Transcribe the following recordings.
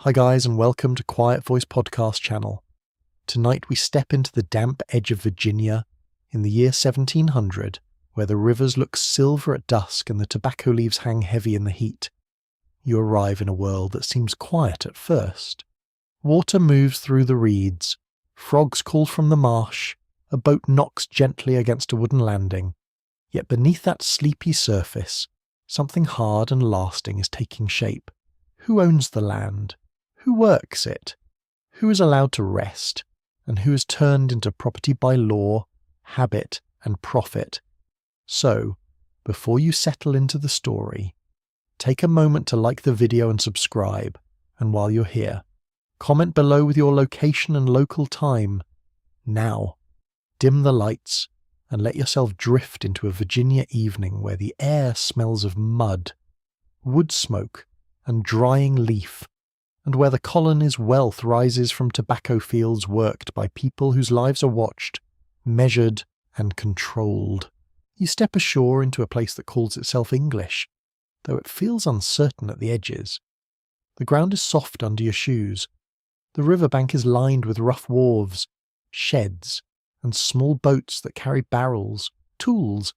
Hi guys, and welcome to Quiet Voice Podcast channel. Tonight we step into the damp edge of Virginia in the year 1700, where the rivers look silver at dusk and the tobacco leaves hang heavy in the heat. You arrive in a world that seems quiet at first. Water moves through the reeds, frogs call from the marsh, a boat knocks gently against a wooden landing. Yet beneath that sleepy surface, something hard and lasting is taking shape. Who owns the land? Who works it? Who is allowed to rest? And who is turned into property by law, habit, and profit? So, before you settle into the story, take a moment to like the video and subscribe, and while you're here, comment below with your location and local time. Now, dim the lights and let yourself drift into a Virginia evening where the air smells of mud, wood smoke, and drying leaf, and where the colony's wealth rises from tobacco fields worked by people whose lives are watched, measured, and controlled. You step ashore into a place that calls itself English, though it feels uncertain at the edges. The ground is soft under your shoes. The riverbank is lined with rough wharves, sheds, and small boats that carry barrels, tools,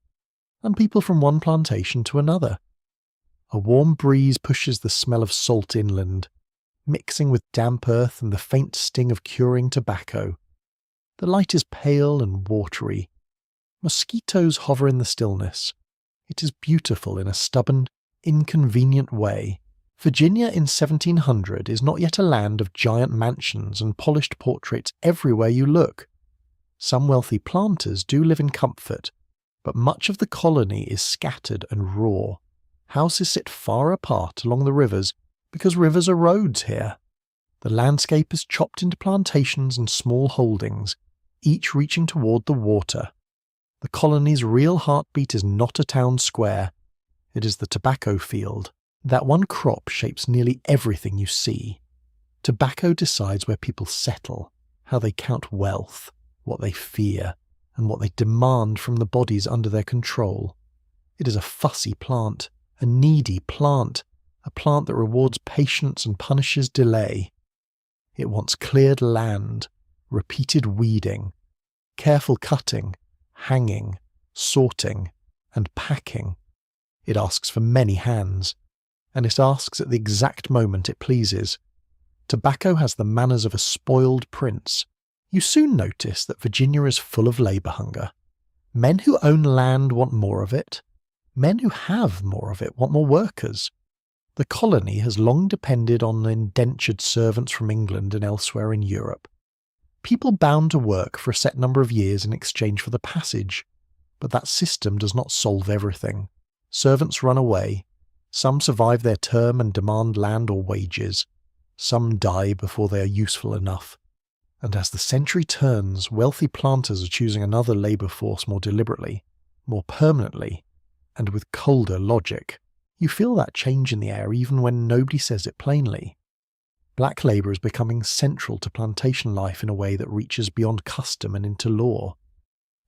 and people from one plantation to another. A warm breeze pushes the smell of salt inland, mixing with damp earth and the faint sting of curing tobacco. The light is pale and watery. Mosquitoes hover in the stillness. It is beautiful in a stubborn, inconvenient way. Virginia in 1700 is not yet a land of giant mansions and polished portraits everywhere you look. Some wealthy planters do live in comfort, but much of the colony is scattered and raw. Houses sit far apart along the rivers because rivers are roads here. The landscape is chopped into plantations and small holdings, each reaching toward the water. The colony's real heartbeat is not a town square. It is the tobacco field. That one crop shapes nearly everything you see. Tobacco decides where people settle, how they count wealth, what they fear, and what they demand from the bodies under their control. It is a fussy plant, a needy plant, a plant that rewards patience and punishes delay. It wants cleared land, repeated weeding, careful cutting, hanging, sorting, and packing. It asks for many hands, and it asks at the exact moment it pleases. Tobacco has the manners of a spoiled prince. You soon notice that Virginia is full of labour hunger. Men who own land want more of it. Men who have more of it want more workers. The colony has long depended on indentured servants from England and elsewhere in Europe. People bound to work for a set number of years in exchange for the passage. But that system does not solve everything. Servants run away. Some survive their term and demand land or wages. Some die before they are useful enough. And as the century turns, wealthy planters are choosing another labour force more deliberately, more permanently, and with colder logic. You feel that change in the air even when nobody says it plainly. Black labour is becoming central to plantation life in a way that reaches beyond custom and into law.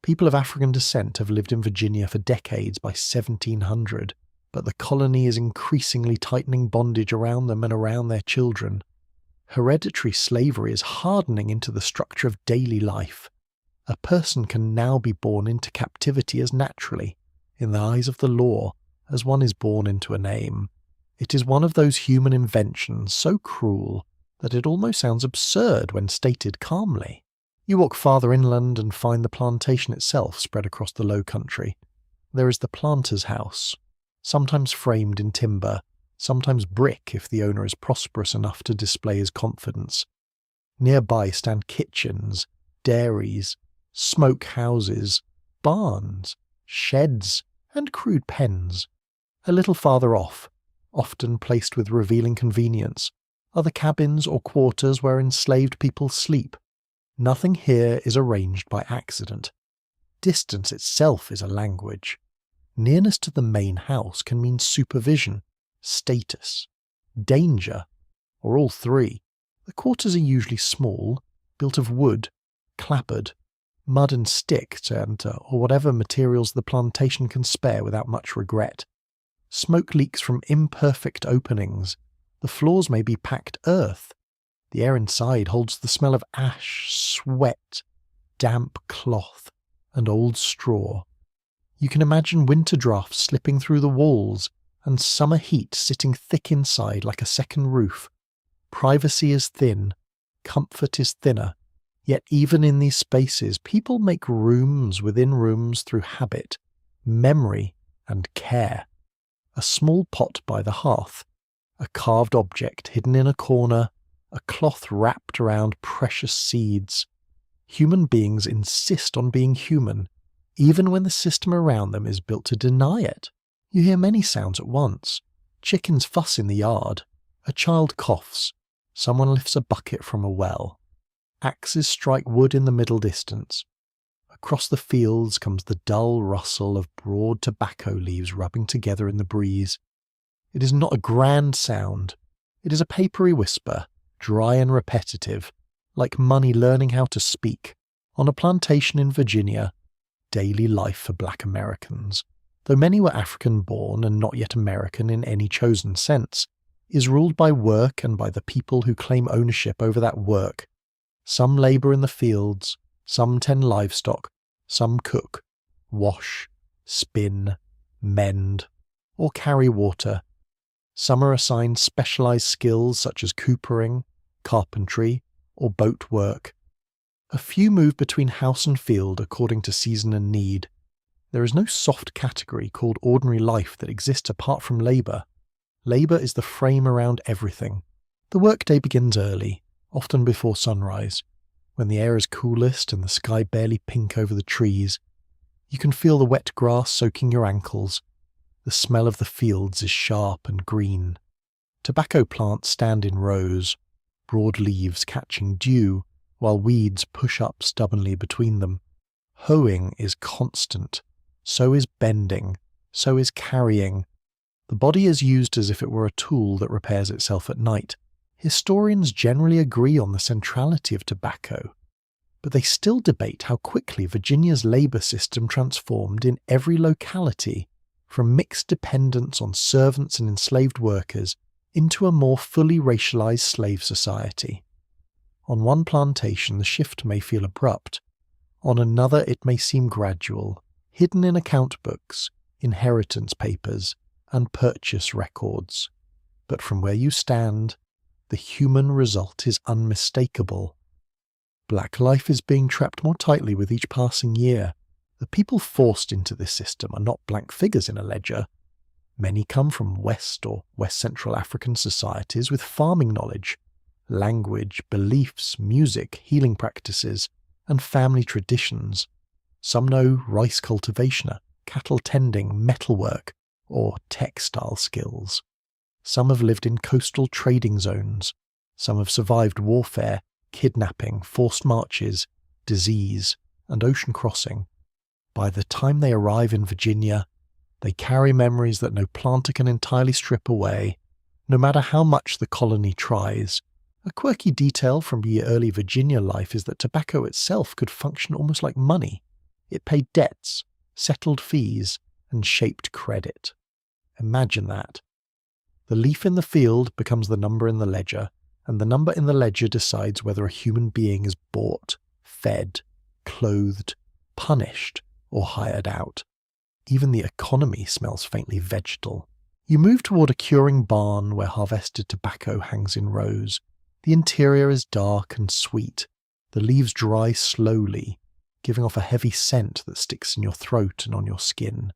People of African descent have lived in Virginia for decades by 1700, but the colony is increasingly tightening bondage around them and around their children. Hereditary slavery is hardening into the structure of daily life. A person can now be born into captivity as naturally, in the eyes of the law, as one is born into a name. It is one of those human inventions so cruel that it almost sounds absurd when stated calmly. You walk farther inland and find the plantation itself spread across the low country. There is the planter's house, sometimes framed in timber, sometimes brick if the owner is prosperous enough to display his confidence. Nearby stand kitchens, dairies, smoke houses, barns, sheds, and crude pens. A little farther off, often placed with revealing convenience, are the cabins or quarters where enslaved people sleep. Nothing here is arranged by accident. Distance itself is a language. Nearness to the main house can mean supervision, status, danger, or all three. The quarters are usually small, built of wood, clapboard, mud and sticks, or whatever materials the plantation can spare without much regret. Smoke leaks from imperfect openings, The floors may be packed earth. The air inside holds the smell of ash, sweat, damp cloth, and old straw. You can imagine winter drafts slipping through the walls and summer heat sitting thick inside like a second roof. Privacy is thin, comfort is thinner, yet even in these spaces people make rooms within rooms through habit, memory, and care. A small pot by the hearth, a carved object hidden in a corner, a cloth wrapped around precious seeds. Human beings insist on being human, even when the system around them is built to deny it. You hear many sounds at once. Chickens fuss in the yard. A child coughs. Someone lifts a bucket from a well. Axes strike wood in the middle distance. Across the fields comes the dull rustle of broad tobacco leaves rubbing together in the breeze. It is not a grand sound. It is a papery whisper, dry and repetitive, like money learning how to speak. On a plantation in Virginia, daily life for black Americans, though many were African-born and not yet American in any chosen sense, is ruled by work and by the people who claim ownership over that work. Some labour in the fields, some tend livestock, some cook, wash, spin, mend, or carry water. Some are assigned specialised skills such as coopering, carpentry, or boat work. A few move between house and field according to season and need. There is no soft category called ordinary life that exists apart from labour. Labour is the frame around everything. The workday begins early, often before sunrise, when the air is coolest and the sky barely pink over the trees. You can feel the wet grass soaking your ankles. The smell of the fields is sharp and green. Tobacco plants stand in rows, broad leaves catching dew, while weeds push up stubbornly between them. Hoeing is constant. So is bending. So is carrying. The body is used as if it were a tool that repairs itself at night. Historians generally agree on the centrality of tobacco, but they still debate how quickly Virginia's labour system transformed in every locality from mixed dependence on servants and enslaved workers into a more fully racialized slave society. On one plantation the shift may feel abrupt, on another it may seem gradual, hidden in account books, inheritance papers, and purchase records. But from where you stand, the human result is unmistakable. Black life is being trapped more tightly with each passing year. The people forced into this system are not blank figures in a ledger. Many come from West or West Central African societies with farming knowledge, language, beliefs, music, healing practices, and family traditions. Some know rice cultivation, cattle tending, metalwork, or textile skills. Some have lived in coastal trading zones. Some have survived warfare, kidnapping, forced marches, disease, and ocean crossing. By the time they arrive in Virginia, they carry memories that no planter can entirely strip away, no matter how much the colony tries. A quirky detail from the early Virginia life is that tobacco itself could function almost like money. It paid debts, settled fees, and shaped credit. Imagine that. The leaf in the field becomes the number in the ledger, and the number in the ledger decides whether a human being is bought, fed, clothed, punished, or hired out. Even the economy smells faintly vegetal. You move toward a curing barn where harvested tobacco hangs in rows. The interior is dark and sweet. The leaves dry slowly, giving off a heavy scent that sticks in your throat and on your skin.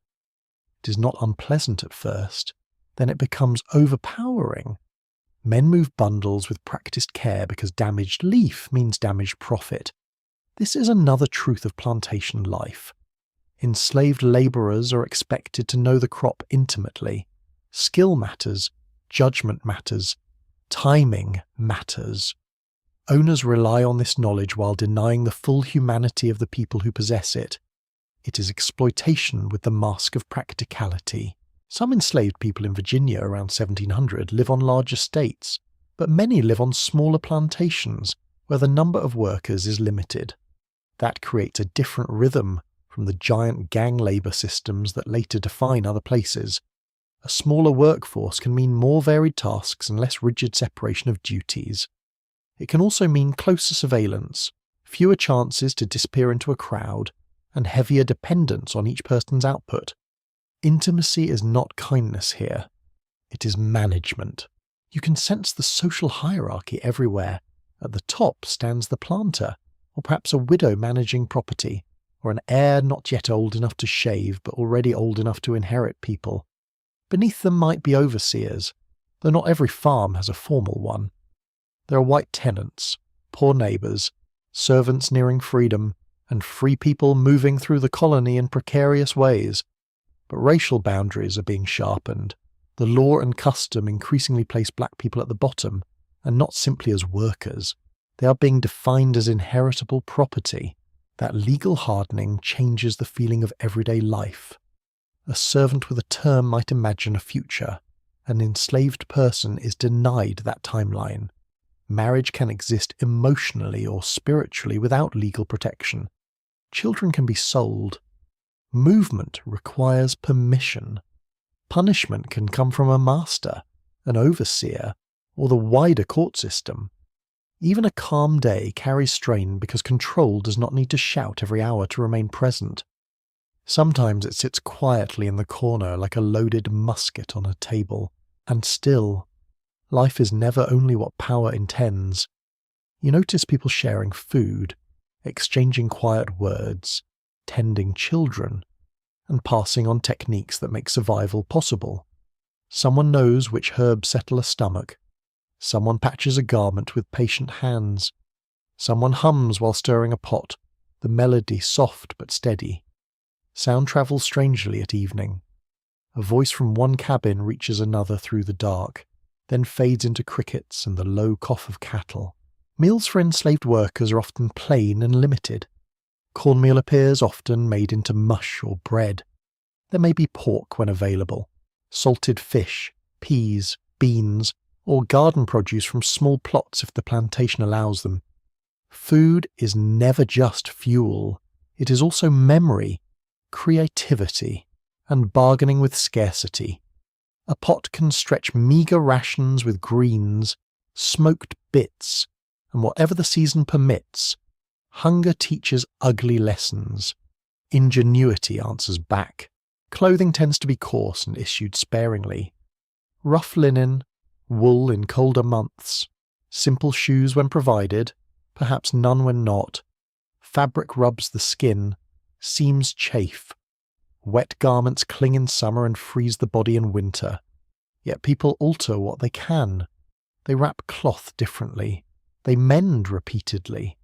It is not unpleasant at first, then it becomes overpowering. Men move bundles with practiced care because damaged leaf means damaged profit. This is another truth of plantation life. Enslaved labourers are expected to know the crop intimately. Skill matters, judgment matters, timing matters. Owners rely on this knowledge while denying the full humanity of the people who possess it. It is exploitation with the mask of practicality. Some enslaved people in Virginia around 1700 live on large estates, but many live on smaller plantations where the number of workers is limited. That creates a different rhythm from the giant gang labour systems that later define other places. A smaller workforce can mean more varied tasks and less rigid separation of duties. It can also mean closer surveillance, fewer chances to disappear into a crowd, and heavier dependence on each person's output. Intimacy is not kindness here. It is management. You can sense the social hierarchy everywhere. At the top stands the planter, or perhaps a widow managing property, or an heir not yet old enough to shave but already old enough to inherit people. Beneath them might be overseers, though not every farm has a formal one. There are white tenants, poor neighbours, servants nearing freedom, and free people moving through the colony in precarious ways. But racial boundaries are being sharpened. The law and custom increasingly place black people at the bottom, and not simply as workers. They are being defined as inheritable property. That legal hardening changes the feeling of everyday life. A servant with a term might imagine a future. An enslaved person is denied that timeline. Marriage can exist emotionally or spiritually without legal protection. Children can be sold. Movement requires permission. Punishment can come from a master, an overseer, or the wider court system. Even a calm day carries strain because control does not need to shout every hour to remain present. Sometimes it sits quietly in the corner like a loaded musket on a table, and still, life is never only what power intends. You notice people sharing food, exchanging quiet words, tending children, and passing on techniques that make survival possible. Someone knows which herbs settle a stomach. Someone patches a garment with patient hands. Someone hums while stirring a pot, the melody soft but steady. Sound travels strangely at evening. A voice from one cabin reaches another through the dark, then fades into crickets and the low cough of cattle. Meals for enslaved workers are often plain and limited. Cornmeal appears often made into mush or bread. There may be pork when available, salted fish, peas, beans, or garden produce from small plots if the plantation allows them. Food is never just fuel. It is also memory, creativity, and bargaining with scarcity. A pot can stretch meagre rations with greens, smoked bits, and whatever the season permits. Hunger teaches ugly lessons. Ingenuity answers back. Clothing tends to be coarse and issued sparingly. Rough linen, wool in colder months, simple shoes when provided, perhaps none when not. Fabric rubs the skin, seams chafe. Wet garments cling in summer and freeze the body in winter. Yet people alter what they can. They wrap cloth differently. They mend repeatedly.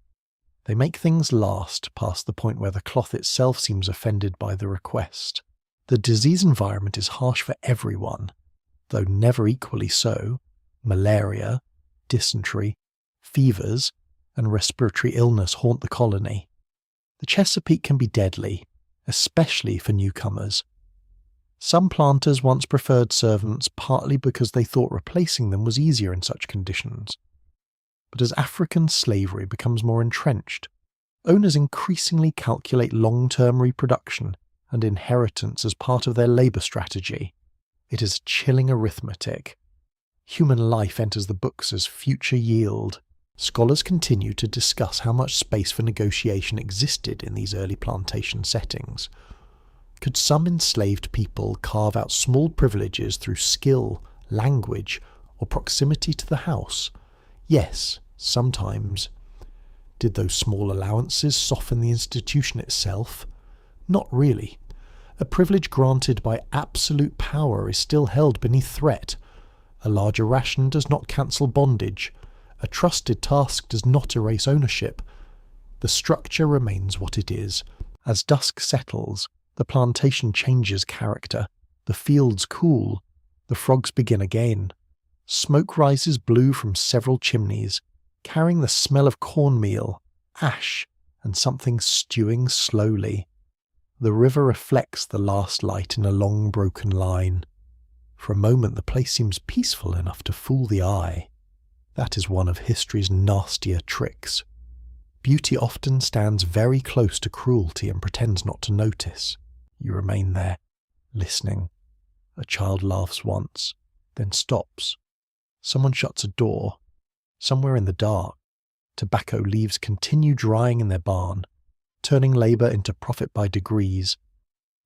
They make things last past the point where the cloth itself seems offended by the request. The disease environment is harsh for everyone, though never equally so. Malaria, dysentery, fevers, and respiratory illness haunt the colony. The Chesapeake can be deadly, especially for newcomers. Some planters once preferred servants partly because they thought replacing them was easier in such conditions. But as African slavery becomes more entrenched, owners increasingly calculate long-term reproduction and inheritance as part of their labour strategy. It is chilling arithmetic. Human life enters the books as future yield. Scholars continue to discuss how much space for negotiation existed in these early plantation settings. Could some enslaved people carve out small privileges through skill, language, or proximity to the house? Yes, sometimes. Did those small allowances soften the institution itself? Not really. A privilege granted by absolute power is still held beneath threat. A larger ration does not cancel bondage. A trusted task does not erase ownership. The structure remains what it is. As dusk settles, the plantation changes character. The fields cool. The frogs begin again. Smoke rises blue from several chimneys, carrying the smell of cornmeal, ash, and something stewing slowly. The river reflects the last light in a long broken line. For a moment the place seems peaceful enough to fool the eye. That is one of history's nastier tricks. Beauty often stands very close to cruelty and pretends not to notice. You remain there, listening, A child laughs once, then stops. Someone shuts a door. Somewhere in the dark, tobacco leaves continue drying in their barn, turning labour into profit by degrees.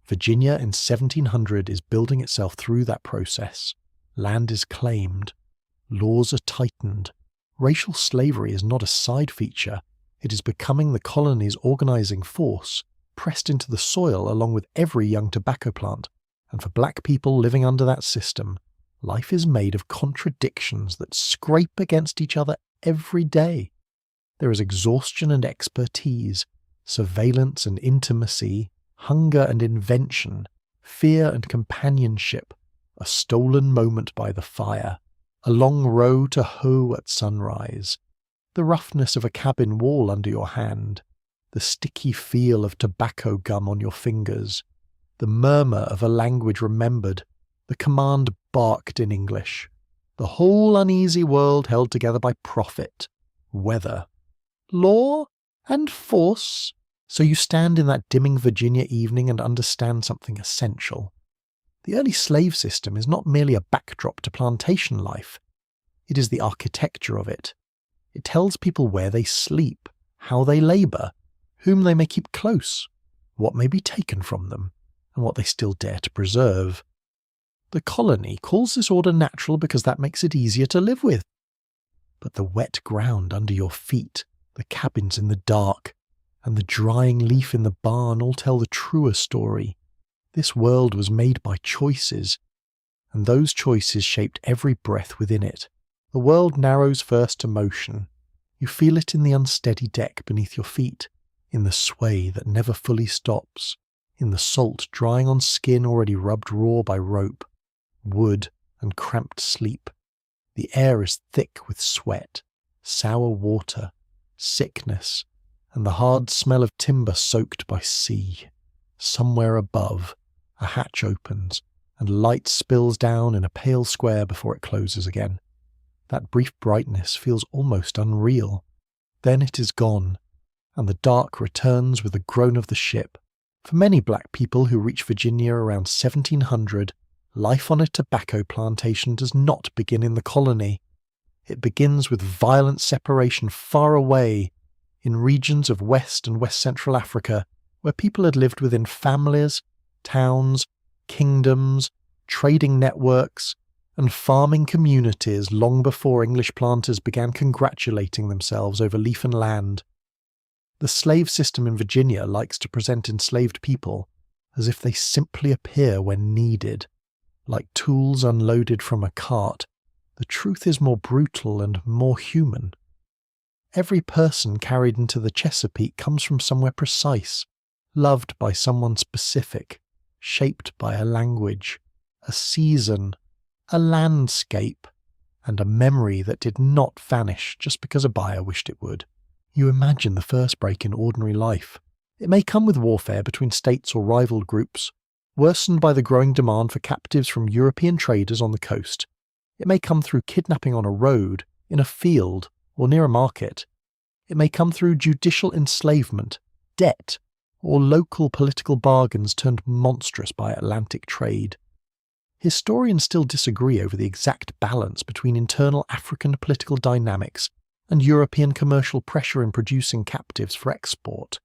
Virginia in 1700 is building itself through that process. Land is claimed. Laws are tightened. Racial slavery is not a side feature. It is becoming the colony's organising force, pressed into the soil along with every young tobacco plant. And for black people living under that system, life is made of contradictions that scrape against each other every day. There is exhaustion and expertise, surveillance and intimacy, hunger and invention, fear and companionship, a stolen moment by the fire, a long row to hoe at sunrise, the roughness of a cabin wall under your hand, the sticky feel of tobacco gum on your fingers, the murmur of a language remembered, the command barked in English, the whole uneasy world held together by profit, weather, law, and force. So you stand in that dimming Virginia evening and understand something essential. The early slave system is not merely a backdrop to plantation life. It is the architecture of it. It tells people where they sleep, how they labour, whom they may keep close, what may be taken from them, and what they still dare to preserve. The colony calls this order natural because that makes it easier to live with. But the wet ground under your feet, the cabins in the dark, and the drying leaf in the barn all tell the truer story. This world was made by choices, and those choices shaped every breath within it. The world narrows first to motion. You feel it in the unsteady deck beneath your feet, in the sway that never fully stops, in the salt drying on skin already rubbed raw by rope, wood and cramped sleep. The air is thick with sweat, sour water, sickness, and the hard smell of timber soaked by sea. Somewhere above, a hatch opens, and light spills down in a pale square before it closes again. That brief brightness feels almost unreal. Then it is gone, and the dark returns with the groan of the ship. For many black people who reach Virginia around 1700, life on a tobacco plantation does not begin in the colony. It begins with violent separation far away, in regions of West and West Central Africa, where people had lived within families, towns, kingdoms, trading networks, and farming communities long before English planters began congratulating themselves over leaf and land. The slave system in Virginia likes to present enslaved people as if they simply appear when needed, like tools unloaded from a cart. The truth is more brutal and more human. Every person carried into the Chesapeake comes from somewhere precise, loved by someone specific, shaped by a language, a season, a landscape, and a memory that did not vanish just because a buyer wished it would. You imagine the first break in ordinary life. It may come with warfare between states or rival groups, worsened by the growing demand for captives from European traders on the coast. It may come through kidnapping on a road, in a field, or near a market. It may come through judicial enslavement, debt, or local political bargains turned monstrous by Atlantic trade. Historians still disagree over the exact balance between internal African political dynamics and European commercial pressure in producing captives for export.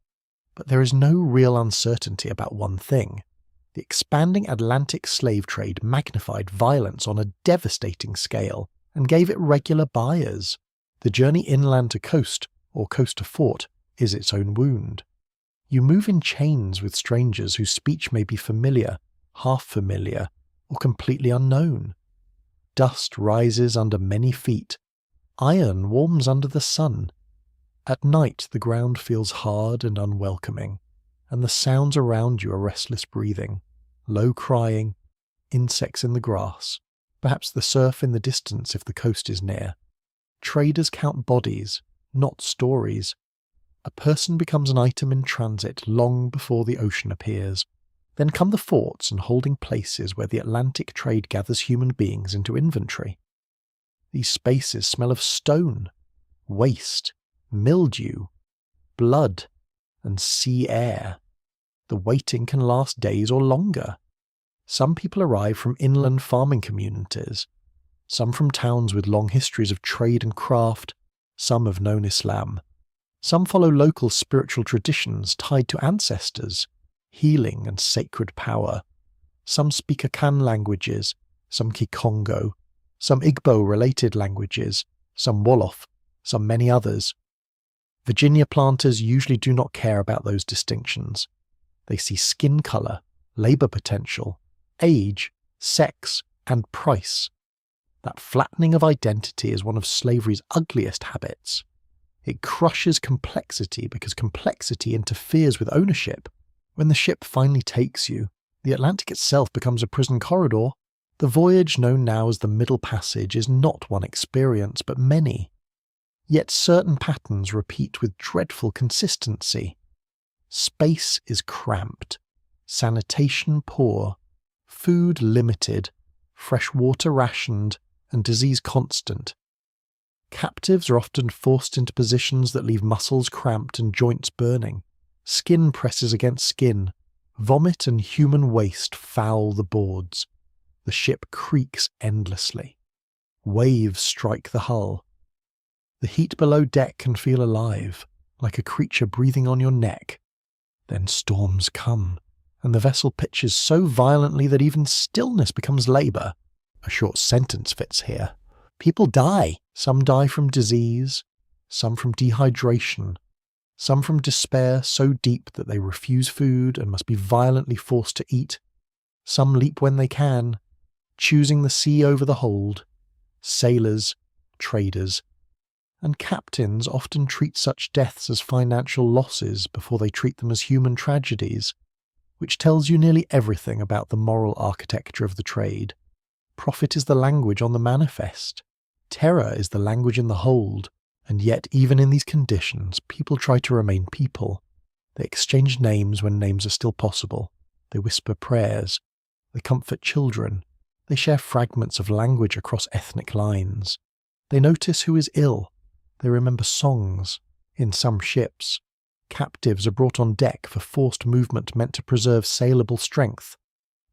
But there is no real uncertainty about one thing. The expanding Atlantic slave trade magnified violence on a devastating scale and gave it regular buyers. The journey inland to coast, or coast to fort, is its own wound. You move in chains with strangers whose speech may be familiar, half familiar, or completely unknown. Dust rises under many feet. Iron warms under the sun. At night the ground feels hard and unwelcoming, and the sounds around you are restless breathing, low crying, insects in the grass, perhaps the surf in the distance if the coast is near. Traders count bodies, not stories. A person becomes an item in transit long before the ocean appears. Then come the forts and holding places where the Atlantic trade gathers human beings into inventory. These spaces smell of stone, waste, mildew, blood, and sea air. The waiting can last days or longer. Some people arrive from inland farming communities, some from towns with long histories of trade and craft, some have known Islam. Some follow local spiritual traditions tied to ancestors, healing and sacred power. Some speak Akan languages, some Kikongo, some Igbo-related languages, some Wolof, some many others. Virginia planters usually do not care about those distinctions. They see skin colour, labour potential, age, sex, and price. That flattening of identity is one of slavery's ugliest habits. It crushes complexity because complexity interferes with ownership. When the ship finally takes you, the Atlantic itself becomes a prison corridor. The voyage known now as the Middle Passage is not one experience, but many. Yet certain patterns repeat with dreadful consistency. Space is cramped, sanitation poor, food limited, fresh water rationed, and disease constant. Captives are often forced into positions that leave muscles cramped and joints burning. Skin presses against skin. Vomit and human waste foul the boards. The ship creaks endlessly. Waves strike the hull. The heat below deck can feel alive, like a creature breathing on your neck. Then storms come, and the vessel pitches so violently that even stillness becomes labour. A short sentence fits here. People die. Some die from disease, some from dehydration, some from despair so deep that they refuse food and must be violently forced to eat. Some leap when they can, choosing the sea over the hold. Sailors, traders, and captains often treat such deaths as financial losses before they treat them as human tragedies, which tells you nearly everything about the moral architecture of the trade. Profit is the language on the manifest. Terror is the language in the hold, and yet even in these conditions, people try to remain people. They exchange names when names are still possible. They whisper prayers. They comfort children. They share fragments of language across ethnic lines. They notice who is ill. They remember songs. In some ships, captives are brought on deck for forced movement meant to preserve sailable strength.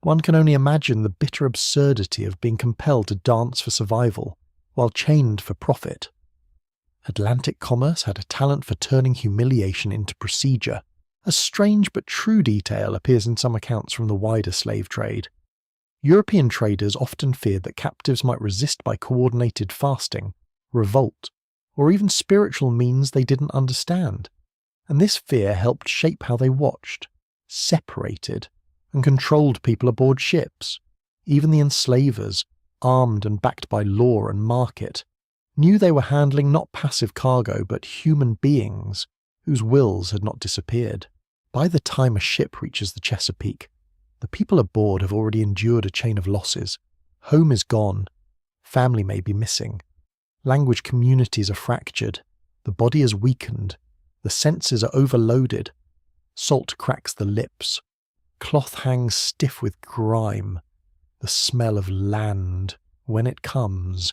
One can only imagine the bitter absurdity of being compelled to dance for survival, while chained for profit. Atlantic commerce had a talent for turning humiliation into procedure. A strange but true detail appears in some accounts from the wider slave trade. European traders often feared that captives might resist by coordinated fasting, revolt, or even spiritual means they didn't understand. And this fear helped shape how they watched, separated, and controlled people aboard ships. Even the enslavers, armed and backed by law and market, knew they were handling not passive cargo but human beings whose wills had not disappeared. By the time a ship reaches the Chesapeake, the people aboard have already endured a chain of losses. Home is gone, family may be missing, language communities are fractured, the body is weakened, the senses are overloaded, salt cracks the lips, cloth hangs stiff with grime. The smell of land, when it comes,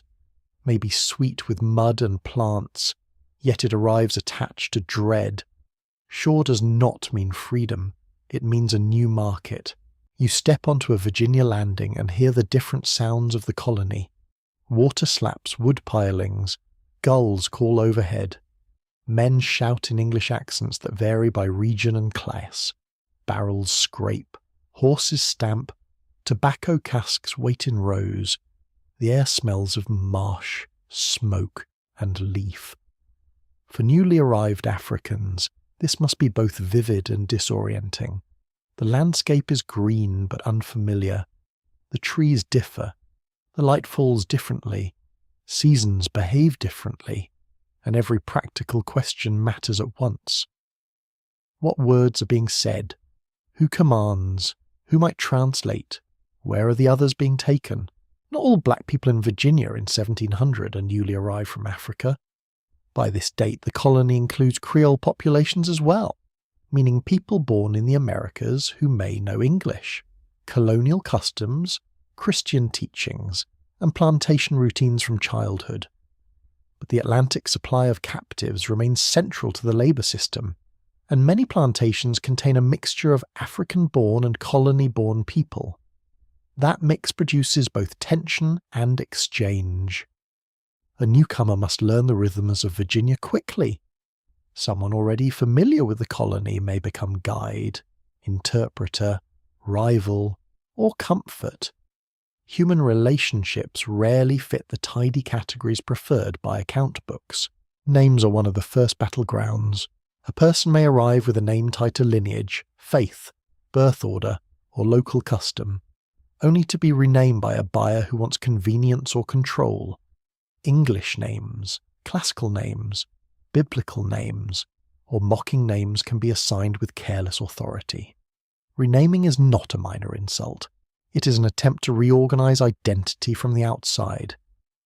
may be sweet with mud and plants, yet it arrives attached to dread. Shore does not mean freedom, it means a new market. You step onto a Virginia landing and hear the different sounds of the colony. Water slaps wood pilings, gulls call overhead. Men shout in English accents that vary by region and class. Barrels scrape, horses stamp, tobacco casks wait in rows. The air smells of marsh, smoke, and leaf. For newly arrived Africans, this must be both vivid and disorienting. The landscape is green but unfamiliar. The trees differ. The light falls differently. Seasons behave differently. And every practical question matters at once. What words are being said? Who commands? Who might translate? Where are the others being taken? Not all black people in Virginia in 1700 are newly arrived from Africa. By this date, the colony includes Creole populations as well, meaning people born in the Americas who may know English, colonial customs, Christian teachings, and plantation routines from childhood. But the Atlantic supply of captives remains central to the labour system, and many plantations contain a mixture of African-born and colony-born people. That mix produces both tension and exchange. A newcomer must learn the rhythms of Virginia quickly. Someone already familiar with the colony may become guide, interpreter, rival, or comfort. Human relationships rarely fit the tidy categories preferred by account books. Names are one of the first battlegrounds. A person may arrive with a name tied to lineage, faith, birth order, or local custom, only to be renamed by a buyer who wants convenience or control. English names, classical names, biblical names, or mocking names can be assigned with careless authority. Renaming is not a minor insult. It is an attempt to reorganize identity from the outside.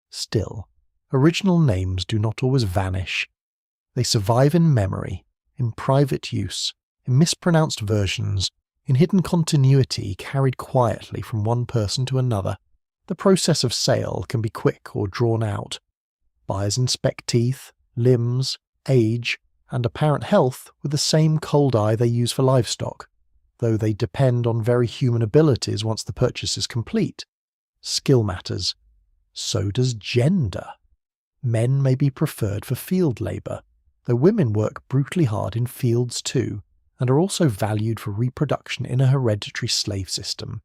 Still, original names do not always vanish. They survive in memory, in private use, in mispronounced versions, in hidden continuity carried quietly from one person to another. The process of sale can be quick or drawn out. Buyers inspect teeth, limbs, age, and apparent health with the same cold eye they use for livestock, though they depend on very human abilities once the purchase is complete. Skill matters. So does gender. Men may be preferred for field labour, though women work brutally hard in fields too, and are also valued for reproduction in a hereditary slave system.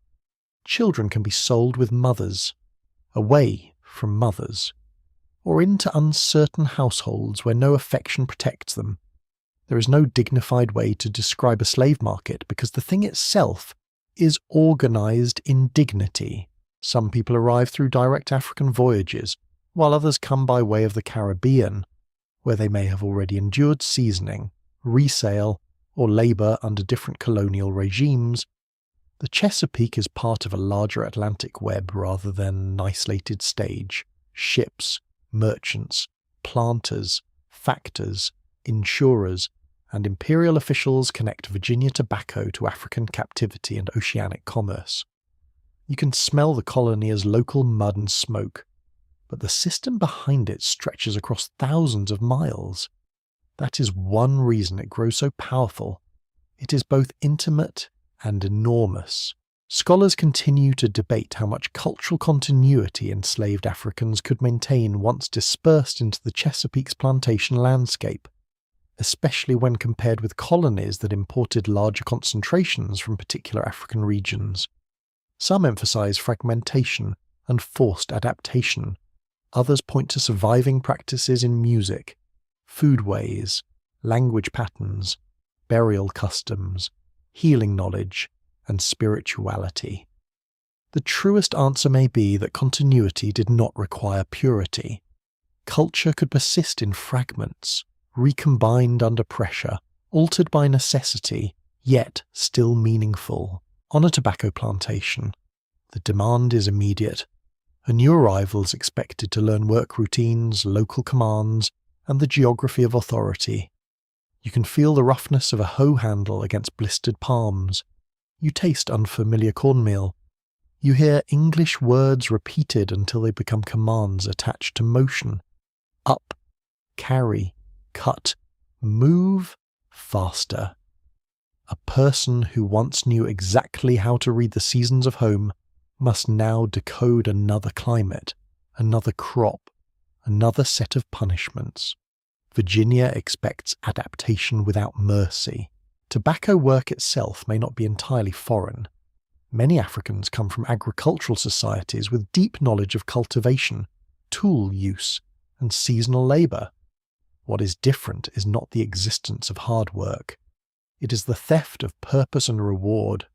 Children can be sold with mothers, away from mothers, or into uncertain households where no affection protects them. There is no dignified way to describe a slave market because the thing itself is organised in dignity. Some people arrive through direct African voyages, while others come by way of the Caribbean, where they may have already endured seasoning, resale, or labour under different colonial regimes. The Chesapeake is part of a larger Atlantic web rather than an isolated stage. Ships, merchants, planters, factors, insurers, and imperial officials connect Virginia tobacco to African captivity and oceanic commerce. You can smell the colony as local mud and smoke, but the system behind it stretches across thousands of miles. That is one reason it grows so powerful. It is both intimate and enormous. Scholars continue to debate how much cultural continuity enslaved Africans could maintain once dispersed into the Chesapeake's plantation landscape, especially when compared with colonies that imported larger concentrations from particular African regions. Some emphasize fragmentation and forced adaptation. Others point to surviving practices in music, foodways, language patterns, burial customs, healing knowledge, and spirituality. The truest answer may be that continuity did not require purity. Culture could persist in fragments, recombined under pressure, altered by necessity, yet still meaningful. On a tobacco plantation, the demand is immediate. A new arrival is expected to learn work routines, local commands, and the geography of authority. You can feel the roughness of a hoe handle against blistered palms. You taste unfamiliar cornmeal. You hear English words repeated until they become commands attached to motion. Up, carry, cut, move, faster. A person who once knew exactly how to read the seasons of home must now decode another climate, another crop, another set of punishments. Virginia expects adaptation without mercy. Tobacco work itself may not be entirely foreign. Many Africans come from agricultural societies with deep knowledge of cultivation, tool use, and seasonal labour. What is different is not the existence of hard work. It is the theft of purpose and reward.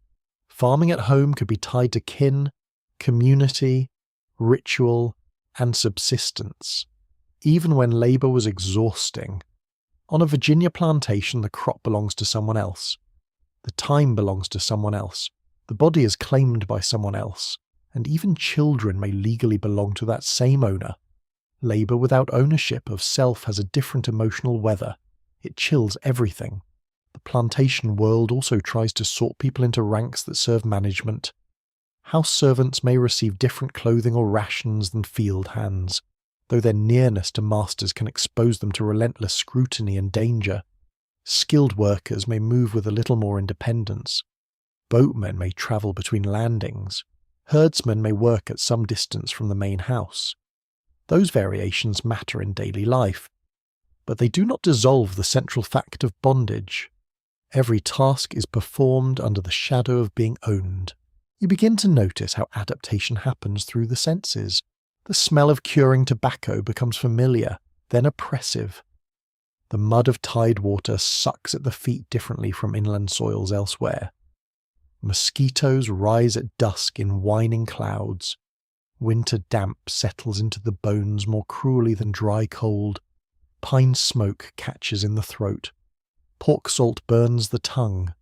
Farming at home could be tied to kin, community, ritual, and subsistence, even when labour was exhausting. On a Virginia plantation, the crop belongs to someone else. The time belongs to someone else. The body is claimed by someone else, and even children may legally belong to that same owner. Labour without ownership of self has a different emotional weather. It chills everything. The plantation world also tries to sort people into ranks that serve management. House servants may receive different clothing or rations than field hands, though their nearness to masters can expose them to relentless scrutiny and danger. Skilled workers may move with a little more independence. Boatmen may travel between landings. Herdsmen may work at some distance from the main house. Those variations matter in daily life, but they do not dissolve the central fact of bondage. Every task is performed under the shadow of being owned. You begin to notice how adaptation happens through the senses. The smell of curing tobacco becomes familiar, then oppressive. The mud of tide water sucks at the feet differently from inland soils elsewhere. Mosquitoes rise at dusk in whining clouds. Winter damp settles into the bones more cruelly than dry cold. Pine smoke catches in the throat. Pork salt burns the tongue.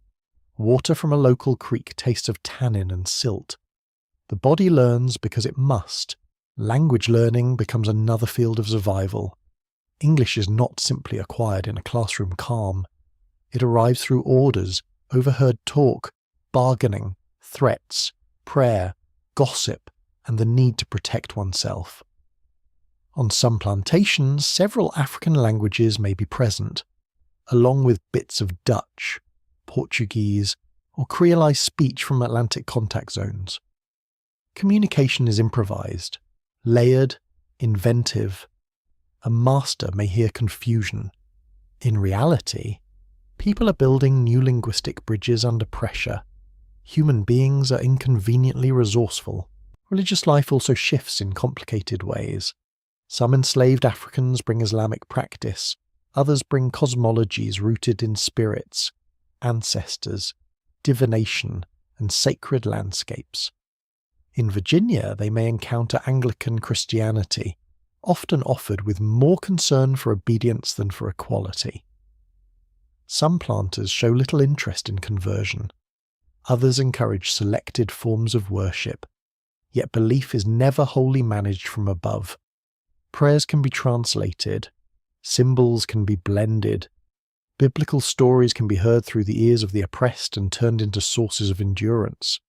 Water from a local creek tastes of tannin and silt. The body learns because it must. Language learning becomes another field of survival. English is not simply acquired in a classroom calm. It arrives through orders, overheard talk, bargaining, threats, prayer, gossip, and the need to protect oneself. On some plantations, several African languages may be present, along with bits of Dutch, Portuguese, or Creolized speech from Atlantic contact zones. Communication is improvised, layered, inventive. A master may hear confusion. In reality, people are building new linguistic bridges under pressure. Human beings are inconveniently resourceful. Religious life also shifts in complicated ways. Some enslaved Africans bring Islamic practice, others bring cosmologies rooted in spirits, ancestors, divination, and sacred landscapes. In Virginia, they may encounter Anglican Christianity, often offered with more concern for obedience than for equality. Some planters show little interest in conversion. Others encourage selected forms of worship, yet belief is never wholly managed from above. Prayers can be translated, symbols can be blended, biblical stories can be heard through the ears of the oppressed and turned into sources of endurance.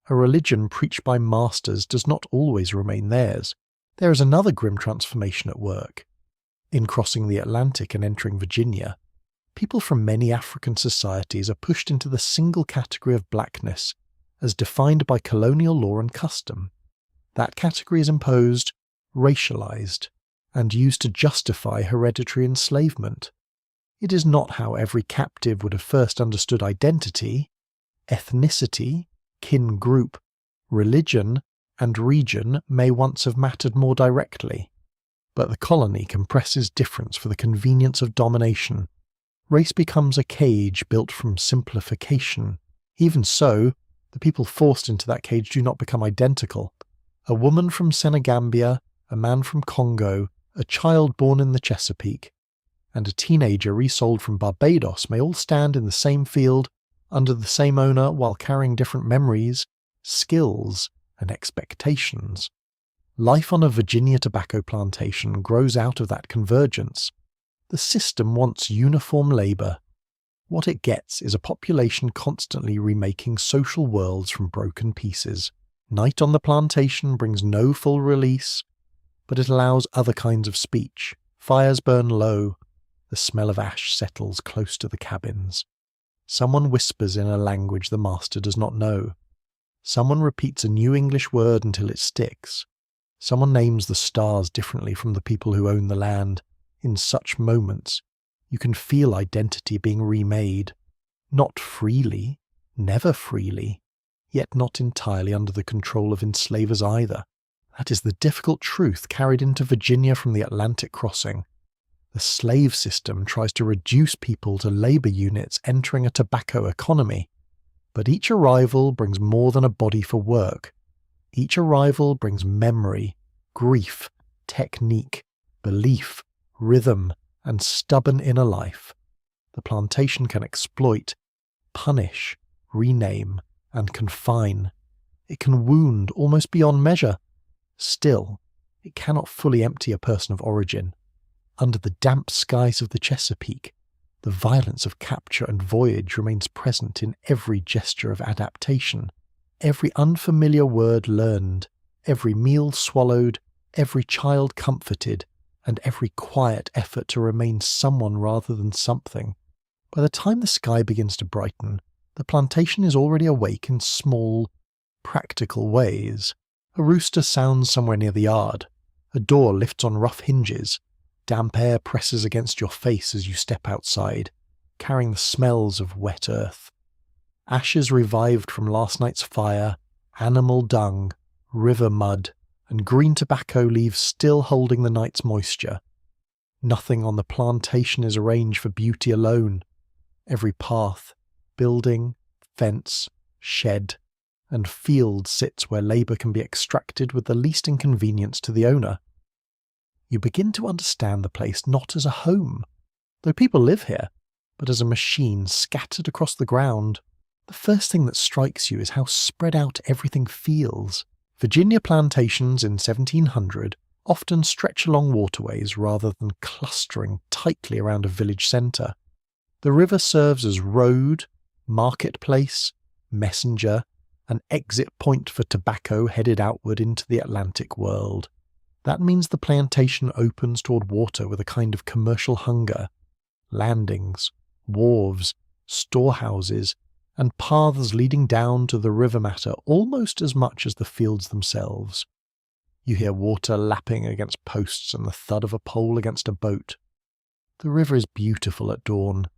A religion preached by masters does not always remain theirs. There is another grim transformation at work. In crossing the Atlantic and entering Virginia, people from many African societies are pushed into the single category of blackness, as defined by colonial law and custom. That category is imposed, racialized, and used to justify hereditary enslavement. It is not how every captive would have first understood identity. Ethnicity, kin group, religion, and region may once have mattered more directly. But the colony compresses difference for the convenience of domination. Race becomes a cage built from simplification. Even so, the people forced into that cage do not become identical. A woman from Senegambia, a man from Congo, a child born in the Chesapeake, and a teenager resold from Barbados may all stand in the same field, under the same owner, while carrying different memories, skills, and expectations. Life on a Virginia tobacco plantation grows out of that convergence. The system wants uniform labour. What it gets is a population constantly remaking social worlds from broken pieces. Night on the plantation brings no full release, but it allows other kinds of speech. Fires burn low. The smell of ash settles close to the cabins. Someone whispers in a language the master does not know. Someone repeats a new English word until it sticks. Someone names the stars differently from the people who own the land. In such moments, you can feel identity being remade. Not freely, never freely, yet not entirely under the control of enslavers either. That is the difficult truth carried into Virginia from the Atlantic crossing. The slave system tries to reduce people to labour units entering a tobacco economy. But each arrival brings more than a body for work. Each arrival brings memory, grief, technique, belief, rhythm, and stubborn inner life. The plantation can exploit, punish, rename, and confine. It can wound almost beyond measure. Still, it cannot fully empty a person of origin. Under the damp skies of the Chesapeake, the violence of capture and voyage remains present in every gesture of adaptation, every unfamiliar word learned, every meal swallowed, every child comforted, and every quiet effort to remain someone rather than something. By the time the sky begins to brighten, the plantation is already awake in small, practical ways. A rooster sounds somewhere near the yard. A door lifts on rough hinges. Damp air presses against your face as you step outside, carrying the smells of wet earth. Ashes revived from last night's fire, animal dung, river mud, and green tobacco leaves still holding the night's moisture. Nothing on the plantation is arranged for beauty alone. Every path, building, fence, shed, and field sits where labour can be extracted with the least inconvenience to the owner. You begin to understand the place not as a home, though people live here, but as a machine scattered across the ground. The first thing that strikes you is how spread out everything feels. Virginia plantations in 1700 often stretch along waterways rather than clustering tightly around a village centre. The river serves as road, marketplace, messenger, and exit point for tobacco headed outward into the Atlantic world. That means the plantation opens toward water with a kind of commercial hunger. Landings, wharves, storehouses, and paths leading down to the river matter almost as much as the fields themselves. You hear water lapping against posts and the thud of a pole against a boat. The river is beautiful at dawn.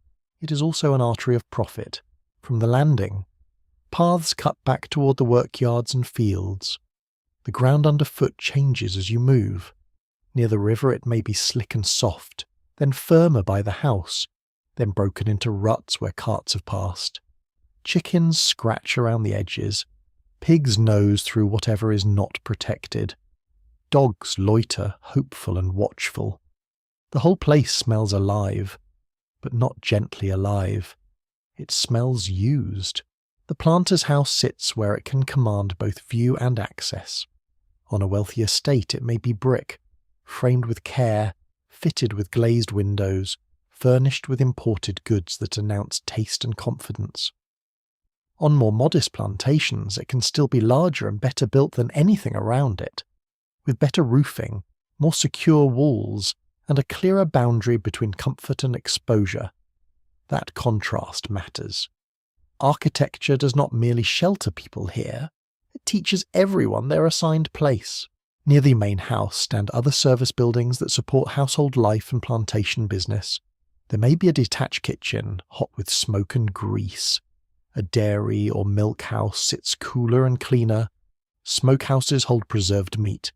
It is also an artery of profit. From the landing, paths cut back toward the workyards and fields. The ground underfoot changes as you move. Near the river it may be slick and soft, then firmer by the house, then broken into ruts where carts have passed. Chickens scratch around the edges. Pigs nose through whatever is not protected. Dogs loiter, hopeful and watchful. The whole place smells alive, but not gently alive. It smells used. The planter's house sits where it can command both view and access. On a wealthy estate it may be brick, framed with care, fitted with glazed windows, furnished with imported goods that announce taste and confidence. On more modest plantations it can still be larger and better built than anything around it, with better roofing, more secure walls, and a clearer boundary between comfort and exposure. That contrast matters. Architecture does not merely shelter people here, it teaches everyone their assigned place. Near the main house stand other service buildings that support household life and plantation business. There may be a detached kitchen, hot with smoke and grease. A dairy or milk house sits cooler and cleaner. Smokehouses hold preserved meat.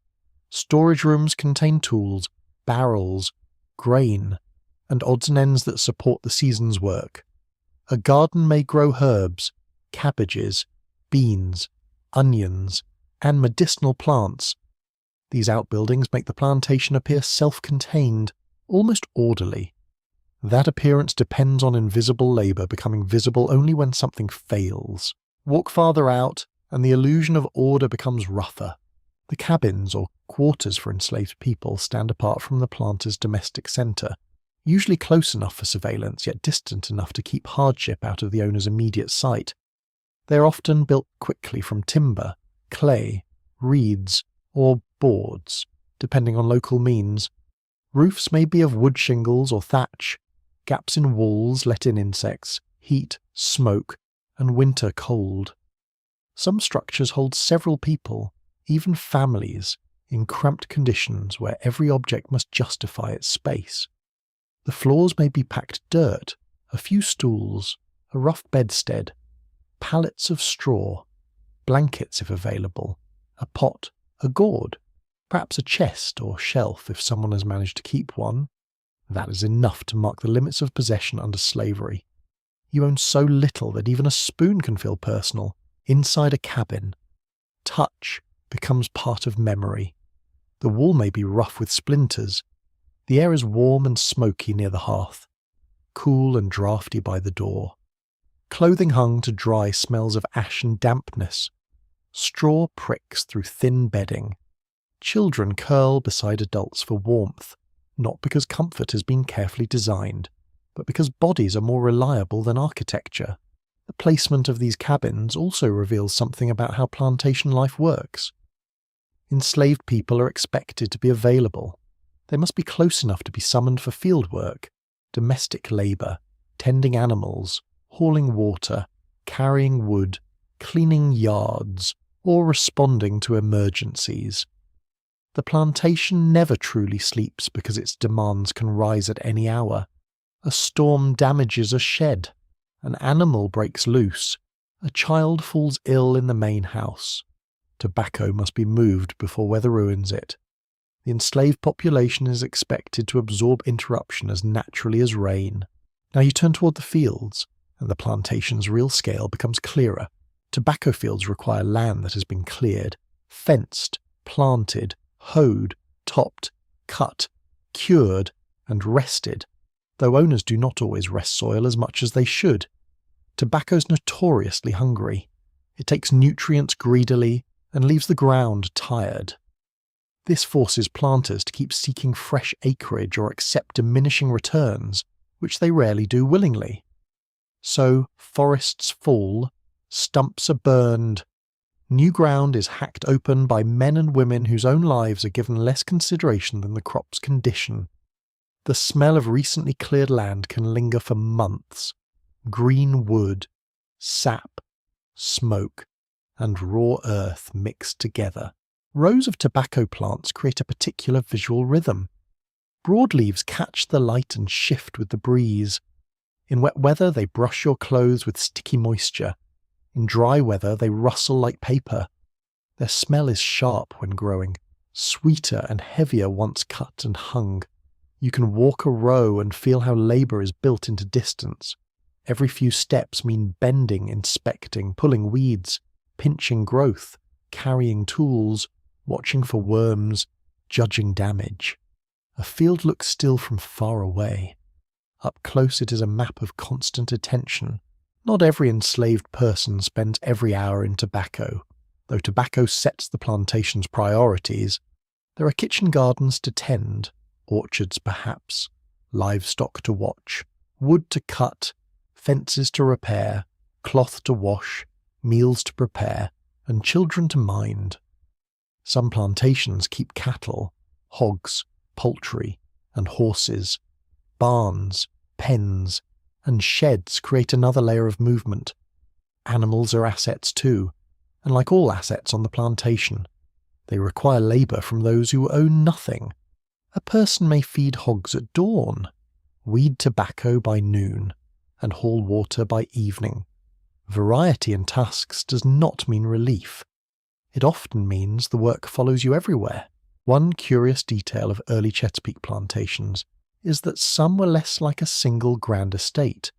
Storage rooms contain tools, barrels, grain, and odds and ends that support the season's work. A garden may grow herbs, cabbages, beans, onions, and medicinal plants. These outbuildings make the plantation appear self-contained, almost orderly. That appearance depends on invisible labour becoming visible only when something fails. Walk farther out, and the illusion of order becomes rougher. The cabins, or quarters for enslaved people, stand apart from the planter's domestic centre, usually close enough for surveillance, yet distant enough to keep hardship out of the owner's immediate sight. They are often built quickly from timber, clay, reeds, or boards, depending on local means. Roofs may be of wood shingles or thatch. Gaps in walls let in insects, heat, smoke, and winter cold. Some structures hold several people, even families, in cramped conditions where every object must justify its space. The floors may be packed dirt, a few stools, a rough bedstead, pallets of straw, blankets if available, a pot, a gourd, perhaps a chest or shelf if someone has managed to keep one. That is enough to mark the limits of possession under slavery. You own so little that even a spoon can feel personal, inside a cabin. Touch becomes part of memory. The wall may be rough with splinters. The air is warm and smoky near the hearth, cool and draughty by the door. Clothing hung to dry smells of ash and dampness. Straw pricks through thin bedding. Children curl beside adults for warmth, not because comfort has been carefully designed, but because bodies are more reliable than architecture. The placement of these cabins also reveals something about how plantation life works. Enslaved people are expected to be available. They must be close enough to be summoned for field work, domestic labour, tending animals, hauling water, carrying wood, cleaning yards, or responding to emergencies. The plantation never truly sleeps because its demands can rise at any hour. A storm damages a shed, an animal breaks loose, a child falls ill in the main house. Tobacco must be moved before weather ruins it. The enslaved population is expected to absorb interruption as naturally as rain. Now you turn toward the fields, and the plantation's real scale becomes clearer. Tobacco fields require land that has been cleared, fenced, planted, hoed, topped, cut, cured, and rested, though owners do not always rest soil as much as they should. Tobacco's notoriously hungry. It takes nutrients greedily and leaves the ground tired. This forces planters to keep seeking fresh acreage or accept diminishing returns, which they rarely do willingly. So forests fall, stumps are burned, new ground is hacked open by men and women whose own lives are given less consideration than the crop's condition. The smell of recently cleared land can linger for months. Green wood, sap, smoke, and raw earth mixed together. Rows of tobacco plants create a particular visual rhythm. Broadleaves catch the light and shift with the breeze. In wet weather, they brush your clothes with sticky moisture. In dry weather, they rustle like paper. Their smell is sharp when growing, sweeter and heavier once cut and hung. You can walk a row and feel how labour is built into distance. Every few steps mean bending, inspecting, pulling weeds, pinching growth, carrying tools, watching for worms, judging damage. A field looks still from far away. Up close it is a map of constant attention. Not every enslaved person spends every hour in tobacco. Though tobacco sets the plantation's priorities, there are kitchen gardens to tend, orchards perhaps, livestock to watch, wood to cut, fences to repair, cloth to wash, meals to prepare, and children to mind. Some plantations keep cattle, hogs, poultry, and horses. Barns, pens, and sheds create another layer of movement. Animals are assets too, and like all assets on the plantation, they require labour from those who own nothing. A person may feed hogs at dawn, weed tobacco by noon, and haul water by evening. Variety in tasks does not mean relief. It often means the work follows you everywhere. One curious detail of early Chesapeake plantations is that some were less like a single grand estate,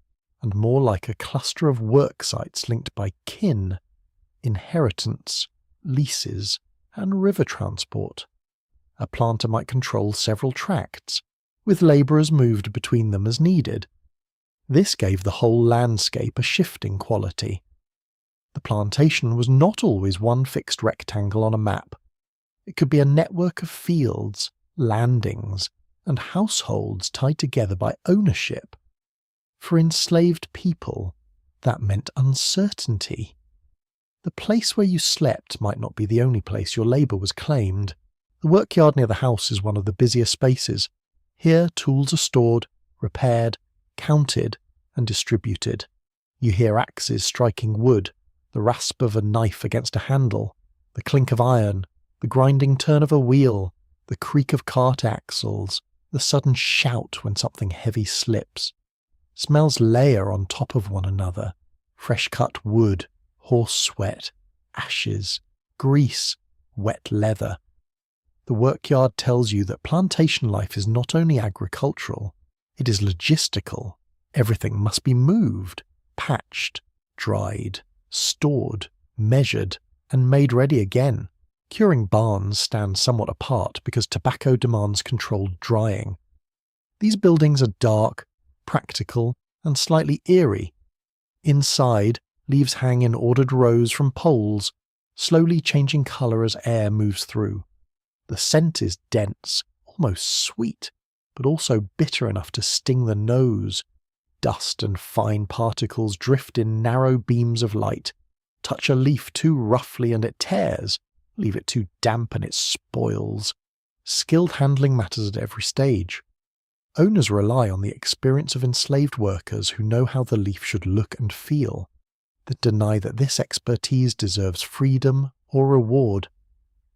and more like a cluster of work sites linked by kin, inheritance, leases, and river transport. A planter might control several tracts, with labourers moved between them as needed. This gave the whole landscape a shifting quality. The plantation was not always one fixed rectangle on a map. It could be a network of fields, landings, and households tied together by ownership. For enslaved people, that meant uncertainty. The place where you slept might not be the only place your labour was claimed. The workyard near the house is one of the busiest spaces. Here tools are stored, repaired, counted, and distributed. You hear axes striking wood, the rasp of a knife against a handle, the clink of iron, the grinding turn of a wheel, the creak of cart axles, the sudden shout when something heavy slips. Smells layer on top of one another. Fresh-cut wood, horse sweat, ashes, grease, wet leather. The workyard tells you that plantation life is not only agricultural, it is logistical. Everything must be moved, patched, dried, stored, measured, and made ready again. Curing barns stand somewhat apart because tobacco demands controlled drying. These buildings are dark, practical, and slightly eerie. Inside, leaves hang in ordered rows from poles, slowly changing colour as air moves through. The scent is dense, almost sweet, but also bitter enough to sting the nose. Dust and fine particles drift in narrow beams of light. Touch a leaf too roughly and it tears. Leave it too damp and it spoils. Skilled handling matters at every stage. Owners rely on the experience of enslaved workers who know how the leaf should look and feel. That deny that this expertise deserves freedom or reward.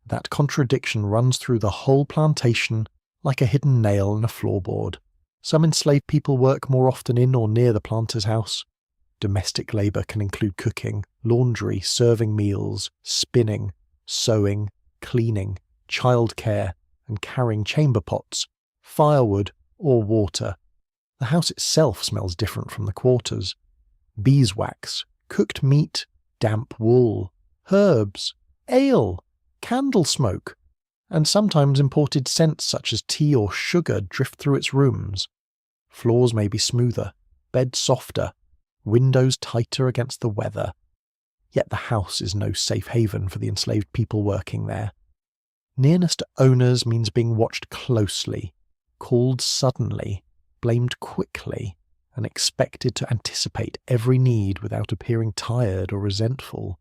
That contradiction runs through the whole plantation like a hidden nail in a floorboard. Some enslaved people work more often in or near the planter's house. Domestic labour can include cooking, laundry, serving meals, spinning, sewing, cleaning, childcare, and carrying chamber pots, firewood, or water. The house itself smells different from the quarters. Beeswax, cooked meat, damp wool, herbs, ale, candle smoke, and sometimes imported scents such as tea or sugar drift through its rooms. Floors may be smoother, beds softer, windows tighter against the weather. Yet the house is no safe haven for the enslaved people working there. Nearness to owners means being watched closely, called suddenly, blamed quickly, and expected to anticipate every need without appearing tired or resentful.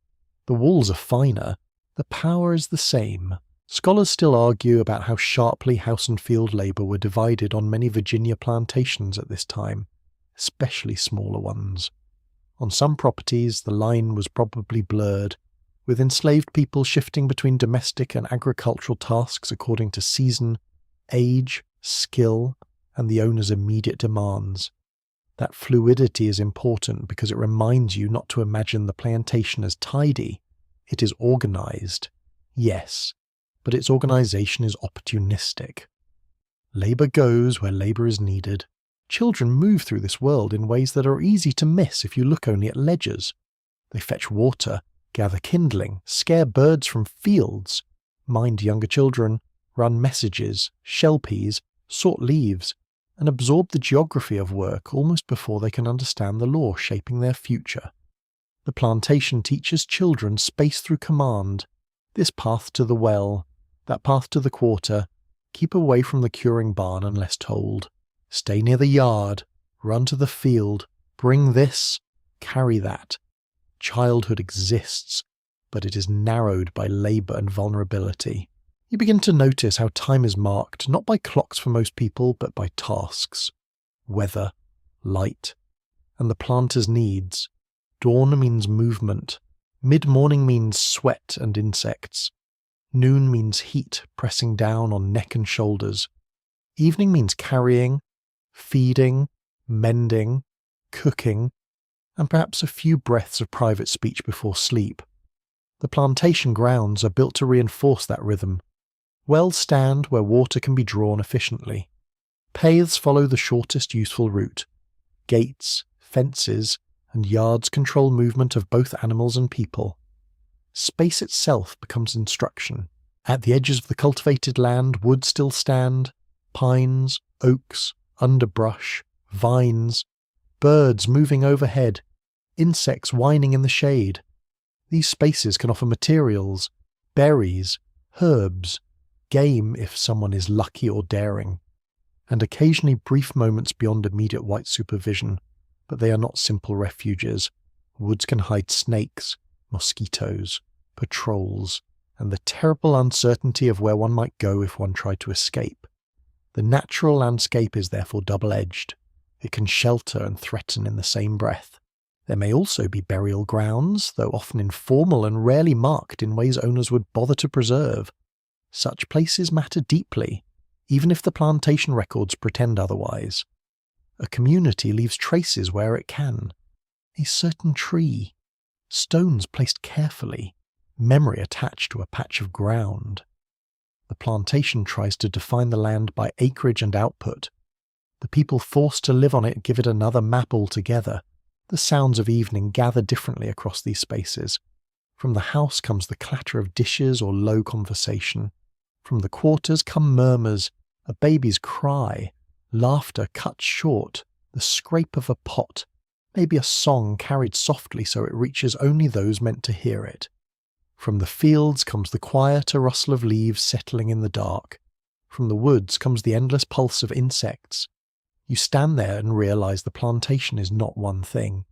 The walls are finer, the power is the same. Scholars still argue about how sharply house and field labour were divided on many Virginia plantations at this time, especially smaller ones. On some properties, the line was probably blurred, with enslaved people shifting between domestic and agricultural tasks according to season, age, skill, and the owner's immediate demands. That fluidity is important because it reminds you not to imagine the plantation as tidy. It is organised, yes, but its organisation is opportunistic. Labour goes where labour is needed. Children move through this world in ways that are easy to miss if you look only at ledgers. They fetch water, gather kindling, scare birds from fields, mind younger children, run messages, shell peas, sort leaves, and absorb the geography of work almost before they can understand the law shaping their future. The plantation teaches children space through command, this path to the well, that path to the quarter, keep away from the curing barn unless told, stay near the yard, run to the field, bring this, carry that. Childhood exists, but it is narrowed by labour and vulnerability. You begin to notice how time is marked not by clocks for most people, but by tasks, weather, light, and the planter's needs. Dawn means movement, mid-morning means sweat and insects, noon means heat pressing down on neck and shoulders, evening means carrying, feeding, mending, cooking, and perhaps a few breaths of private speech before sleep. The plantation grounds are built to reinforce that rhythm. Wells stand where water can be drawn efficiently. Paths follow the shortest useful route. Gates, fences, and yards control movement of both animals and people. Space itself becomes instruction. At the edges of the cultivated land, wood still stand, pines, oaks, underbrush, vines, birds moving overhead, insects whining in the shade. These spaces can offer materials, berries, herbs, game if someone is lucky or daring, and occasionally brief moments beyond immediate white supervision, but they are not simple refuges. Woods can hide snakes, mosquitoes, patrols, and the terrible uncertainty of where one might go if one tried to escape. The natural landscape is therefore double-edged. It can shelter and threaten in the same breath. There may also be burial grounds, though often informal and rarely marked in ways owners would bother to preserve. Such places matter deeply, even if the plantation records pretend otherwise. A community leaves traces where it can. A certain tree, stones placed carefully, memory attached to a patch of ground. The plantation tries to define the land by acreage and output. The people forced to live on it give it another map altogether. The sounds of evening gather differently across these spaces. From the house comes the clatter of dishes or low conversation. From the quarters come murmurs, a baby's cry, laughter cut short, the scrape of a pot, maybe a song carried softly so it reaches only those meant to hear it. From the fields comes the quieter rustle of leaves settling in the dark. From the woods comes the endless pulse of insects. You stand there and realize the plantation is not one thing.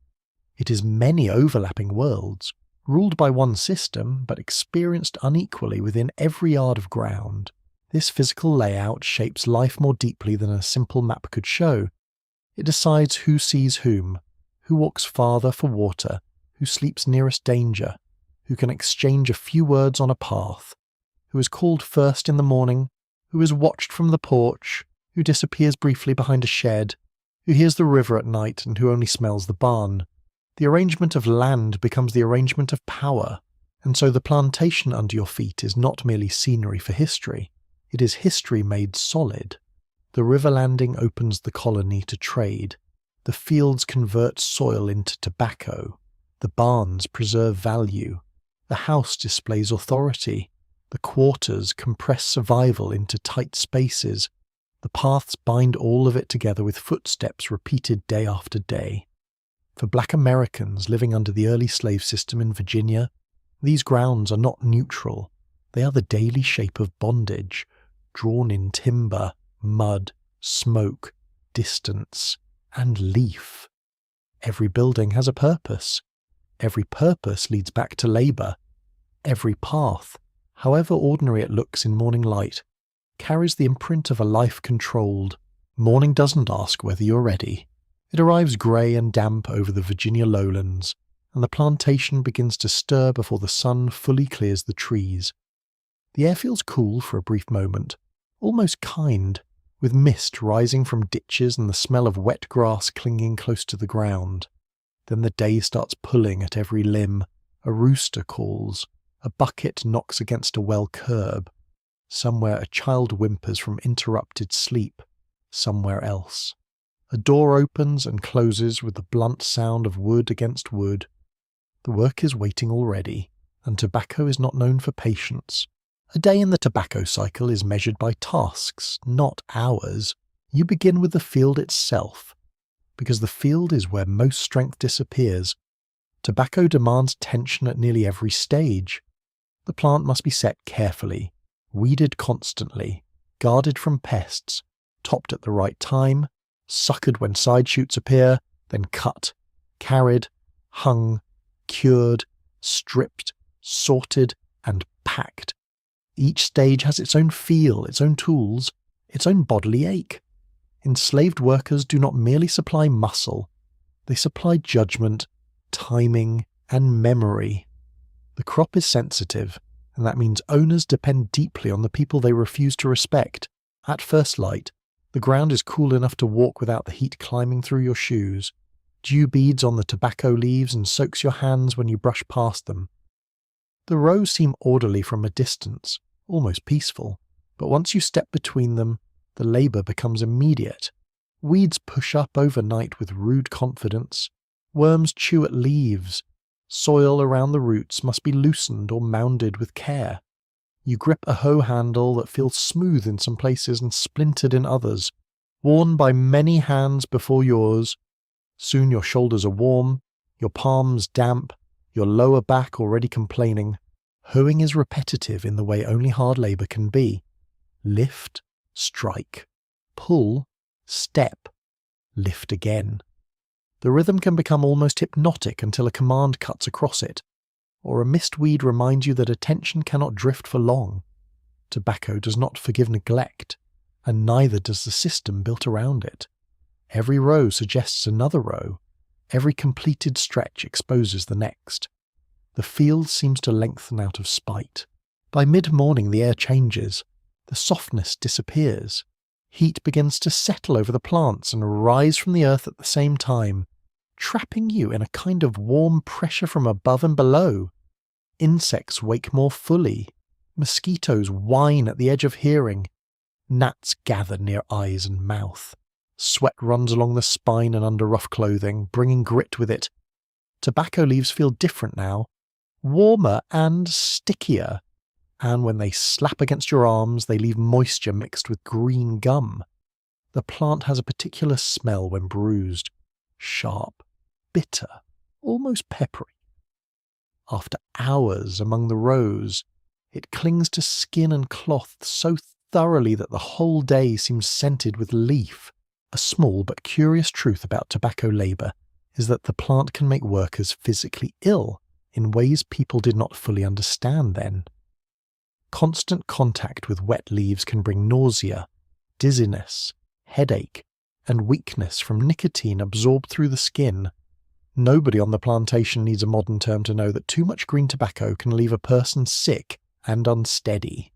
It is many overlapping worlds, ruled by one system but experienced unequally within every yard of ground. This physical layout shapes life more deeply than a simple map could show. It decides who sees whom, who walks farther for water, who sleeps nearest danger, who can exchange a few words on a path, who is called first in the morning, who is watched from the porch, who disappears briefly behind a shed, who hears the river at night and who only smells the barn. The arrangement of land becomes the arrangement of power, and so the plantation under your feet is not merely scenery for history, it is history made solid. The river landing opens the colony to trade. The fields convert soil into tobacco. The barns preserve value. The house displays authority. The quarters compress survival into tight spaces. The paths bind all of it together with footsteps repeated day after day. For black Americans living under the early slave system in Virginia, these grounds are not neutral. They are the daily shape of bondage, drawn in timber, mud, smoke, distance, and leaf. Every building has a purpose. Every purpose leads back to labour. Every path, however ordinary it looks in morning light, carries the imprint of a life controlled. Morning doesn't ask whether you're ready. It arrives grey and damp over the Virginia lowlands, and the plantation begins to stir before the sun fully clears the trees. The air feels cool for a brief moment, almost kind, with mist rising from ditches and the smell of wet grass clinging close to the ground. Then the day starts pulling at every limb. A rooster calls. A bucket knocks against a well curb. Somewhere a child whimpers from interrupted sleep. Somewhere else. A door opens and closes with the blunt sound of wood against wood. The work is waiting already, and tobacco is not known for patience. A day in the tobacco cycle is measured by tasks, not hours. You begin with the field itself, because the field is where most strength disappears. Tobacco demands attention at nearly every stage. The plant must be set carefully, weeded constantly, guarded from pests, topped at the right time, suckered when side shoots appear, then cut, carried, hung, cured, stripped, sorted, and packed. Each stage has its own feel, its own tools, its own bodily ache. Enslaved workers do not merely supply muscle, they supply judgment, timing, and memory. The crop is sensitive, and that means owners depend deeply on the people they refuse to respect. At first light, the ground is cool enough to walk without the heat climbing through your shoes. Dew beads on the tobacco leaves and soaks your hands when you brush past them. The rows seem orderly from a distance, almost peaceful, but once you step between them, the labour becomes immediate. Weeds push up overnight with rude confidence. Worms chew at leaves. Soil around the roots must be loosened or mounded with care. You grip a hoe handle that feels smooth in some places and splintered in others, worn by many hands before yours. Soon your shoulders are warm, your palms damp, your lower back already complaining. Hoeing is repetitive in the way only hard labour can be. Lift, strike, pull, step, lift again. The rhythm can become almost hypnotic until a command cuts across it, or a mist weed reminds you that attention cannot drift for long. Tobacco does not forgive neglect, and neither does the system built around it. Every row suggests another row. Every completed stretch exposes the next. The field seems to lengthen out of spite. By mid-morning the air changes. The softness disappears. Heat begins to settle over the plants and rise from the earth at the same time, trapping you in a kind of warm pressure from above and below. Insects wake more fully. Mosquitoes whine at the edge of hearing. Gnats gather near eyes and mouth. Sweat runs along the spine and under rough clothing, bringing grit with it. Tobacco leaves feel different now, warmer and stickier, and when they slap against your arms, they leave moisture mixed with green gum. The plant has a particular smell when bruised, sharp, bitter, almost peppery. After hours among the rows, it clings to skin and cloth so thoroughly that the whole day seems scented with leaf. A small but curious truth about tobacco labour is that the plant can make workers physically ill in ways people did not fully understand then. Constant contact with wet leaves can bring nausea, dizziness, headache, and weakness from nicotine absorbed through the skin. Nobody on the plantation needs a modern term to know that too much green tobacco can leave a person sick and unsteady.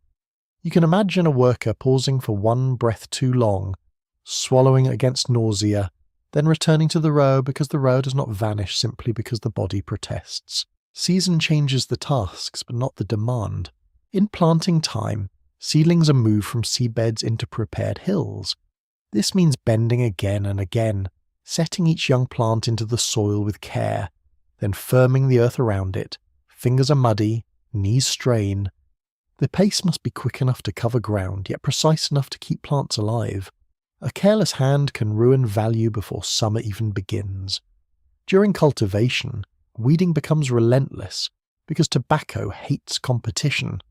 You can imagine a worker pausing for one breath too long, swallowing against nausea, then returning to the row because the row does not vanish simply because the body protests. Season changes the tasks, but not the demand. In planting time, seedlings are moved from seedbeds into prepared hills. This means bending again and again, setting each young plant into the soil with care, then firming the earth around it. Fingers are muddy, knees strain. The pace must be quick enough to cover ground, yet precise enough to keep plants alive. A careless hand can ruin value before summer even begins. During cultivation, weeding becomes relentless because tobacco hates competition.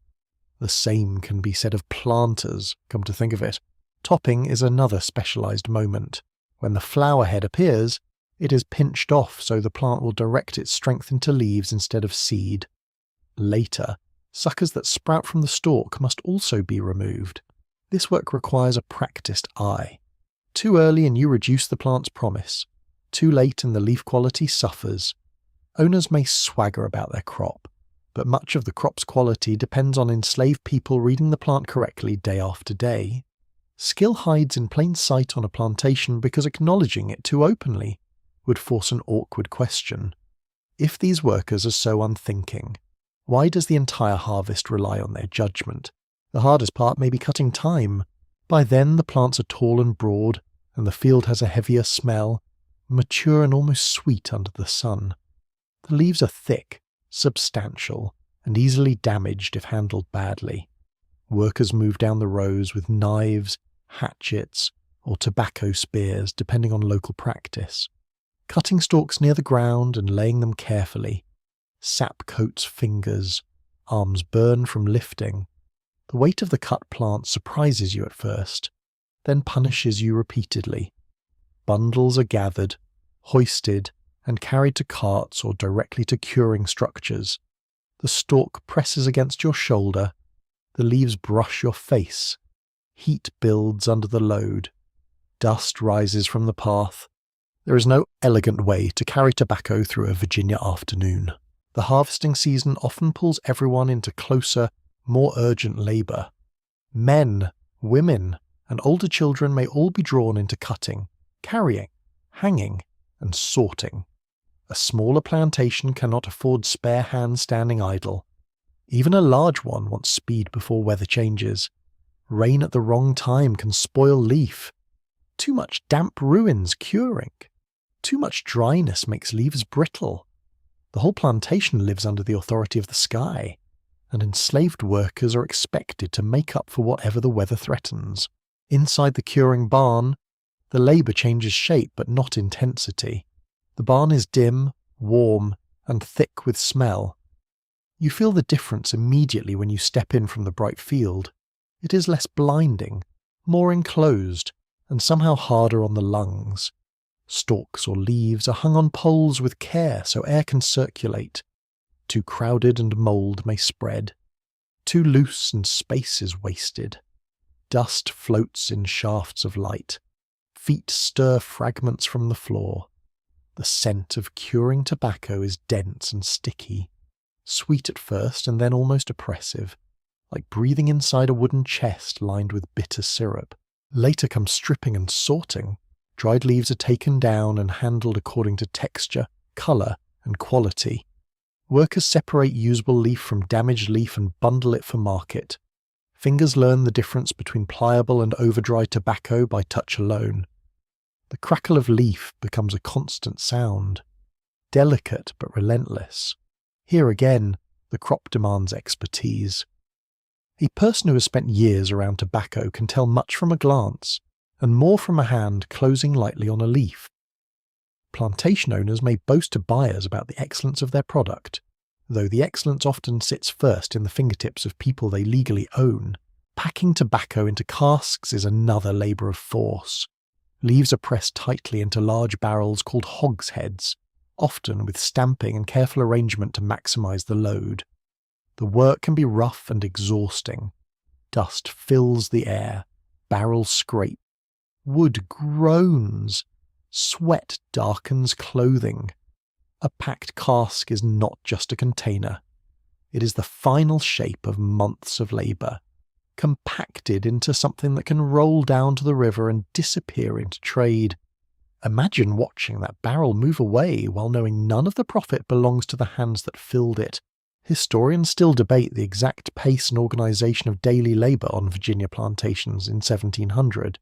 The same can be said of planters, come to think of it. Topping is another specialized moment. When the flower head appears, it is pinched off so the plant will direct its strength into leaves instead of seed. Later, suckers that sprout from the stalk must also be removed. This work requires a practiced eye. Too early and you reduce the plant's promise. Too late and the leaf quality suffers. Owners may swagger about their crop, but much of the crop's quality depends on enslaved people reading the plant correctly day after day. Skill hides in plain sight on a plantation because acknowledging it too openly would force an awkward question. If these workers are so unthinking, why does the entire harvest rely on their judgment? The hardest part may be cutting time. By then the plants are tall and broad, and the field has a heavier smell, mature and almost sweet under the sun. The leaves are thick, substantial, and easily damaged if handled badly. Workers move down the rows with knives, hatchets, or tobacco spears, depending on local practice. Cutting stalks near the ground and laying them carefully. Sap coats fingers, arms burn from lifting. The weight of the cut plant surprises you at first, then punishes you repeatedly. Bundles are gathered, hoisted, and carried to carts or directly to curing structures. The stalk presses against your shoulder. The leaves brush your face. Heat builds under the load. Dust rises from the path. There is no elegant way to carry tobacco through a Virginia afternoon. The harvesting season often pulls everyone into closer, more urgent labour. Men, women, and older children may all be drawn into cutting, carrying, hanging, and sorting. A smaller plantation cannot afford spare hands standing idle. Even a large one wants speed before weather changes. Rain at the wrong time can spoil leaf. Too much damp ruins curing. Too much dryness makes leaves brittle. The whole plantation lives under the authority of the sky, and enslaved workers are expected to make up for whatever the weather threatens. Inside the curing barn, the labour changes shape but not intensity. The barn is dim, warm, and thick with smell. You feel the difference immediately when you step in from the bright field. It is less blinding, more enclosed, and somehow harder on the lungs. Stalks or leaves are hung on poles with care so air can circulate. Too crowded and mould may spread. Too loose and space is wasted. Dust floats in shafts of light. Feet stir fragments from the floor. The scent of curing tobacco is dense and sticky, sweet at first and then almost oppressive, like breathing inside a wooden chest lined with bitter syrup. Later comes stripping and sorting. Dried leaves are taken down and handled according to texture, colour, and quality. Workers separate usable leaf from damaged leaf and bundle it for market. Fingers learn the difference between pliable and over-dry tobacco by touch alone. The crackle of leaf becomes a constant sound, delicate but relentless. Here again, the crop demands expertise. A person who has spent years around tobacco can tell much from a glance, and more from a hand closing lightly on a leaf. Plantation owners may boast to buyers about the excellence of their product, though the excellence often sits first in the fingertips of people they legally own. Packing tobacco into casks is another labour of force. Leaves are pressed tightly into large barrels called hogsheads, often with stamping and careful arrangement to maximise the load. The work can be rough and exhausting. Dust fills the air, barrels scrape, wood groans, sweat darkens clothing. A packed cask is not just a container. It is the final shape of months of labour, compacted into something that can roll down to the river and disappear into trade. Imagine watching that barrel move away while knowing none of the profit belongs to the hands that filled it. Historians still debate the exact pace and organisation of daily labour on Virginia plantations in 1700,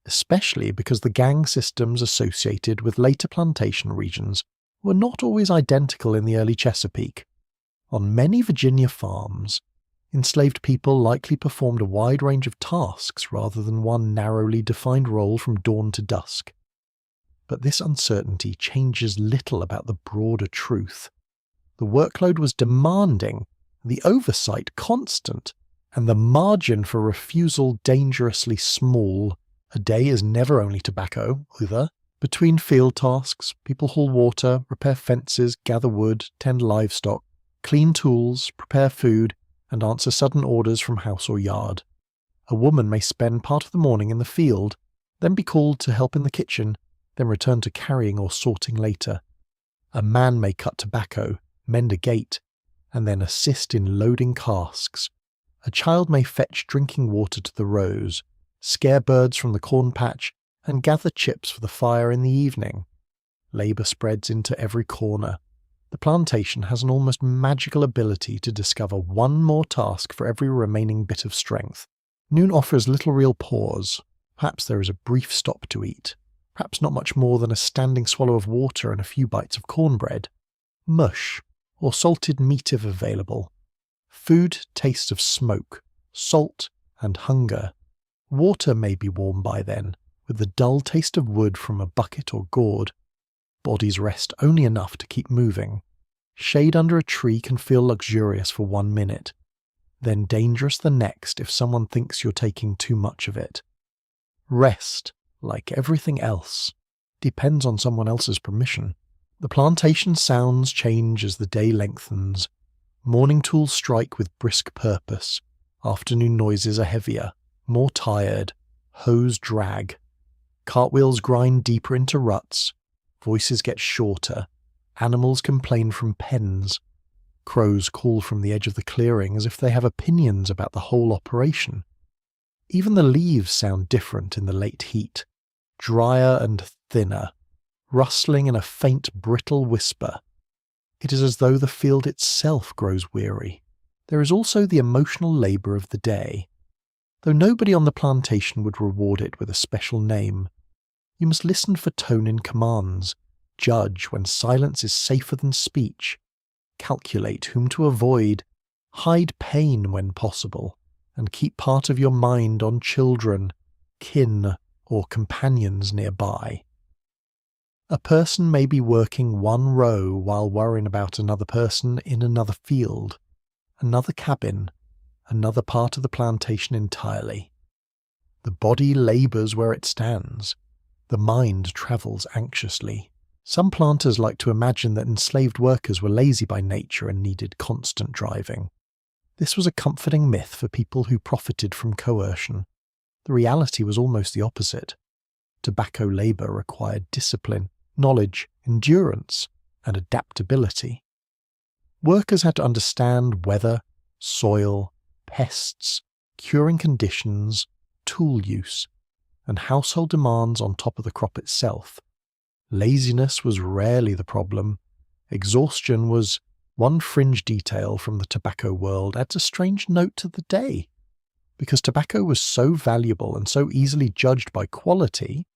especially because the gang systems associated with later plantation regions were not always identical in the early Chesapeake. On many Virginia farms, enslaved people likely performed a wide range of tasks rather than one narrowly defined role from dawn to dusk. But this uncertainty changes little about the broader truth. The workload was demanding, the oversight constant, and the margin for refusal dangerously small. A day is never only tobacco, either. Between field tasks, people haul water, repair fences, gather wood, tend livestock, clean tools, prepare food, and answer sudden orders from house or yard. A woman may spend part of the morning in the field, then be called to help in the kitchen, then return to carrying or sorting later. A man may cut tobacco, mend a gate, and then assist in loading casks. A child may fetch drinking water to the rows, scare birds from the corn patch, and gather chips for the fire in the evening. Labour spreads into every corner. The plantation has an almost magical ability to discover one more task for every remaining bit of strength. Noon offers little real pause. Perhaps there is a brief stop to eat. Perhaps not much more than a standing swallow of water and a few bites of cornbread. Mush, or salted meat if available. Food tastes of smoke, salt, and hunger. Water may be warm by then, with the dull taste of wood from a bucket or gourd. Bodies rest only enough to keep moving. Shade under a tree can feel luxurious for 1 minute, then dangerous the next if someone thinks you're taking too much of it. Rest, like everything else, depends on someone else's permission. The plantation sounds change as the day lengthens. Morning tools strike with brisk purpose. Afternoon noises are heavier, more tired. Hoes drag. Cartwheels grind deeper into ruts. Voices get shorter. Animals complain from pens. Crows call from the edge of the clearing as if they have opinions about the whole operation. Even the leaves sound different in the late heat, drier and thinner, rustling in a faint, brittle whisper. It is as though the field itself grows weary. There is also the emotional labour of the day. Though nobody on the plantation would reward it with a special name, you must listen for tone in commands, judge when silence is safer than speech, calculate whom to avoid, hide pain when possible, and keep part of your mind on children, kin, or companions nearby. A person may be working one row while worrying about another person in another field, another cabin, another part of the plantation entirely. The body labours where it stands. The mind travels anxiously. Some planters like to imagine that enslaved workers were lazy by nature and needed constant driving. This was a comforting myth for people who profited from coercion. The reality was almost the opposite. Tobacco labour required discipline, knowledge, endurance, and adaptability. Workers had to understand weather, soil, pests, curing conditions, tool use, and household demands on top of the crop itself. Laziness was rarely the problem. Exhaustion was. One fringe detail from the tobacco world adds a strange note to the day. Because tobacco was so valuable and so easily judged by quality,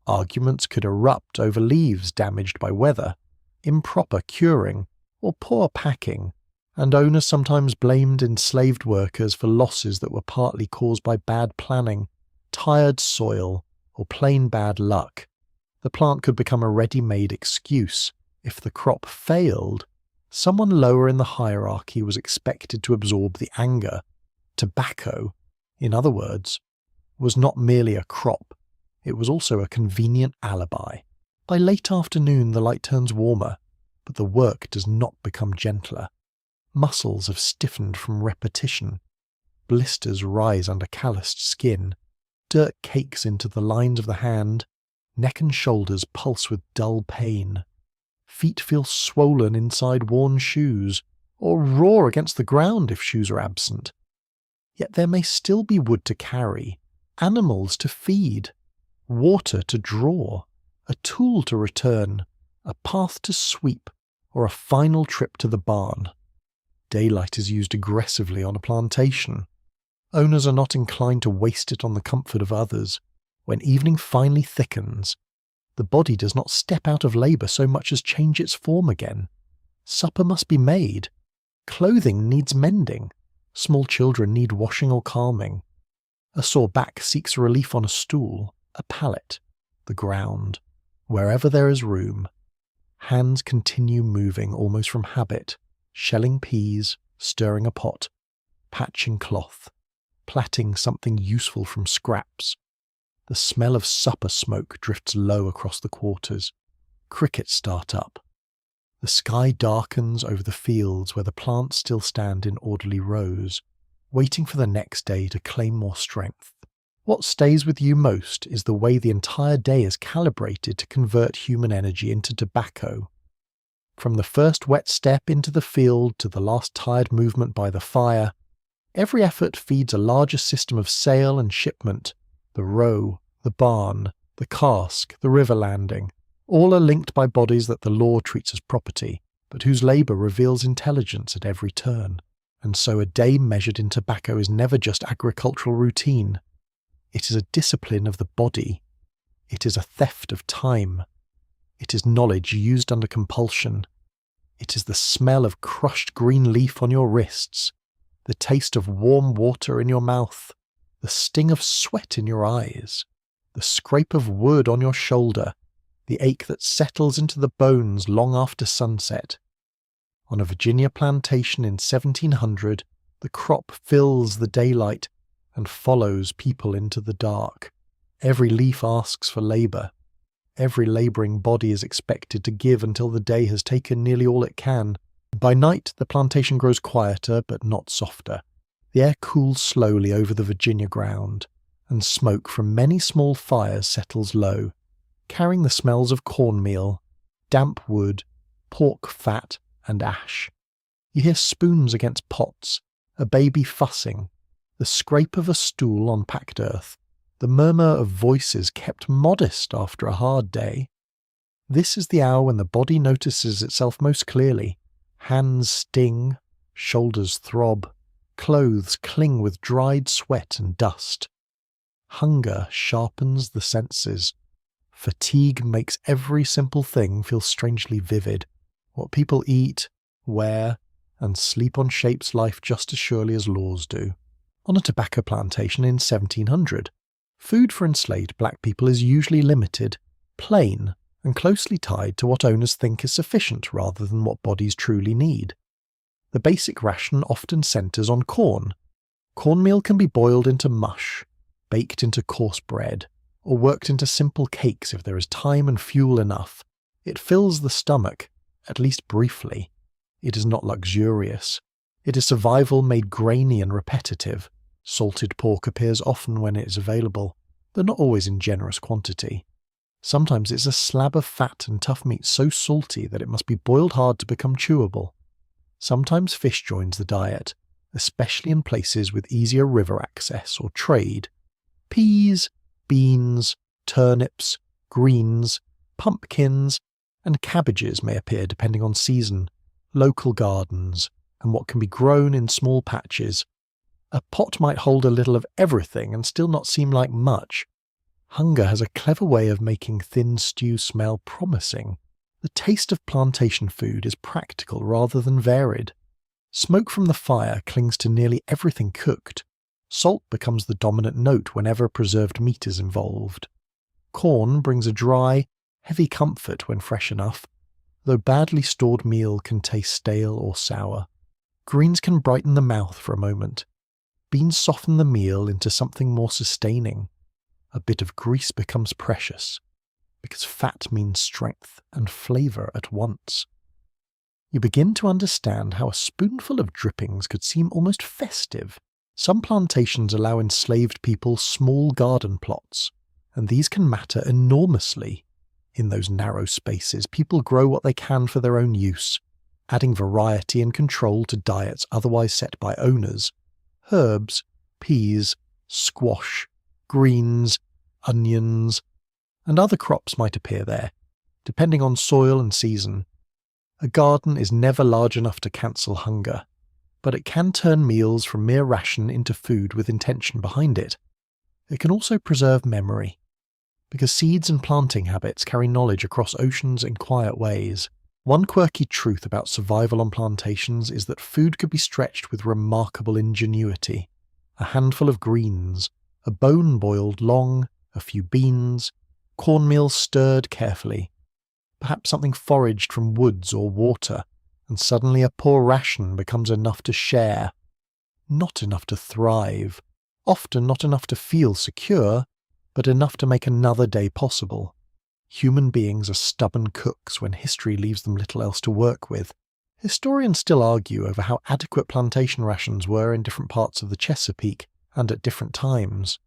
arguments could erupt over leaves damaged by weather, improper curing, or poor packing, and owners sometimes blamed enslaved workers for losses that were partly caused by bad planning, tired soil, or plain bad luck. The plant could become a ready-made excuse. If the crop failed, someone lower in the hierarchy was expected to absorb the anger. Tobacco, in other words, was not merely a crop, it was also a convenient alibi. By late afternoon the light turns warmer, but the work does not become gentler. Muscles have stiffened from repetition. Blisters rise under calloused skin. Dirt cakes into the lines of the hand. Neck and shoulders pulse with dull pain. Feet feel swollen inside worn shoes, or raw against the ground if shoes are absent. Yet there may still be wood to carry, animals to feed, water to draw, a tool to return, a path to sweep, or a final trip to the barn. Daylight is used aggressively on a plantation. Owners are not inclined to waste it on the comfort of others. When evening finally thickens, the body does not step out of labour so much as change its form again. Supper must be made. Clothing needs mending. Small children need washing or calming. A sore back seeks relief on a stool, a pallet, the ground, wherever there is room. Hands continue moving almost from habit, shelling peas, stirring a pot, patching cloth, plaiting something useful from scraps. The smell of supper smoke drifts low across the quarters. Crickets start up. The sky darkens over the fields where the plants still stand in orderly rows, waiting for the next day to claim more strength. What stays with you most is the way the entire day is calibrated to convert human energy into tobacco. From the first wet step into the field to the last tired movement by the fire, every effort feeds a larger system of sale and shipment. The row, the barn, the cask, the river landing, all are linked by bodies that the law treats as property, but whose labour reveals intelligence at every turn. And so a day measured in tobacco is never just agricultural routine. It is a discipline of the body. It is a theft of time. It is knowledge used under compulsion. It is the smell of crushed green leaf on your wrists, the taste of warm water in your mouth, the sting of sweat in your eyes, the scrape of wood on your shoulder, the ache that settles into the bones long after sunset. On a Virginia plantation in 1700, the crop fills the daylight and follows people into the dark. Every leaf asks for labour. Every labouring body is expected to give until the day has taken nearly all it can. By night, the plantation grows quieter but not softer. The air cools slowly over the Virginia ground, and smoke from many small fires settles low, carrying the smells of cornmeal, damp wood, pork fat, and ash. You hear spoons against pots, a baby fussing, the scrape of a stool on packed earth, the murmur of voices kept modest after a hard day. This is the hour when the body notices itself most clearly. Hands sting, shoulders throb, clothes cling with dried sweat and dust. Hunger sharpens the senses. Fatigue makes every simple thing feel strangely vivid. What people eat, wear, and sleep on shapes life just as surely as laws do. On a tobacco plantation in 1700, food for enslaved black people is usually limited, plain, and closely tied to what owners think is sufficient rather than what bodies truly need. The basic ration often centres on corn. Cornmeal can be boiled into mush, baked into coarse bread, or worked into simple cakes if there is time and fuel enough. It fills the stomach, at least briefly. It is not luxurious. It is survival made grainy and repetitive. Salted pork appears often when it is available, though not always in generous quantity. Sometimes it's a slab of fat and tough meat so salty that it must be boiled hard to become chewable. Sometimes fish joins the diet, especially in places with easier river access or trade. Peas, beans, turnips, greens, pumpkins, and cabbages may appear depending on season, local gardens, and what can be grown in small patches. A pot might hold a little of everything and still not seem like much. Hunger has a clever way of making thin stew smell promising. The taste of plantation food is practical rather than varied. Smoke from the fire clings to nearly everything cooked. Salt becomes the dominant note whenever preserved meat is involved. Corn brings a dry, heavy comfort when fresh enough, though badly stored meal can taste stale or sour. Greens can brighten the mouth for a moment. Beans soften the meal into something more sustaining. A bit of grease becomes precious, because fat means strength and flavour at once. You begin to understand how a spoonful of drippings could seem almost festive. Some plantations allow enslaved people small garden plots, and these can matter enormously. In those narrow spaces, people grow what they can for their own use, adding variety and control to diets otherwise set by owners. Herbs, peas, squash, greens, onions, and other crops might appear there, depending on soil and season. A garden is never large enough to cancel hunger, but it can turn meals from mere ration into food with intention behind it. It can also preserve memory, because seeds and planting habits carry knowledge across oceans in quiet ways. One quirky truth about survival on plantations is that food could be stretched with remarkable ingenuity. A handful of greens, a bone boiled long, a few beans, cornmeal stirred carefully, perhaps something foraged from woods or water, and suddenly a poor ration becomes enough to share. Not enough to thrive, often not enough to feel secure, but enough to make another day possible. Human beings are stubborn cooks when history leaves them little else to work with. Historians still argue over how adequate plantation rations were in different parts of the Chesapeake and at different times.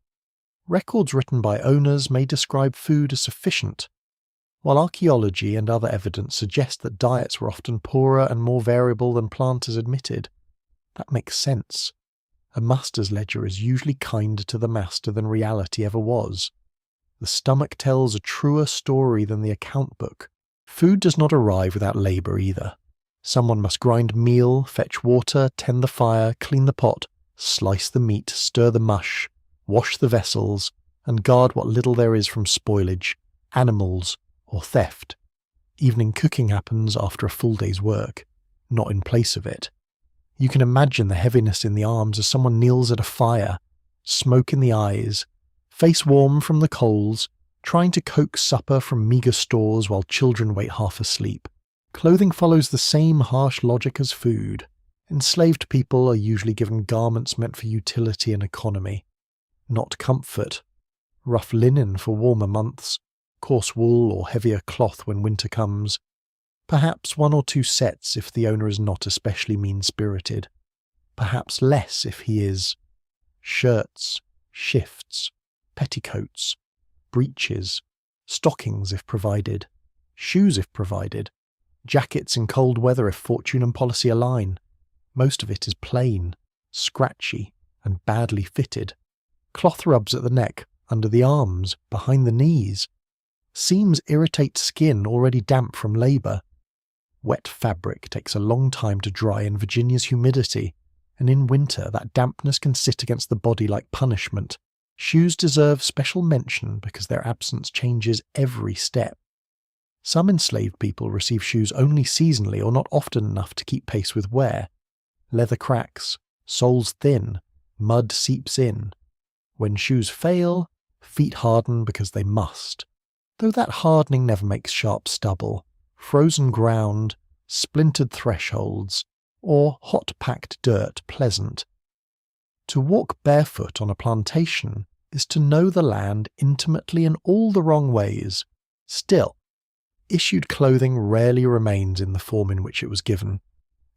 Records written by owners may describe food as sufficient, while archaeology and other evidence suggest that diets were often poorer and more variable than planters admitted. That makes sense. A master's ledger is usually kinder to the master than reality ever was. The stomach tells a truer story than the account book. Food does not arrive without labour either. Someone must grind meal, fetch water, tend the fire, clean the pot, slice the meat, stir the mush, wash the vessels, and guard what little there is from spoilage, animals, or theft. Evening cooking happens after a full day's work, not in place of it. You can imagine the heaviness in the arms as someone kneels at a fire, smoke in the eyes, face warm from the coals, trying to coax supper from meagre stores while children wait half asleep. Clothing follows the same harsh logic as food. Enslaved people are usually given garments meant for utility and economy, not comfort. Rough linen for warmer months, coarse wool or heavier cloth when winter comes. Perhaps 1 or 2 sets if the owner is not especially mean-spirited. Perhaps less if he is. Shirts, shifts, petticoats, breeches, stockings if provided, shoes if provided, jackets in cold weather if fortune and policy align. Most of it is plain, scratchy, and badly fitted. Cloth rubs at the neck, under the arms, behind the knees. Seams irritate skin already damp from labour. Wet fabric takes a long time to dry in Virginia's humidity, and in winter that dampness can sit against the body like punishment. Shoes deserve special mention because their absence changes every step. Some enslaved people receive shoes only seasonally or not often enough to keep pace with wear. Leather cracks, soles thin, mud seeps in. When shoes fail, feet harden because they must. Though that hardening never makes sharp stubble, frozen ground, splintered thresholds, or hot-packed dirt pleasant. To walk barefoot on a plantation is to know the land intimately in all the wrong ways. Still, issued clothing rarely remains in the form in which it was given.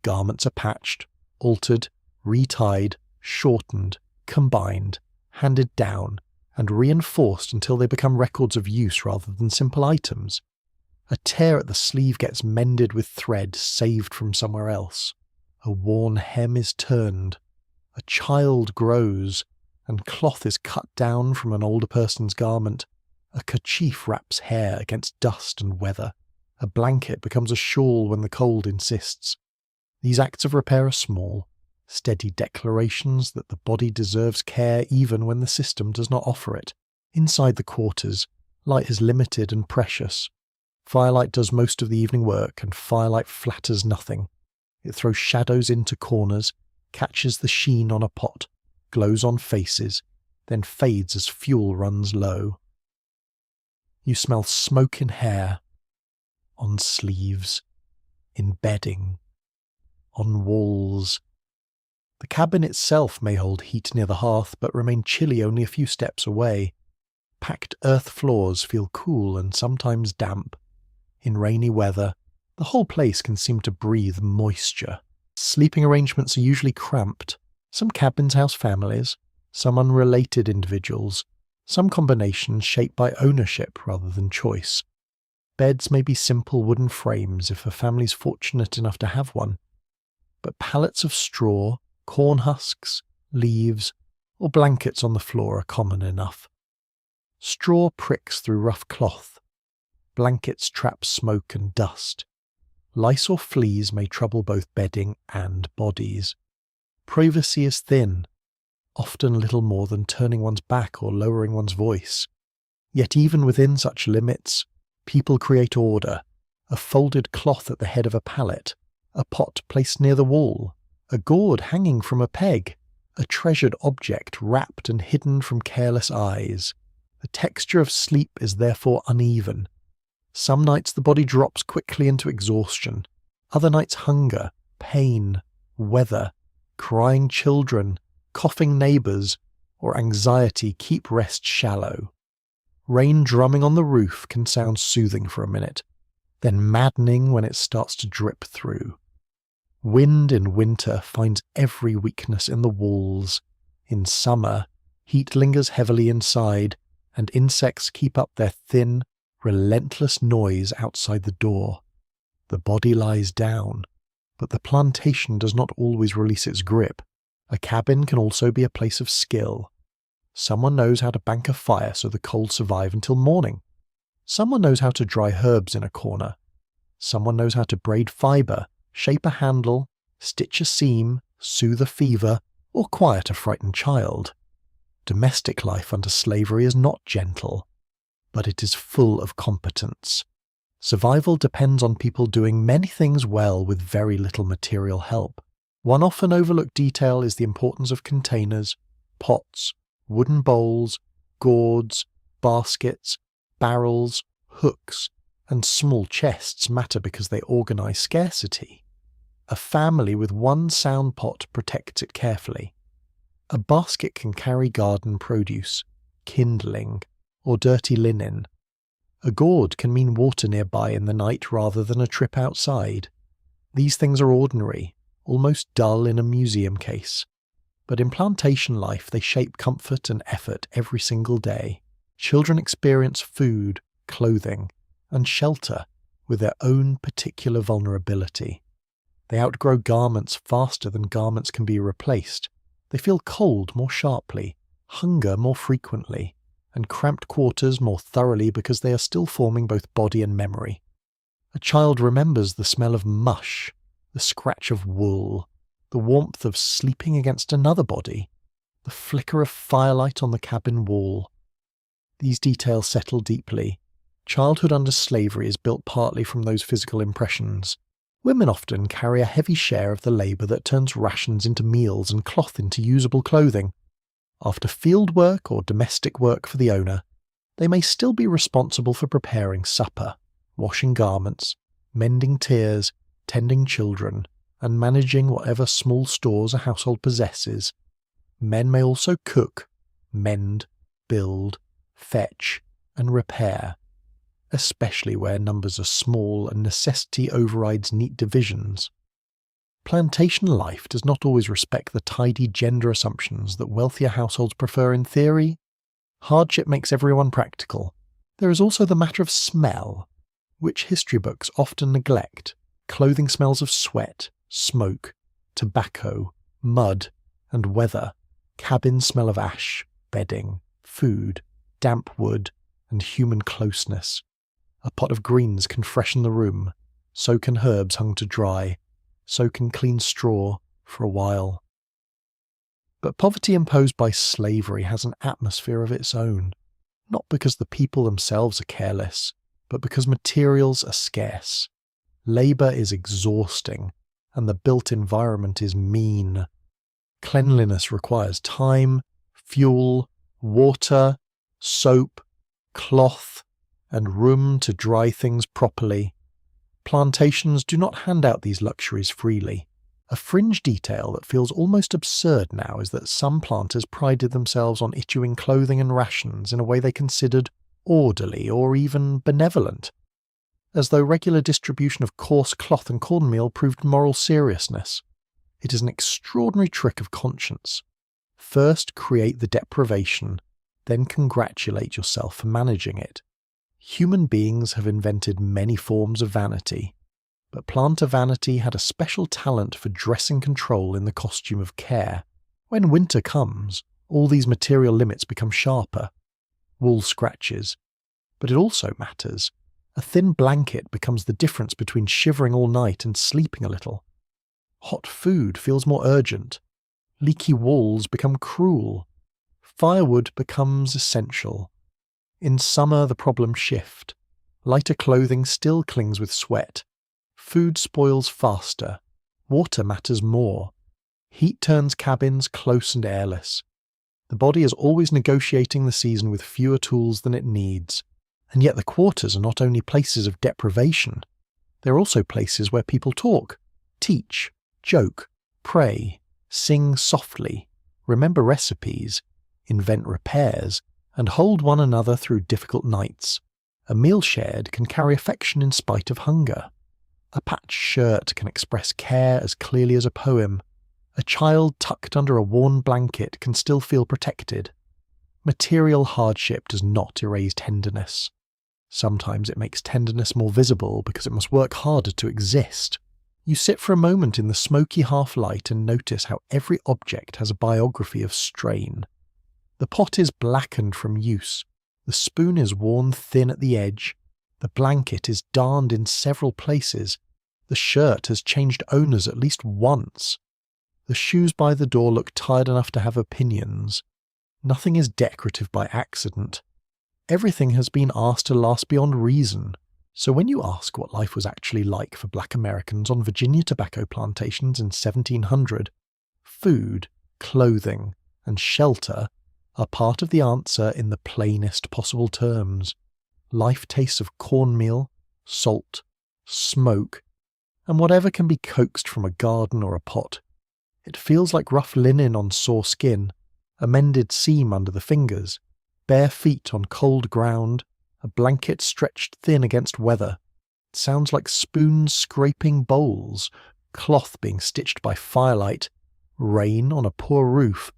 Garments are patched, altered, retied, shortened, combined, handed down, and reinforced until they become records of use rather than simple items. A tear at the sleeve gets mended with thread saved from somewhere else. A worn hem is turned. A child grows, and cloth is cut down from an older person's garment. A kerchief wraps hair against dust and weather. A blanket becomes a shawl when the cold insists. These acts of repair are small, steady declarations that the body deserves care even when the system does not offer it. Inside the quarters, light is limited and precious. Firelight does most of the evening work, and firelight flatters nothing. It throws shadows into corners, catches the sheen on a pot, glows on faces, then fades as fuel runs low. You smell smoke in hair, on sleeves, in bedding, on walls. The cabin itself may hold heat near the hearth, but remain chilly only a few steps away. Packed earth floors feel cool and sometimes damp. In rainy weather, the whole place can seem to breathe moisture. Sleeping arrangements are usually cramped. Some cabins house families, some unrelated individuals, some combinations shaped by ownership rather than choice. Beds may be simple wooden frames if a family's fortunate enough to have one, but pallets of straw, corn husks, leaves, or blankets on the floor are common enough. Straw pricks through rough cloth. Blankets trap smoke and dust. Lice or fleas may trouble both bedding and bodies. Privacy is thin, often little more than turning one's back or lowering one's voice. Yet even within such limits, people create order. A folded cloth at the head of a pallet, a pot placed near the wall, a gourd hanging from a peg, a treasured object wrapped and hidden from careless eyes. The texture of sleep is therefore uneven. Some nights the body drops quickly into exhaustion. Other nights hunger, pain, weather, crying children, coughing neighbours, or anxiety keep rest shallow. Rain drumming on the roof can sound soothing for a minute, then maddening when it starts to drip through. Wind in winter finds every weakness in the walls. In summer, heat lingers heavily inside, and insects keep up their thin, relentless noise outside the door. The body lies down, but the plantation does not always release its grip. A cabin can also be a place of skill. Someone knows how to bank a fire so the cold survive until morning. Someone knows how to dry herbs in a corner. Someone knows how to braid fibre, shape a handle, stitch a seam, soothe a fever, or quiet a frightened child. Domestic life under slavery is not gentle, but it is full of competence. Survival depends on people doing many things well with very little material help. One often overlooked detail is the importance of containers, pots, wooden bowls, gourds, baskets, barrels, hooks, and small chests matter because they organise scarcity. A family with one sound pot protects it carefully. A basket can carry garden produce, kindling, or dirty linen. A gourd can mean water nearby in the night rather than a trip outside. These things are ordinary, almost dull in a museum case. But in plantation life they shape comfort and effort every single day. Children experience food, clothing, and shelter with their own particular vulnerability. They outgrow garments faster than garments can be replaced. They feel cold more sharply, hunger more frequently, and cramped quarters more thoroughly because they are still forming both body and memory. A child remembers the smell of mush, the scratch of wool, the warmth of sleeping against another body, the flicker of firelight on the cabin wall. These details settle deeply. Childhood under slavery is built partly from those physical impressions. Women often carry a heavy share of the labour that turns rations into meals and cloth into usable clothing. After field work or domestic work for the owner, they may still be responsible for preparing supper, washing garments, mending tears, tending children, and managing whatever small stores a household possesses. Men may also cook, mend, build, fetch, and repair, especially where numbers are small and necessity overrides neat divisions. Plantation life does not always respect the tidy gender assumptions that wealthier households prefer in theory. Hardship makes everyone practical. There is also the matter of smell, which history books often neglect. Clothing smells of sweat, smoke, tobacco, mud, and weather. Cabins smell of ash, bedding, food, damp wood, and human closeness. A pot of greens can freshen the room, so can herbs hung to dry, so can clean straw for a while. But poverty imposed by slavery has an atmosphere of its own, not because the people themselves are careless, but because materials are scarce. Labour is exhausting, and the built environment is mean. Cleanliness requires time, fuel, water, soap, cloth, and room to dry things properly. Plantations do not hand out these luxuries freely. A fringe detail that feels almost absurd now is that some planters prided themselves on issuing clothing and rations in a way they considered orderly or even benevolent, as though regular distribution of coarse cloth and cornmeal proved moral seriousness. It is an extraordinary trick of conscience. First create the deprivation, then congratulate yourself for managing it. Human beings have invented many forms of vanity, but planter vanity had a special talent for dressing control in the costume of care. When winter comes, all these material limits become sharper. Wool scratches. But it also matters. A thin blanket becomes the difference between shivering all night and sleeping a little. Hot food feels more urgent. Leaky walls become cruel. Firewood becomes essential. In summer, the problems shift. Lighter clothing still clings with sweat. Food spoils faster. Water matters more. Heat turns cabins close and airless. The body is always negotiating the season with fewer tools than it needs. And yet the quarters are not only places of deprivation, they're also places where people talk, teach, joke, pray, sing softly, remember recipes, invent repairs, and hold one another through difficult nights. A meal shared can carry affection in spite of hunger. A patched shirt can express care as clearly as a poem. A child tucked under a worn blanket can still feel protected. Material hardship does not erase tenderness. Sometimes it makes tenderness more visible because it must work harder to exist. You sit for a moment in the smoky half-light and notice how every object has a biography of strain. The pot is blackened from use. The spoon is worn thin at the edge. The blanket is darned in several places. The shirt has changed owners at least once. The shoes by the door look tired enough to have opinions. Nothing is decorative by accident. Everything has been asked to last beyond reason. So when you ask what life was actually like for black Americans on Virginia tobacco plantations in 1700, food, clothing, and shelter are part of the answer in the plainest possible terms. Life tastes of cornmeal, salt, smoke, and whatever can be coaxed from a garden or a pot. It feels like rough linen on sore skin, a mended seam under the fingers, bare feet on cold ground, a blanket stretched thin against weather. It sounds like spoons scraping bowls, cloth being stitched by firelight, rain on a poor roof,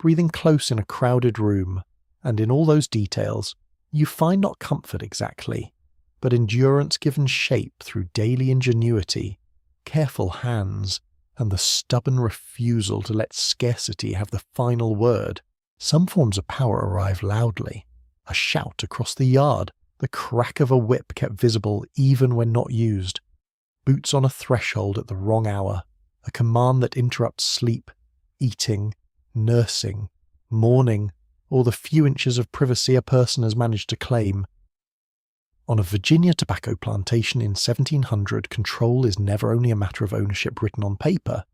breathing close in a crowded room, and in all those details, you find not comfort exactly, but endurance given shape through daily ingenuity, careful hands, and the stubborn refusal to let scarcity have the final word. Some forms of power arrive loudly. A shout across the yard, the crack of a whip kept visible even when not used. Boots on a threshold at the wrong hour, a command that interrupts sleep, eating, nursing, mourning, or the few inches of privacy a person has managed to claim. On a Virginia tobacco plantation in 1700, control is never only a matter of ownership written on paper.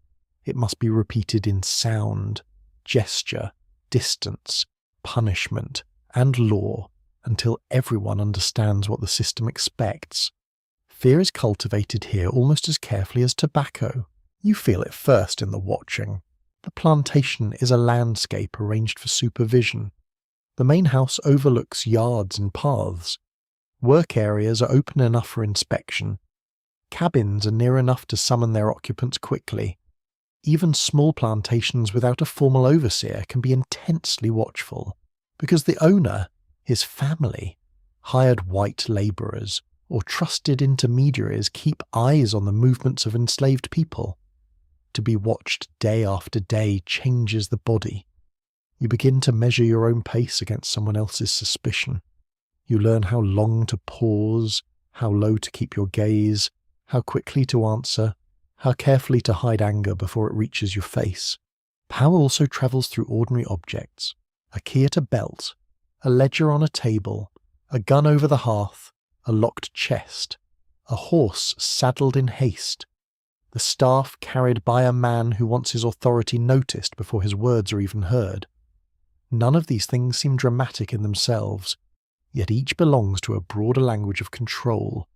It must be repeated in sound, gesture, distance, punishment, and law until everyone understands what the system expects. Fear is cultivated here almost as carefully as tobacco. You feel it first in the watching. The plantation is a landscape arranged for supervision. The main house overlooks yards and paths. Work areas are open enough for inspection. Cabins are near enough to summon their occupants quickly. Even small plantations without a formal overseer can be intensely watchful, because the owner, his family, hired white labourers, or trusted intermediaries keep eyes on the movements of enslaved people. To be watched day after day changes the body. You begin to measure your own pace against someone else's suspicion. You learn how long to pause, how low to keep your gaze, how quickly to answer, how carefully to hide anger before it reaches your face. Power also travels through ordinary objects. A key at a belt, a ledger on a table, a gun over the hearth, a locked chest, a horse saddled in haste, the staff carried by a man who wants his authority noticed before his words are even heard. None of these things seem dramatic in themselves, yet each belongs to a broader language of control.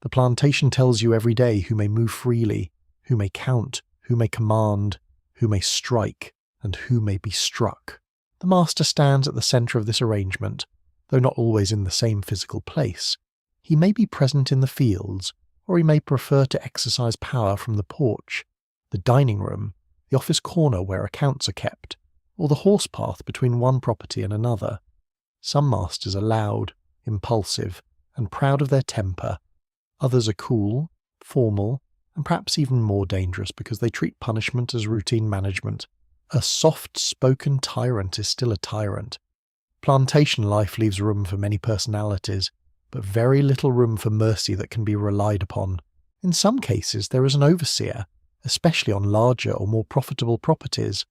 The plantation tells you every day who may move freely, who may count, who may command, who may strike, and who may be struck. The master stands at the centre of this arrangement, though not always in the same physical place. He may be present in the fields, or he may prefer to exercise power from the porch, the dining room, the office corner where accounts are kept, or the horse path between one property and another. Some masters are loud, impulsive, and proud of their temper. Others are cool, formal, and perhaps even more dangerous because they treat punishment as routine management. A soft-spoken tyrant is still a tyrant. Plantation life leaves room for many personalities, but very little room for mercy that can be relied upon. In some cases, there is an overseer, especially on larger or more profitable properties.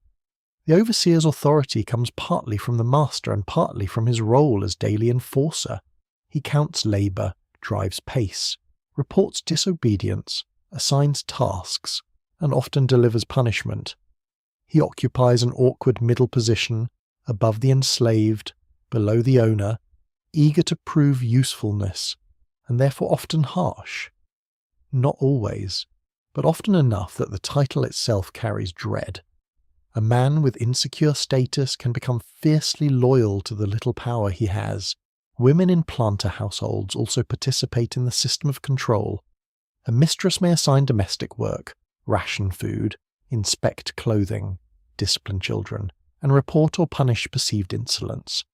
The overseer's authority comes partly from the master and partly from his role as daily enforcer. He counts labour, drives pace, reports disobedience, assigns tasks, and often delivers punishment. He occupies an awkward middle position, above the enslaved, below the owner, eager to prove usefulness, and therefore often harsh. Not always, but often enough that the title itself carries dread. A man with insecure status can become fiercely loyal to the little power he has. Women in planter households also participate in the system of control. A mistress may assign domestic work, ration food, inspect clothing, discipline children, and report or punish perceived insolence.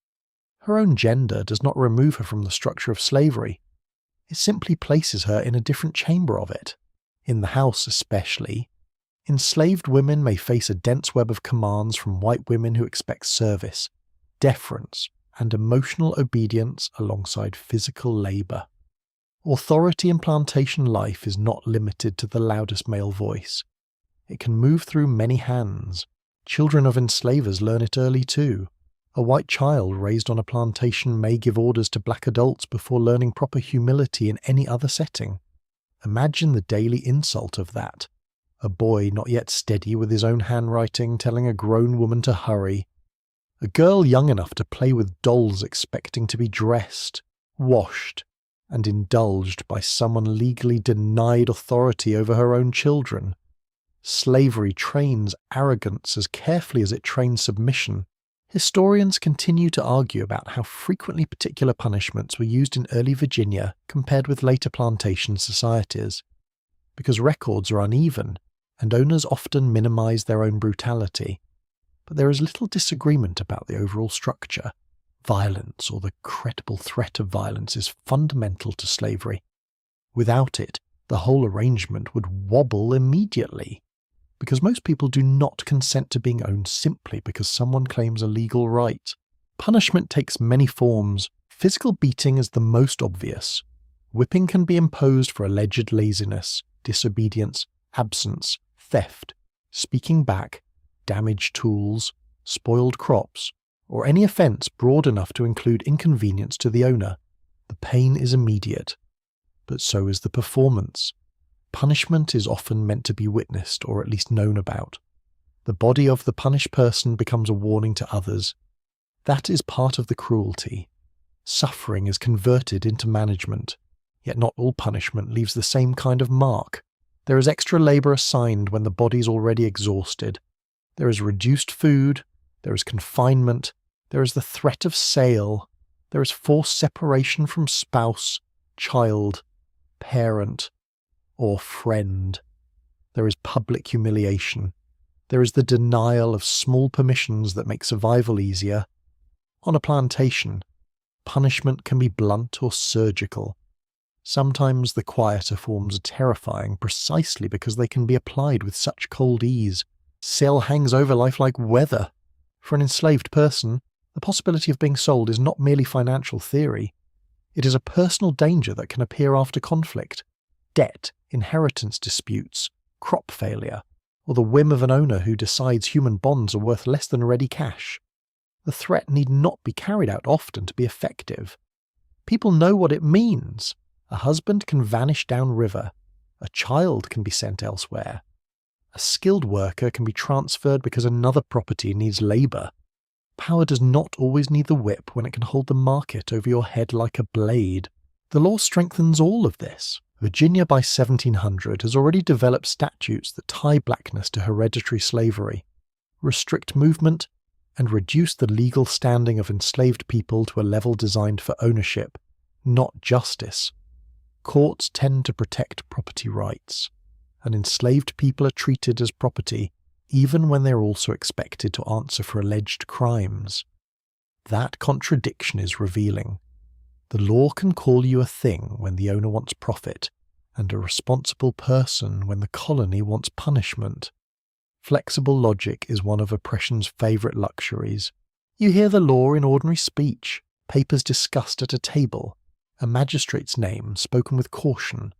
Her own gender does not remove her from the structure of slavery. It simply places her in a different chamber of it. In the house especially, enslaved women may face a dense web of commands from white women who expect service, deference, and emotional obedience alongside physical labour. Authority in plantation life is not limited to the loudest male voice. It can move through many hands. Children of enslavers learn it early too. A white child raised on a plantation may give orders to black adults before learning proper humility in any other setting. Imagine the daily insult of that. A boy not yet steady with his own handwriting telling a grown woman to hurry. A girl young enough to play with dolls expecting to be dressed, washed, and indulged by someone legally denied authority over her own children. Slavery trains arrogance as carefully as it trains submission. Historians continue to argue about how frequently particular punishments were used in early Virginia compared with later plantation societies. Because records are uneven, and owners often minimize their own brutality. But there is little disagreement about the overall structure. Violence, or the credible threat of violence, is fundamental to slavery. Without it, the whole arrangement would wobble immediately, because most people do not consent to being owned simply because someone claims a legal right. Punishment takes many forms. Physical beating is the most obvious. Whipping can be imposed for alleged laziness, disobedience, absence, theft, speaking back, damaged tools, spoiled crops, or any offence broad enough to include inconvenience to the owner. The pain is immediate, but so is the performance. Punishment is often meant to be witnessed or at least known about. The body of the punished person becomes a warning to others. That is part of the cruelty. Suffering is converted into management, yet not all punishment leaves the same kind of mark. There is extra labour assigned when the body is already exhausted. There is reduced food, there is confinement, there is the threat of sale, there is forced separation from spouse, child, parent, or friend. There is public humiliation. There is the denial of small permissions that make survival easier. On a plantation, punishment can be blunt or surgical. Sometimes the quieter forms are terrifying precisely because they can be applied with such cold ease. Sale hangs over life like weather. For an enslaved person, the possibility of being sold is not merely financial theory. It is a personal danger that can appear after conflict. Debt, inheritance disputes, crop failure, or the whim of an owner who decides human bonds are worth less than ready cash. The threat need not be carried out often to be effective. People know what it means. A husband can vanish downriver. A child can be sent elsewhere. A skilled worker can be transferred because another property needs labour. Power does not always need the whip when it can hold the market over your head like a blade. The law strengthens all of this. Virginia by 1700 has already developed statutes that tie blackness to hereditary slavery, restrict movement, and reduce the legal standing of enslaved people to a level designed for ownership, not justice. Courts tend to protect property rights, and enslaved people are treated as property even when they're also expected to answer for alleged crimes. That contradiction is revealing. The law can call you a thing when the owner wants profit, and a responsible person when the colony wants punishment. Flexible logic is one of oppression's favourite luxuries. You hear the law in ordinary speech, papers discussed at a table, a magistrate's name spoken with caution.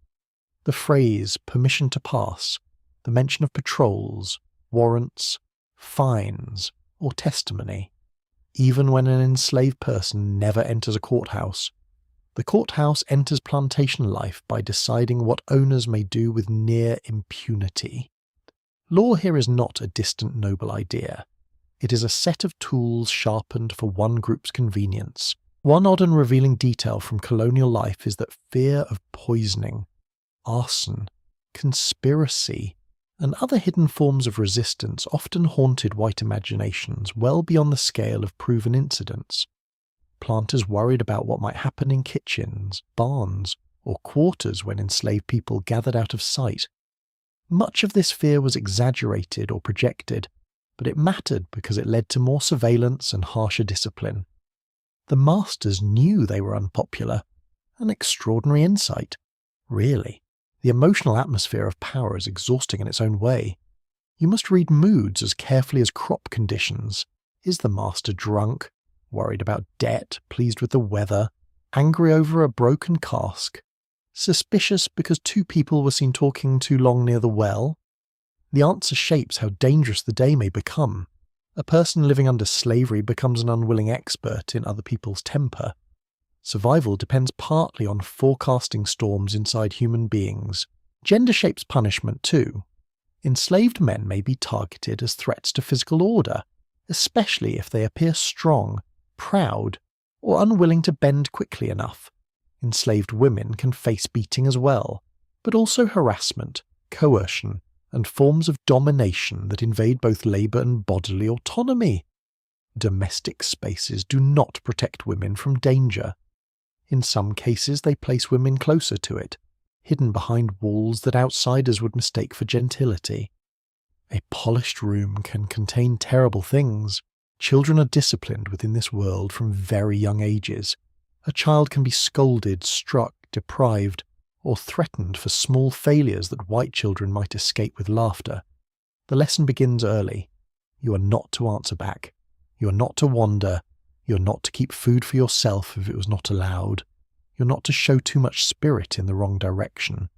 The phrase permission to pass, the mention of patrols, warrants, fines, or testimony. Even when an enslaved person never enters a courthouse, the courthouse enters plantation life by deciding what owners may do with near impunity. Law here is not a distant noble idea. It is a set of tools sharpened for one group's convenience. One odd and revealing detail from colonial life is that fear of poisoning, arson, conspiracy, and other hidden forms of resistance often haunted white imaginations well beyond the scale of proven incidents. Planters worried about what might happen in kitchens, barns, or quarters when enslaved people gathered out of sight. Much of this fear was exaggerated or projected, but it mattered because it led to more surveillance and harsher discipline. The masters knew they were unpopular. An extraordinary insight. Really, the emotional atmosphere of power is exhausting in its own way. You must read moods as carefully as crop conditions. Is the master drunk, worried about debt, pleased with the weather, angry over a broken cask, suspicious because two people were seen talking too long near the well? The answer shapes how dangerous the day may become. A person living under slavery becomes an unwilling expert in other people's temper. Survival depends partly on forecasting storms inside human beings. Gender shapes punishment too. Enslaved men may be targeted as threats to physical order, especially if they appear strong, proud, or unwilling to bend quickly enough. Enslaved women can face beating as well, but also harassment, coercion, and forms of domination that invade both labour and bodily autonomy. Domestic spaces do not protect women from danger. In some cases they place women closer to it, hidden behind walls that outsiders would mistake for gentility. A polished room can contain terrible things. Children are disciplined within this world from very young ages. A child can be scolded, struck, deprived, or threatened for small failures that white children might escape with laughter. The lesson begins early. You are not to answer back. You are not to wander. You are not to keep food for yourself if it was not allowed. You are not to show too much spirit in the wrong direction.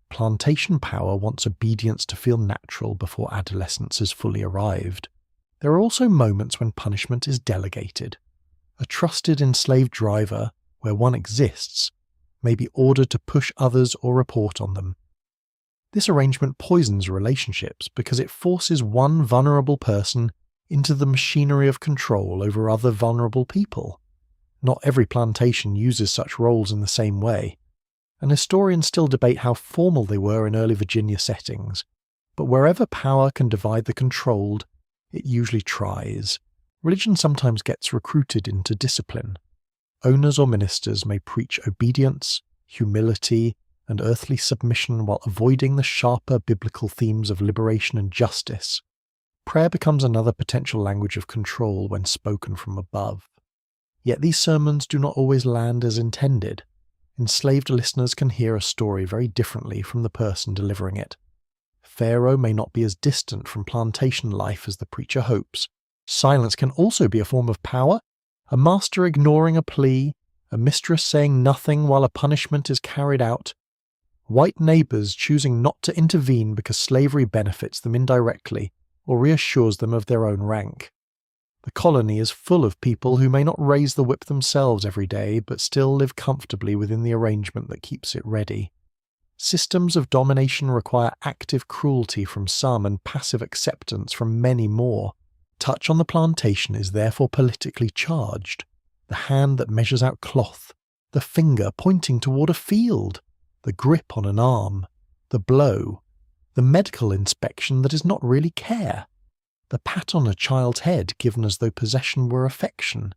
Plantation power wants obedience to feel natural before adolescence has fully arrived. There are also moments when punishment is delegated. A trusted enslaved driver, where one exists, may be ordered to push others or report on them. This arrangement poisons relationships because it forces one vulnerable person into the machinery of control over other vulnerable people. Not every plantation uses such roles in the same way, and historians still debate how formal they were in early Virginia settings, but wherever power can divide the controlled, it usually tries. Religion sometimes gets recruited into discipline. Owners or ministers may preach obedience, humility, and earthly submission while avoiding the sharper biblical themes of liberation and justice. Prayer becomes another potential language of control when spoken from above. Yet these sermons do not always land as intended. Enslaved listeners can hear a story very differently from the person delivering it. Pharaoh may not be as distant from plantation life as the preacher hopes. Silence can also be a form of power. A master ignoring a plea, a mistress saying nothing while a punishment is carried out, white neighbours choosing not to intervene because slavery benefits them indirectly or reassures them of their own rank. The colony is full of people who may not raise the whip themselves every day but still live comfortably within the arrangement that keeps it ready. Systems of domination require active cruelty from some and passive acceptance from many more. Touch on the plantation is therefore politically charged. The hand that measures out cloth, the finger pointing toward a field, the grip on an arm, the blow, the medical inspection that is not really care, the pat on a child's head given as though possession were affection,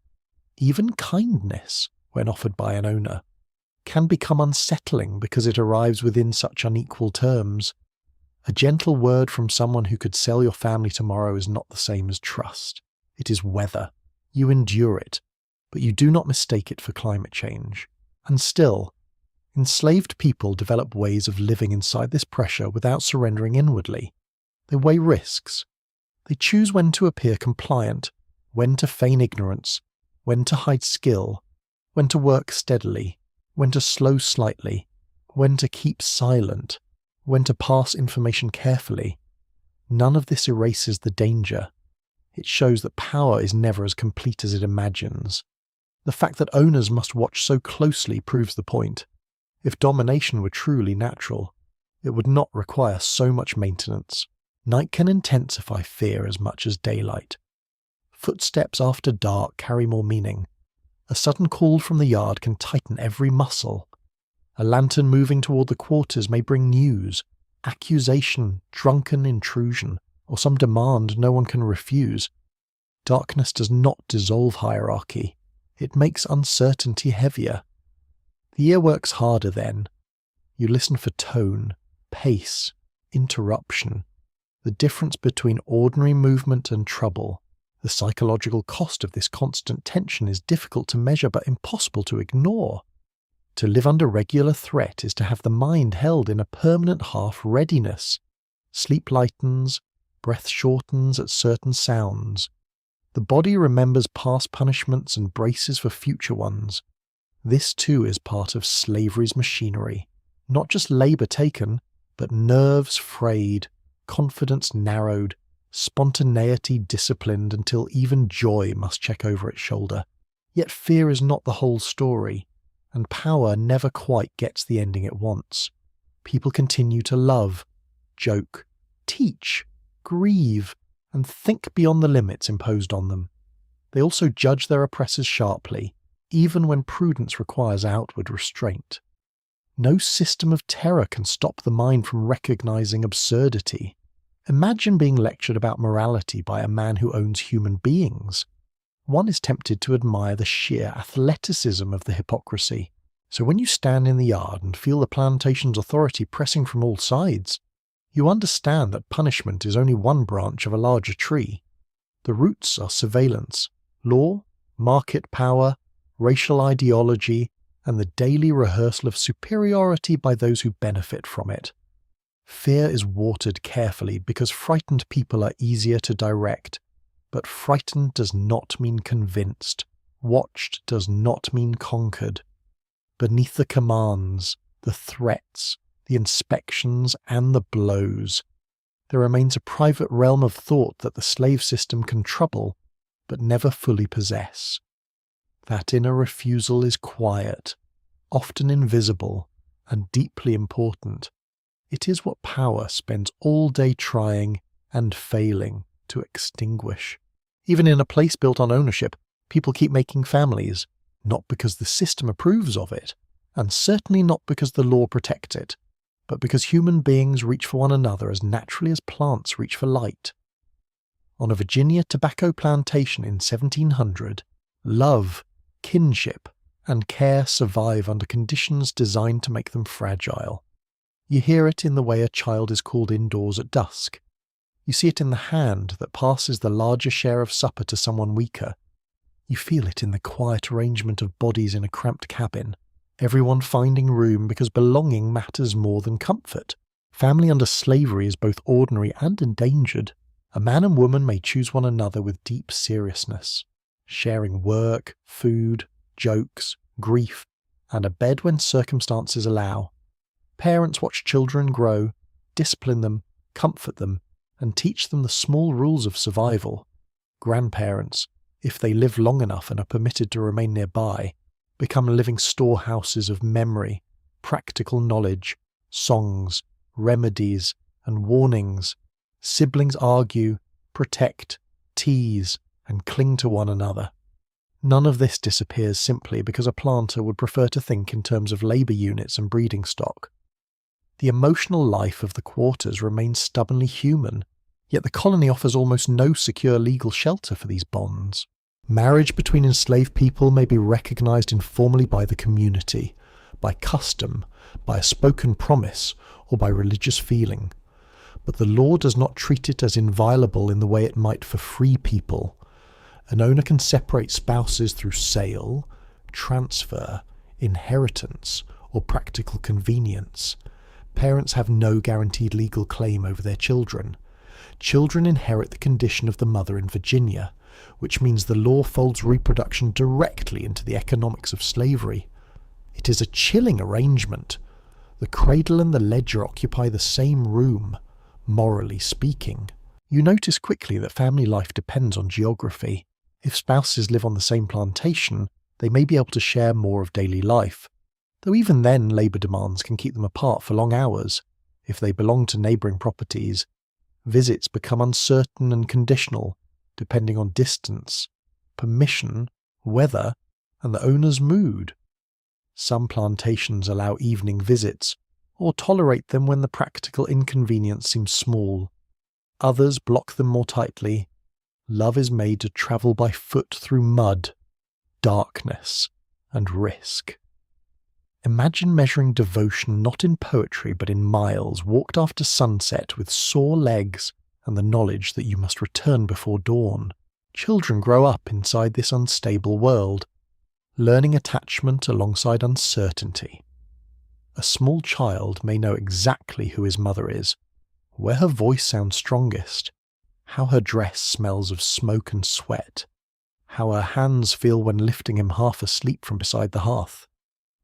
even kindness, when offered by an owner, can become unsettling because it arrives within such unequal terms. A gentle word from someone who could sell your family tomorrow is not the same as trust. It is weather. You endure it. but you do not mistake it for climate change. And still, enslaved people develop ways of living inside this pressure without surrendering inwardly. They weigh risks. They choose when to appear compliant, when to feign ignorance, when to hide skill, when to work steadily, when to slow slightly, when to keep silent, when to pass information carefully. None of this erases the danger. It shows that power is never as complete as it imagines. The fact that owners must watch so closely proves the point. If domination were truly natural, it would not require so much maintenance. Night can intensify fear as much as daylight. Footsteps after dark carry more meaning. A sudden call from the yard can tighten every muscle. A lantern moving toward the quarters may bring news, accusation, drunken intrusion, or some demand no one can refuse. Darkness does not dissolve hierarchy. It makes uncertainty heavier. The ear works harder then. You listen for tone, pace, interruption, the difference between ordinary movement and trouble. The psychological cost of this constant tension is difficult to measure but impossible to ignore. To live under regular threat is to have the mind held in a permanent half-readiness. Sleep lightens, breath shortens at certain sounds. The body remembers past punishments and braces for future ones. This too is part of slavery's machinery. Not just labour taken, but nerves frayed, confidence narrowed, spontaneity disciplined until even joy must check over its shoulder. Yet fear is not the whole story, and power never quite gets the ending it wants. People continue to love, joke, teach, grieve, and think beyond the limits imposed on them. They also judge their oppressors sharply, even when prudence requires outward restraint. No system of terror can stop the mind from recognizing absurdity. Imagine being lectured about morality by a man who owns human beings. One is tempted to admire the sheer athleticism of the hypocrisy. So when you stand in the yard and feel the plantation's authority pressing from all sides, you understand that punishment is only one branch of a larger tree. The roots are surveillance, law, market power, racial ideology, and the daily rehearsal of superiority by those who benefit from it. Fear is watered carefully because frightened people are easier to direct, but frightened does not mean convinced. Watched does not mean conquered. Beneath the commands, the threats, the inspections, and the blows, there remains a private realm of thought that the slave system can trouble, but never fully possess. That inner refusal is quiet, often invisible, and deeply important. It is what power spends all day trying and failing to extinguish. Even in a place built on ownership, people keep making families, not because the system approves of it, and certainly not because the law protects it, but because human beings reach for one another as naturally as plants reach for light. On a Virginia tobacco plantation in 1700, love, kinship, and care survive under conditions designed to make them fragile. You hear it in the way a child is called indoors at dusk. You see it in the hand that passes the larger share of supper to someone weaker. You feel it in the quiet arrangement of bodies in a cramped cabin, everyone finding room because belonging matters more than comfort. Family under slavery is both ordinary and endangered. A man and woman may choose one another with deep seriousness, sharing work, food, jokes, grief, and a bed when circumstances allow. Parents watch children grow, discipline them, comfort them, and teach them the small rules of survival. Grandparents, if they live long enough and are permitted to remain nearby, become living storehouses of memory, practical knowledge, songs, remedies, and warnings. Siblings argue, protect, tease, and cling to one another. None of this disappears simply because a planter would prefer to think in terms of labour units and breeding stock. The emotional life of the quarters remains stubbornly human, yet the colony offers almost no secure legal shelter for these bonds. Marriage between enslaved people may be recognised informally by the community, by custom, by a spoken promise, or by religious feeling. But the law does not treat it as inviolable in the way it might for free people. An owner can separate spouses through sale, transfer, inheritance, or practical convenience. Parents have no guaranteed legal claim over their children. Children inherit the condition of the mother in Virginia, which means the law folds reproduction directly into the economics of slavery. It is a chilling arrangement. The cradle and the ledger occupy the same room, morally speaking. You notice quickly that family life depends on geography. If spouses live on the same plantation, they may be able to share more of daily life, though even then labour demands can keep them apart for long hours. If they belong to neighbouring properties, visits become uncertain and conditional, depending on distance, permission, weather, and the owner's mood. Some plantations allow evening visits, or tolerate them when the practical inconvenience seems small. Others block them more tightly. Love is made to travel by foot through mud, darkness, and risk. Imagine measuring devotion not in poetry but in miles, walked after sunset with sore legs and the knowledge that you must return before dawn. Children grow up inside this unstable world, learning attachment alongside uncertainty. A small child may know exactly who his mother is, where her voice sounds strongest, how her dress smells of smoke and sweat, how her hands feel when lifting him half asleep from beside the hearth.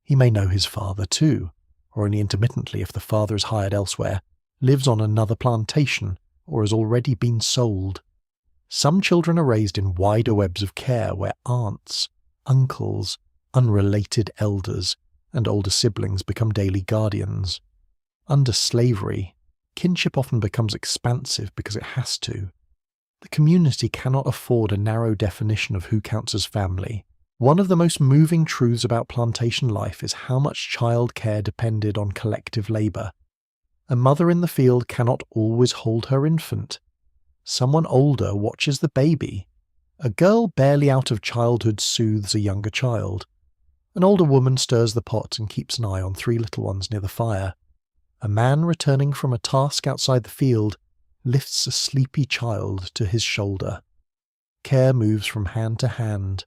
He may know his father too, or only intermittently if the father is hired elsewhere, lives on another plantation, or has already been sold. Some children are raised in wider webs of care where aunts, uncles, unrelated elders, and older siblings become daily guardians. Under slavery, kinship often becomes expansive because it has to. The community cannot afford a narrow definition of who counts as family. One of the most moving truths about plantation life is how much child care depended on collective labour. A mother in the field cannot always hold her infant. Someone older watches the baby. A girl barely out of childhood soothes a younger child. An older woman stirs the pot and keeps an eye on 3 little ones near the fire. A man returning from a task outside the field lifts a sleepy child to his shoulder. Care moves from hand to hand.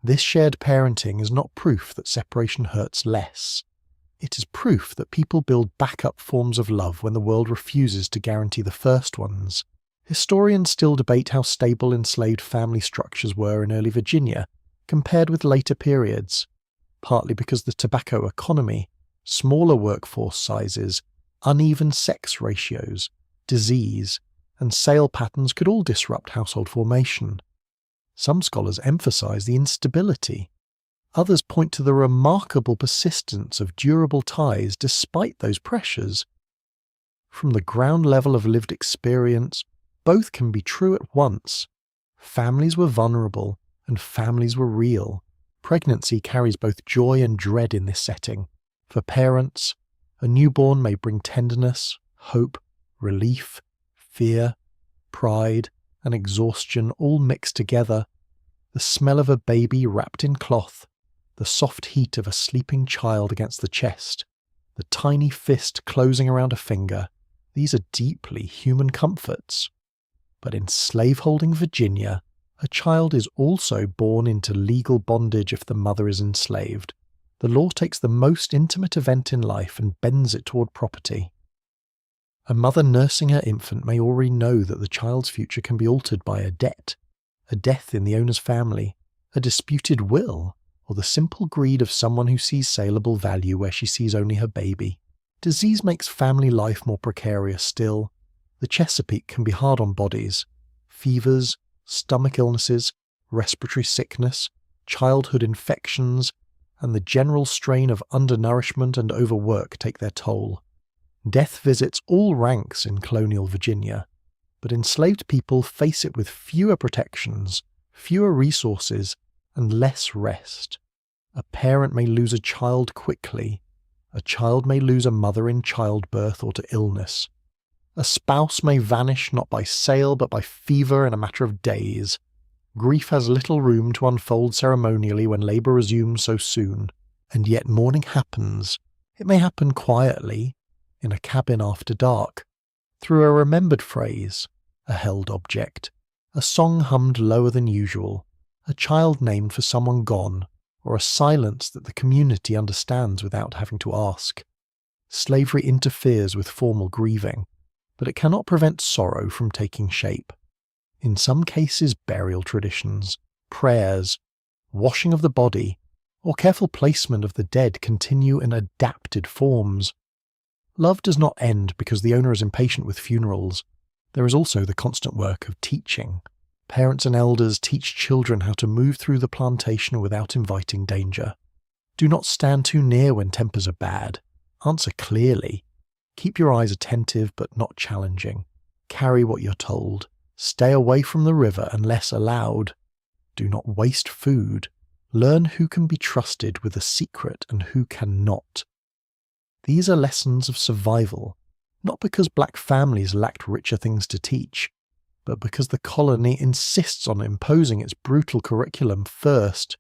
This shared parenting is not proof that separation hurts less. It is proof that people build backup forms of love when the world refuses to guarantee the first ones. Historians still debate how stable enslaved family structures were in early Virginia compared with later periods, partly because the tobacco economy, smaller workforce sizes, uneven sex ratios, disease, and sale patterns could all disrupt household formation. Some scholars emphasize the instability. Others point to the remarkable persistence of durable ties despite those pressures. From the ground level of lived experience, both can be true at once. Families were vulnerable, and families were real. Pregnancy carries both joy and dread in this setting. For parents, a newborn may bring tenderness, hope, relief, fear, pride, and exhaustion all mixed together. The smell of a baby wrapped in cloth, the soft heat of a sleeping child against the chest, the tiny fist closing around a finger, these are deeply human comforts. But in slaveholding Virginia, a child is also born into legal bondage if the mother is enslaved. The law takes the most intimate event in life and bends it toward property. A mother nursing her infant may already know that the child's future can be altered by a debt, a death in the owner's family, a disputed will, or the simple greed of someone who sees saleable value where she sees only her baby. Disease makes family life more precarious still. The Chesapeake can be hard on bodies. Fevers, stomach illnesses, respiratory sickness, childhood infections, and the general strain of undernourishment and overwork take their toll. Death visits all ranks in colonial Virginia, but enslaved people face it with fewer protections, fewer resources, and less rest. A parent may lose a child quickly. A child may lose a mother in childbirth or to illness. A spouse may vanish not by sale but by fever in a matter of days. Grief has little room to unfold ceremonially when labour resumes so soon, and yet mourning happens. It may happen quietly, in a cabin after dark, through a remembered phrase, a held object, a song hummed lower than usual, a child named for someone gone, or a silence that the community understands without having to ask. Slavery interferes with formal grieving, but it cannot prevent sorrow from taking shape. In some cases, burial traditions, prayers, washing of the body, or careful placement of the dead continue in adapted forms. Love does not end because the owner is impatient with funerals. There is also the constant work of teaching. Parents and elders teach children how to move through the plantation without inviting danger. Do not stand too near when tempers are bad. Answer clearly. Keep your eyes attentive but not challenging. Carry what you're told. Stay away from the river unless allowed. Do not waste food. Learn who can be trusted with a secret and who cannot. These are lessons of survival, not because black families lacked richer things to teach, but because the colony insists on imposing its brutal curriculum first.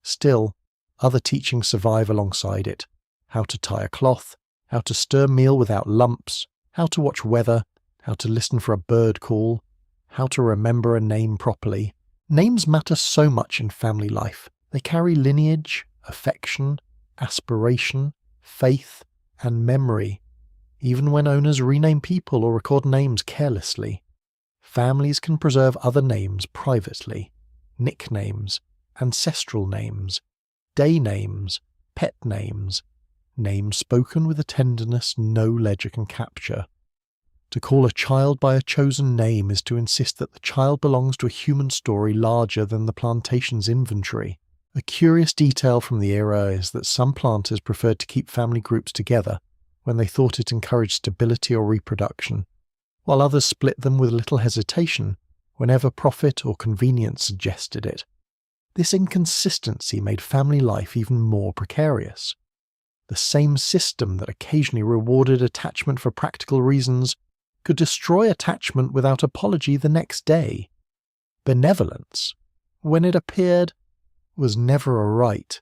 Still, other teachings survive alongside it. How to tie a cloth, how to stir meal without lumps, how to watch weather, how to listen for a bird call, how to remember a name properly. Names matter so much in family life. They carry lineage, affection, aspiration, faith, and memory, even when owners rename people or record names carelessly. Families can preserve other names privately, nicknames, ancestral names, day names, pet names, names spoken with a tenderness no ledger can capture. To call a child by a chosen name is to insist that the child belongs to a human story larger than the plantation's inventory. A curious detail from the era is that some planters preferred to keep family groups together when they thought it encouraged stability or reproduction, while others split them with little hesitation whenever profit or convenience suggested it. This inconsistency made family life even more precarious. The same system that occasionally rewarded attachment for practical reasons could destroy attachment without apology the next day. Benevolence, when it appeared, was never a right.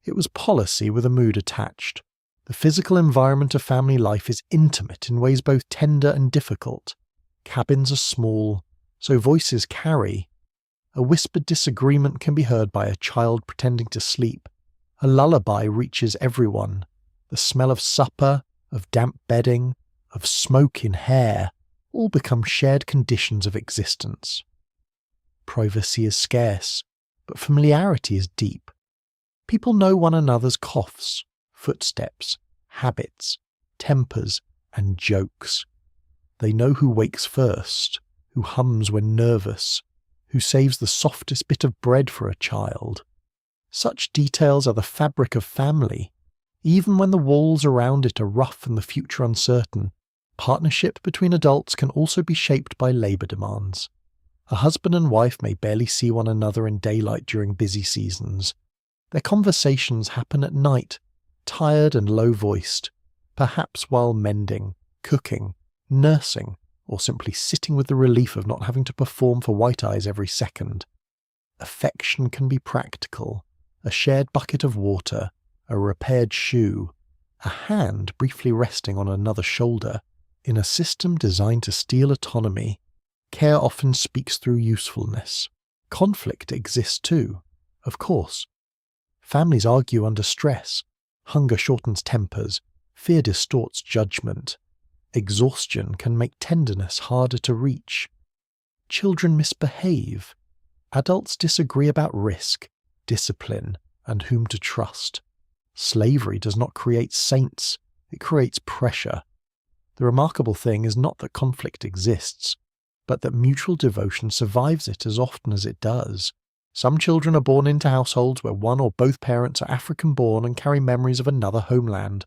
It was policy with a mood attached. The physical environment of family life is intimate in ways both tender and difficult. Cabins are small, so voices carry. A whispered disagreement can be heard by a child pretending to sleep. A lullaby reaches everyone. The smell of supper, of damp bedding, of smoke in hair, all become shared conditions of existence. Privacy is scarce, but familiarity is deep. People know one another's coughs, footsteps, habits, tempers, and jokes. They know who wakes first, who hums when nervous, who saves the softest bit of bread for a child. Such details are the fabric of family. Even when the walls around it are rough and the future uncertain, partnership between adults can also be shaped by labour demands. A husband and wife may barely see one another in daylight during busy seasons. Their conversations happen at night, tired and low-voiced, perhaps while mending, cooking, nursing, or simply sitting with the relief of not having to perform for white eyes every second. Affection can be practical. A shared bucket of water, a repaired shoe, a hand briefly resting on another shoulder. In a system designed to steal autonomy, care often speaks through usefulness. Conflict exists too, of course. Families argue under stress. Hunger shortens tempers. Fear distorts judgment. Exhaustion can make tenderness harder to reach. Children misbehave. Adults disagree about risk, discipline, and whom to trust. Slavery does not create saints, it creates pressure. The remarkable thing is not that conflict exists, but that mutual devotion survives it as often as it does. Some children are born into households where one or both parents are African-born and carry memories of another homeland.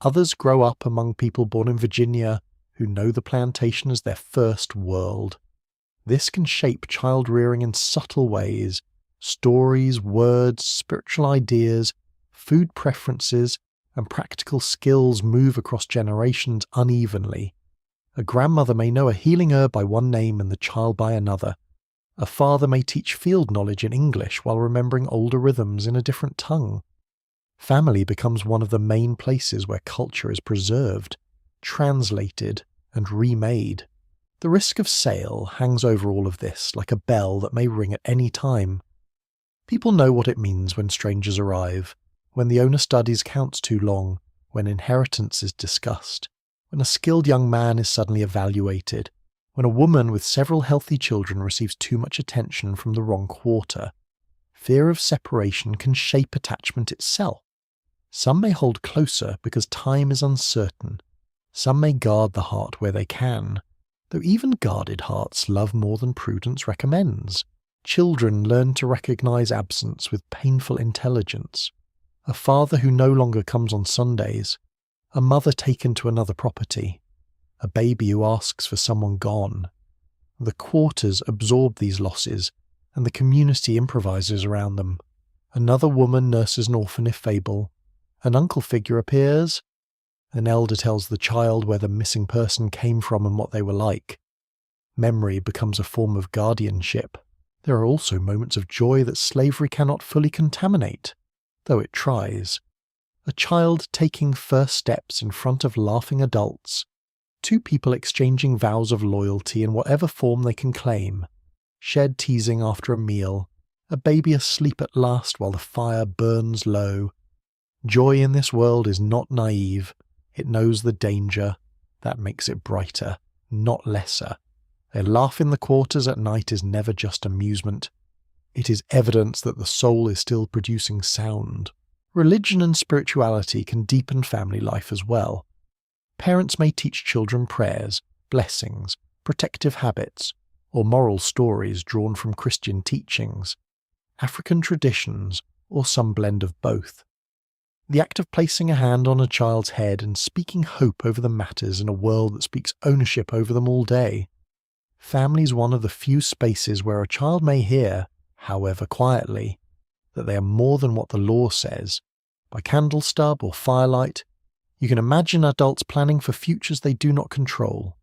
Others grow up among people born in Virginia who know the plantation as their first world. This can shape child rearing in subtle ways. Stories, words, spiritual ideas, food preferences, and practical skills move across generations unevenly. A grandmother may know a healing herb by one name and the child by another. A father may teach field knowledge in English while remembering older rhythms in a different tongue. Family becomes one of the main places where culture is preserved, translated, and remade. The risk of sale hangs over all of this like a bell that may ring at any time. People know what it means when strangers arrive, when the owner studies counts too long, when inheritance is discussed, when a skilled young man is suddenly evaluated, when a woman with several healthy children receives too much attention from the wrong quarter. Fear of separation can shape attachment itself. Some may hold closer because time is uncertain. Some may guard the heart where they can, though even guarded hearts love more than prudence recommends. Children learn to recognize absence with painful intelligence. A father who no longer comes on Sundays, a mother taken to another property, a baby who asks for someone gone. The quarters absorb these losses, and the community improvises around them. Another woman nurses an orphan if fable. An uncle figure appears. An elder tells the child where the missing person came from and what they were like. Memory becomes a form of guardianship. There are also moments of joy that slavery cannot fully contaminate, though it tries. A child taking first steps in front of laughing adults. Two people exchanging vows of loyalty in whatever form they can claim. Shared teasing after a meal. A baby asleep at last while the fire burns low. Joy in this world is not naive. It knows the danger. That makes it brighter, not lesser. A laugh in the quarters at night is never just amusement. It is evidence that the soul is still producing sound. Religion and spirituality can deepen family life as well. Parents may teach children prayers, blessings, protective habits, or moral stories drawn from Christian teachings, African traditions, or some blend of both. The act of placing a hand on a child's head and speaking hope over the matters in a world that speaks ownership over them all day. Family is one of the few spaces where a child may hear, however quietly, that they are more than what the law says. By candle stub or firelight, you can imagine adults planning for futures they do not control.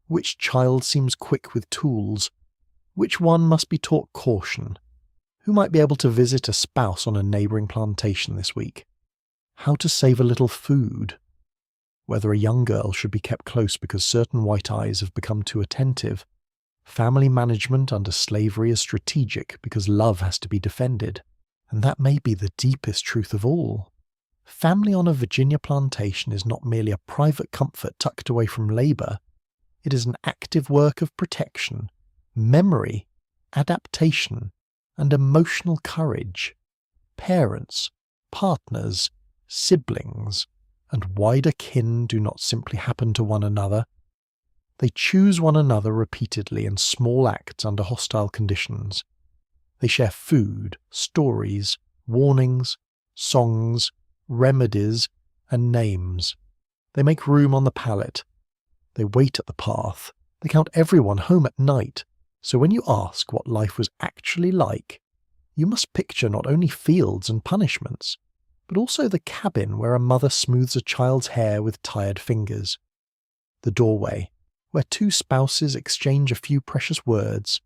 Which child seems quick with tools? Which one must be taught caution? Who might be able to visit a spouse on a neighbouring plantation this week? How to save a little food? Whether a young girl should be kept close because certain white eyes have become too attentive. Family management under slavery is strategic because love has to be defended. And that may be the deepest truth of all. Family on a Virginia plantation is not merely a private comfort tucked away from labour. It is an active work of protection, memory, adaptation, and emotional courage. Parents, partners, siblings, and wider kin do not simply happen to one another. They choose one another repeatedly in small acts under hostile conditions. They share food, stories, warnings, songs, remedies, and names. They make room on the pallet. They wait at the path. They count everyone home at night. So when you ask what life was actually like, you must picture not only fields and punishments, but also the cabin where a mother smooths a child's hair with tired fingers. The doorway, where two spouses exchange a few precious words.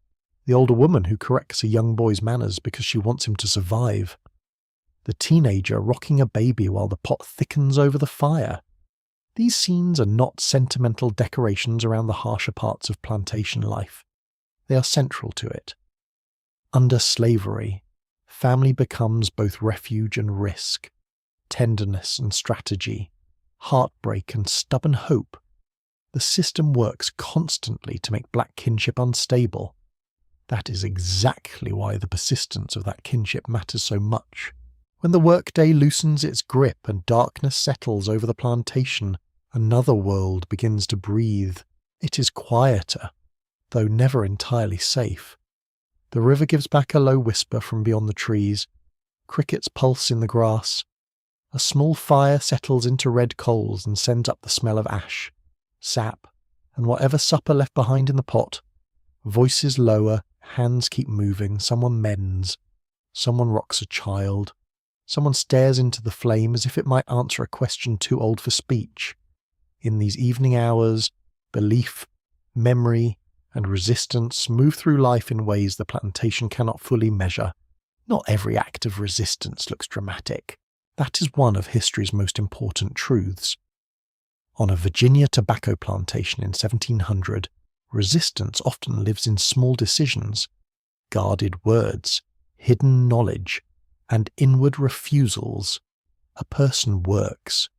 The older woman who corrects a young boy's manners because she wants him to survive. The teenager rocking a baby while the pot thickens over the fire. These scenes are not sentimental decorations around the harsher parts of plantation life. They are central to it. Under slavery, family becomes both refuge and risk, tenderness and strategy, heartbreak and stubborn hope. The system works constantly to make black kinship unstable. That is exactly why the persistence of that kinship matters so much. When the workday loosens its grip and darkness settles over the plantation, another world begins to breathe. It is quieter, though never entirely safe. The river gives back a low whisper from beyond the trees. Crickets pulse in the grass. A small fire settles into red coals and sends up the smell of ash, sap, and whatever supper left behind in the pot. Voices lower, hands keep moving, someone mends. Someone rocks a child. Someone stares into the flame as if it might answer a question too old for speech. In these evening hours, belief, memory, and resistance move through life in ways the plantation cannot fully measure. Not every act of resistance looks dramatic. That is one of history's most important truths. On a Virginia tobacco plantation in 1700, resistance often lives in small decisions, guarded words, hidden knowledge, and inward refusals, a person works,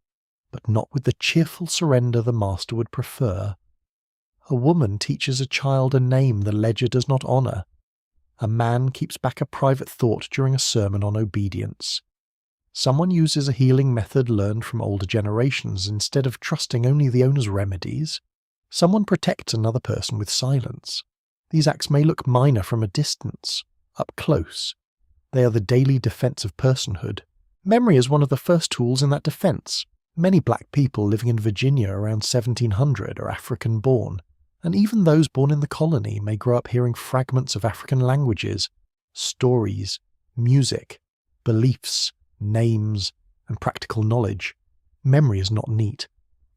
but not with the cheerful surrender the master would prefer. A woman teaches a child a name the ledger does not honour. A man keeps back a private thought during a sermon on obedience. Someone uses a healing method learned from older generations instead of trusting only the owner's remedies. Someone protects another person with silence. These acts may look minor from a distance. Up close, they are the daily defence of personhood. Memory is one of the first tools in that defence. Many black people living in Virginia around 1700 are African-born, and even those born in the colony may grow up hearing fragments of African languages, stories, music, beliefs, names, and practical knowledge. Memory is not neat.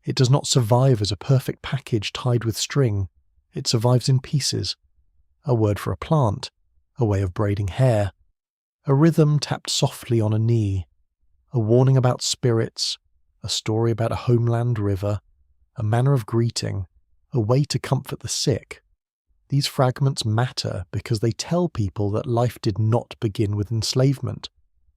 It does not survive as a perfect package tied with string. It survives in pieces. A word for a plant, a way of braiding hair, a rhythm tapped softly on a knee, a warning about spirits, a story about a homeland river, a manner of greeting, a way to comfort the sick. These fragments matter because they tell people that life did not begin with enslavement,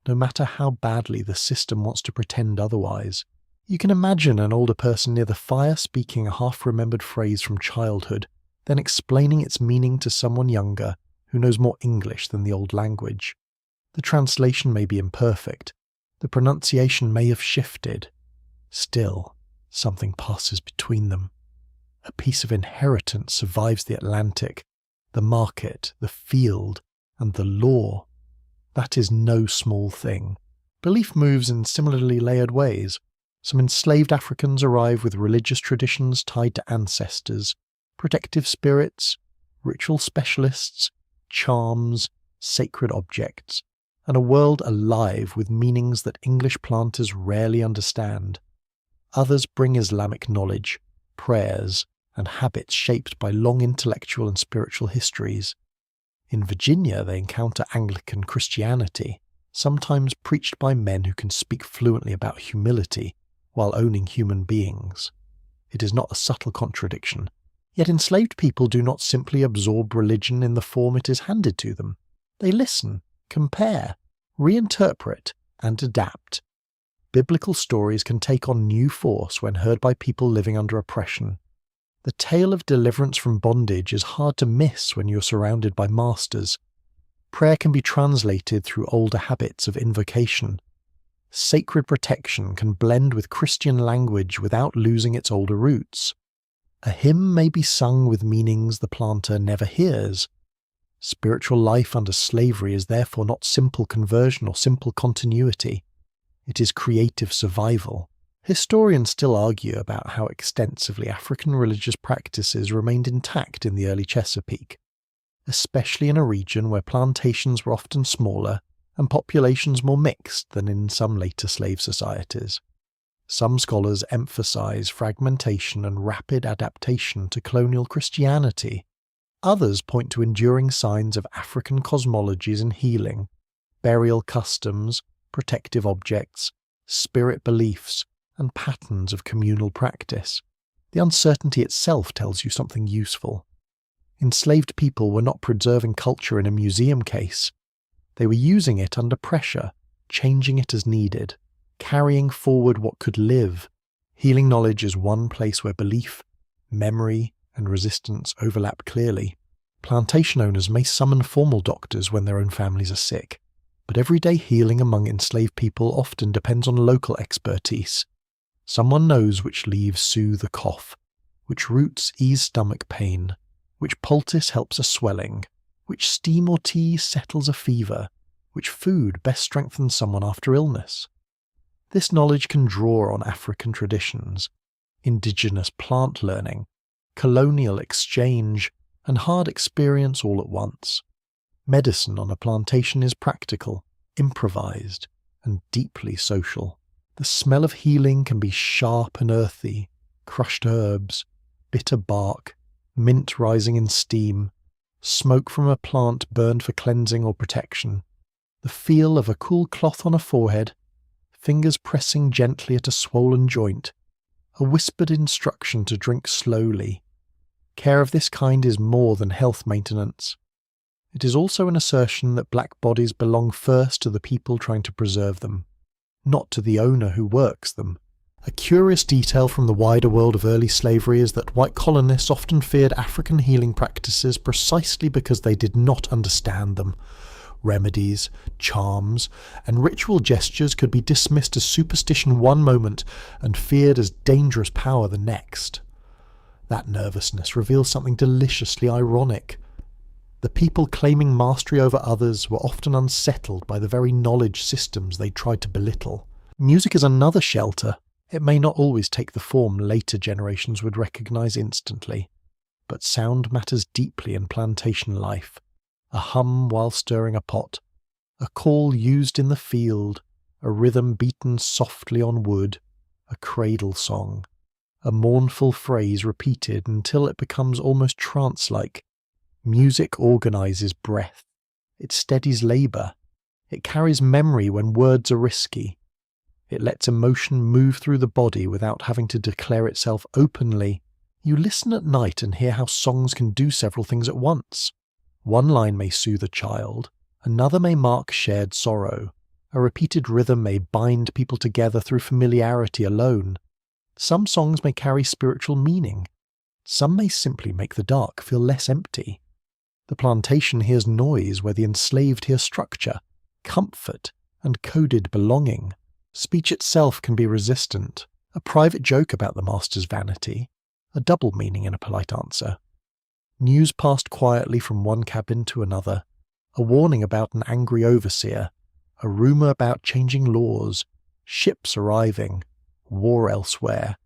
no matter how badly the system wants to pretend otherwise. You can imagine an older person near the fire speaking a half-remembered phrase from childhood, then explaining its meaning to someone younger who knows more English than the old language. The translation may be imperfect, the pronunciation may have shifted. Still, something passes between them. A piece of inheritance survives the Atlantic, the market, the field, and the law. That is no small thing. Belief moves in similarly layered ways. Some enslaved Africans arrive with religious traditions tied to ancestors, protective spirits, ritual specialists, charms, sacred objects, and a world alive with meanings that English planters rarely understand. Others bring Islamic knowledge, prayers, and habits shaped by long intellectual and spiritual histories. In Virginia, they encounter Anglican Christianity, sometimes preached by men who can speak fluently about humility while owning human beings. It is not a subtle contradiction. Yet enslaved people do not simply absorb religion in the form it is handed to them. They listen, compare, reinterpret, and adapt. Biblical stories can take on new force when heard by people living under oppression. The tale of deliverance from bondage is hard to miss when you're surrounded by masters. Prayer can be translated through older habits of invocation. Sacred protection can blend with Christian language without losing its older roots. A hymn may be sung with meanings the planter never hears. Spiritual life under slavery is therefore not simple conversion or simple continuity. It is creative survival. Historians still argue about how extensively African religious practices remained intact in the early Chesapeake, especially in a region where plantations were often smaller and populations more mixed than in some later slave societies. Some scholars emphasize fragmentation and rapid adaptation to colonial Christianity. Others point to enduring signs of African cosmologies in healing, burial customs, protective objects, spirit beliefs, and patterns of communal practice. The uncertainty itself tells you something useful. Enslaved people were not preserving culture in a museum case. They were using it under pressure, changing it as needed, carrying forward what could live. Healing knowledge is one place where belief, memory, and resistance overlap clearly. Plantation owners may summon formal doctors when their own families are sick, but everyday healing among enslaved people often depends on local expertise. Someone knows which leaves soothe a cough, which roots ease stomach pain, which poultice helps a swelling, which steam or tea settles a fever, which food best strengthens someone after illness. This knowledge can draw on African traditions, indigenous plant learning, colonial exchange, and hard experience all at once. Medicine on a plantation is practical, improvised, and deeply social. The smell of healing can be sharp and earthy, crushed herbs, bitter bark, mint rising in steam, smoke from a plant burned for cleansing or protection, the feel of a cool cloth on a forehead, fingers pressing gently at a swollen joint, a whispered instruction to drink slowly. Care of this kind is more than health maintenance. It is also an assertion that black bodies belong first to the people trying to preserve them, not to the owner who works them. A curious detail from the wider world of early slavery is that white colonists often feared African healing practices precisely because they did not understand them. Remedies, charms, and ritual gestures could be dismissed as superstition one moment and feared as dangerous power the next. That nervousness reveals something deliciously ironic. The people claiming mastery over others were often unsettled by the very knowledge systems they tried to belittle. Music is another shelter. It may not always take the form later generations would recognize instantly, but sound matters deeply in plantation life. A hum while stirring a pot, a call used in the field, a rhythm beaten softly on wood, a cradle song, a mournful phrase repeated until it becomes almost trance-like. Music organizes breath. It steadies labor. It carries memory when words are risky. It lets emotion move through the body without having to declare itself openly. You listen at night and hear how songs can do several things at once. One line may soothe a child, another may mark shared sorrow. A repeated rhythm may bind people together through familiarity alone. Some songs may carry spiritual meaning. Some may simply make the dark feel less empty. The plantation hears noise where the enslaved hear structure, comfort, and coded belonging. Speech itself can be resistant, a private joke about the master's vanity, a double meaning in a polite answer. News passed quietly from one cabin to another, a warning about an angry overseer, a rumour about changing laws, ships arriving, war elsewhere,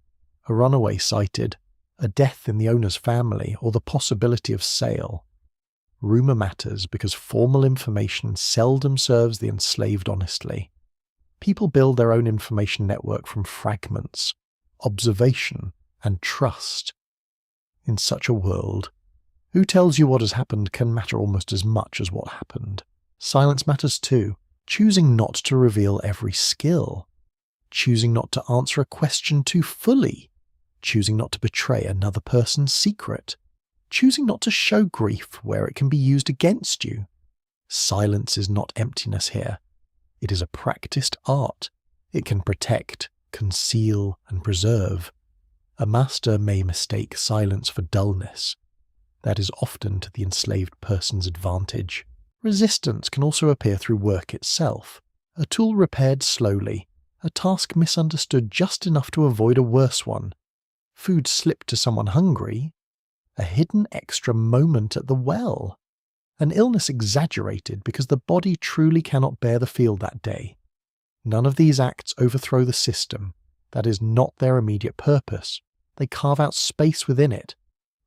a runaway sighted, a death in the owner's family, or the possibility of sale. Rumour matters because formal information seldom serves the enslaved honestly. People build their own information network from fragments, observation, and trust. In such a world, who tells you what has happened can matter almost as much as what happened. Silence matters too, choosing not to reveal every skill, choosing not to answer a question too fully, choosing not to betray another person's secret, choosing not to show grief where it can be used against you. Silence is not emptiness here. It is a practiced art. It can protect, conceal, and preserve. A master may mistake silence for dullness. That is often to the enslaved person's advantage. Resistance can also appear through work itself. A tool repaired slowly, a task misunderstood just enough to avoid a worse one, food slipped to someone hungry, a hidden extra moment at the well, an illness exaggerated because the body truly cannot bear the field that day. None of these acts overthrow the system. That is not their immediate purpose. They carve out space within it.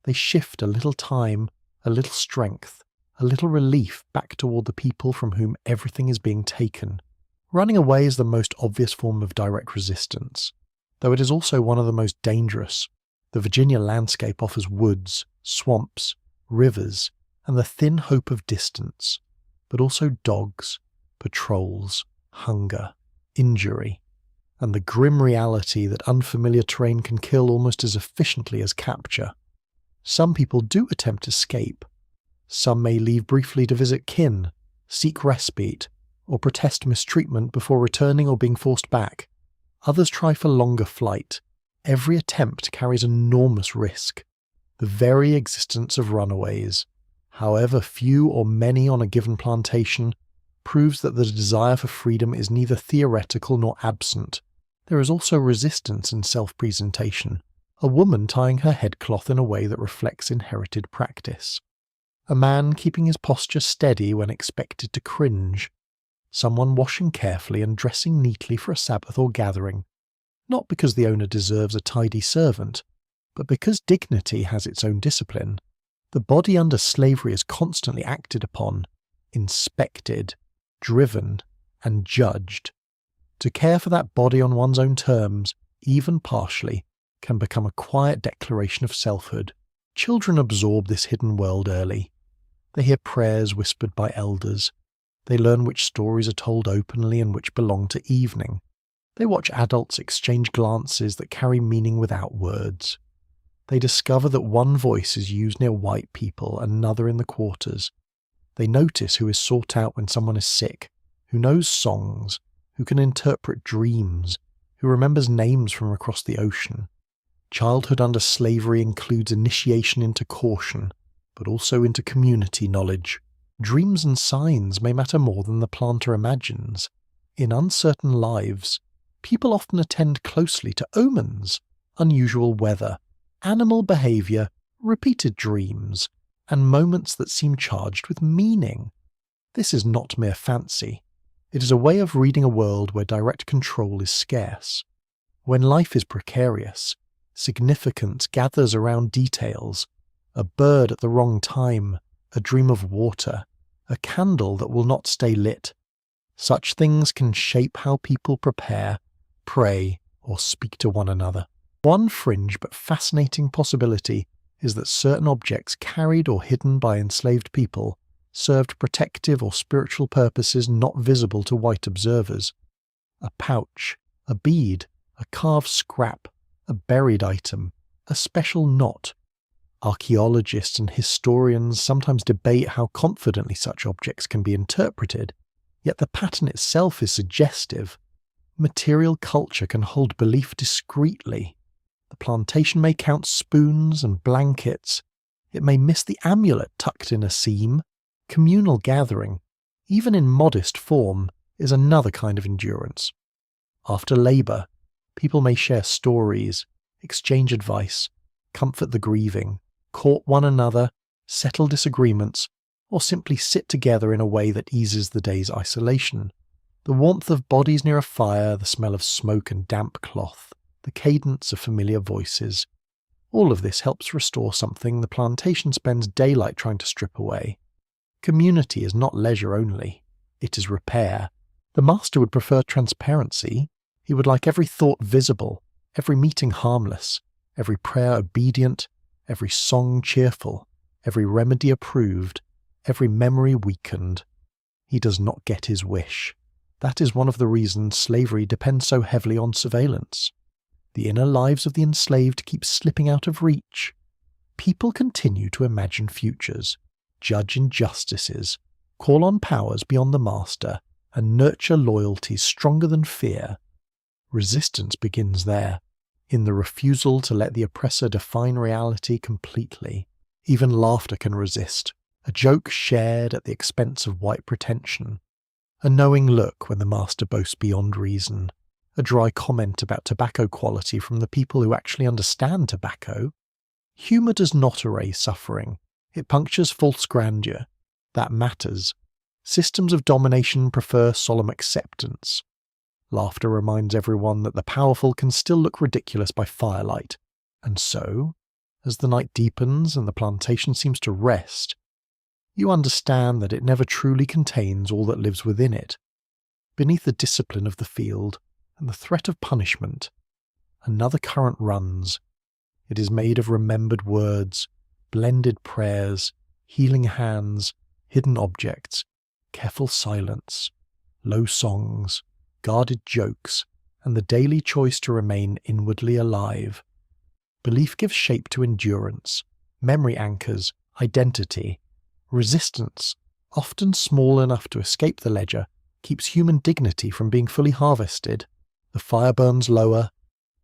They shift a little time, a little strength, a little relief back toward the people from whom everything is being taken. Running away is the most obvious form of direct resistance, though it is also one of the most dangerous. The Virginia landscape offers woods, swamps, rivers, and the thin hope of distance, but also dogs, patrols, hunger, injury, and the grim reality that unfamiliar terrain can kill almost as efficiently as capture. Some people do attempt escape. Some may leave briefly to visit kin, seek respite, or protest mistreatment before returning or being forced back. Others try for longer flight. Every attempt carries enormous risk. The very existence of runaways, however few or many on a given plantation, proves that the desire for freedom is neither theoretical nor absent. There is also resistance in self-presentation. A woman tying her headcloth in a way that reflects inherited practice. A man keeping his posture steady when expected to cringe. Someone washing carefully and dressing neatly for a Sabbath or gathering, not because the owner deserves a tidy servant, but because dignity has its own discipline. The body under slavery is constantly acted upon, inspected, driven, and judged. To care for that body on one's own terms, even partially, can become a quiet declaration of selfhood. Children absorb this hidden world early. They hear prayers whispered by elders. They learn which stories are told openly and which belong to evening. They watch adults exchange glances that carry meaning without words. They discover that one voice is used near white people, another in the quarters. They notice who is sought out when someone is sick, who knows songs, who can interpret dreams, who remembers names from across the ocean. Childhood under slavery includes initiation into caution, but also into community knowledge. Dreams and signs may matter more than the planter imagines. In uncertain lives, people often attend closely to omens, unusual weather, animal behaviour, repeated dreams, and moments that seem charged with meaning. This is not mere fancy. It is a way of reading a world where direct control is scarce. When life is precarious, significance gathers around details: a bird at the wrong time, a dream of water, a candle that will not stay lit. Such things can shape how people prepare, pray, or speak to one another. One fringe but fascinating possibility is that certain objects carried or hidden by enslaved people served protective or spiritual purposes not visible to white observers. A pouch, a bead, a carved scrap, a buried item, a special knot. Archaeologists and historians sometimes debate how confidently such objects can be interpreted, yet the pattern itself is suggestive. Material culture can hold belief discreetly. The plantation may count spoons and blankets. It may miss the amulet tucked in a seam. Communal gathering, even in modest form, is another kind of endurance. After labour, people may share stories, exchange advice, comfort the grieving, court one another, settle disagreements, or simply sit together in a way that eases the day's isolation. The warmth of bodies near a fire, the smell of smoke and damp cloth, the cadence of familiar voices. All of this helps restore something the plantation spends daylight trying to strip away. Community is not leisure only. It is repair. The master would prefer transparency. He would like every thought visible, every meeting harmless, every prayer obedient, every song cheerful, every remedy approved, every memory weakened. He does not get his wish. That is one of the reasons slavery depends so heavily on surveillance. The inner lives of the enslaved keep slipping out of reach. People continue to imagine futures, judge injustices, call on powers beyond the master, and nurture loyalties stronger than fear. Resistance begins there, in the refusal to let the oppressor define reality completely. Even laughter can resist, a joke shared at the expense of white pretension. A knowing look when the master boasts beyond reason. A dry comment about tobacco quality from the people who actually understand tobacco. Humour does not erase suffering. It punctures false grandeur. That matters. Systems of domination prefer solemn acceptance. Laughter reminds everyone that the powerful can still look ridiculous by firelight. And so, as the night deepens and the plantation seems to rest, you understand that it never truly contains all that lives within it. Beneath the discipline of the field and the threat of punishment, another current runs. It is made of remembered words, blended prayers, healing hands, hidden objects, careful silence, low songs, guarded jokes, and the daily choice to remain inwardly alive. Belief gives shape to endurance, memory anchors, identity. Resistance, often small enough to escape the ledger, keeps human dignity from being fully harvested. The fire burns lower.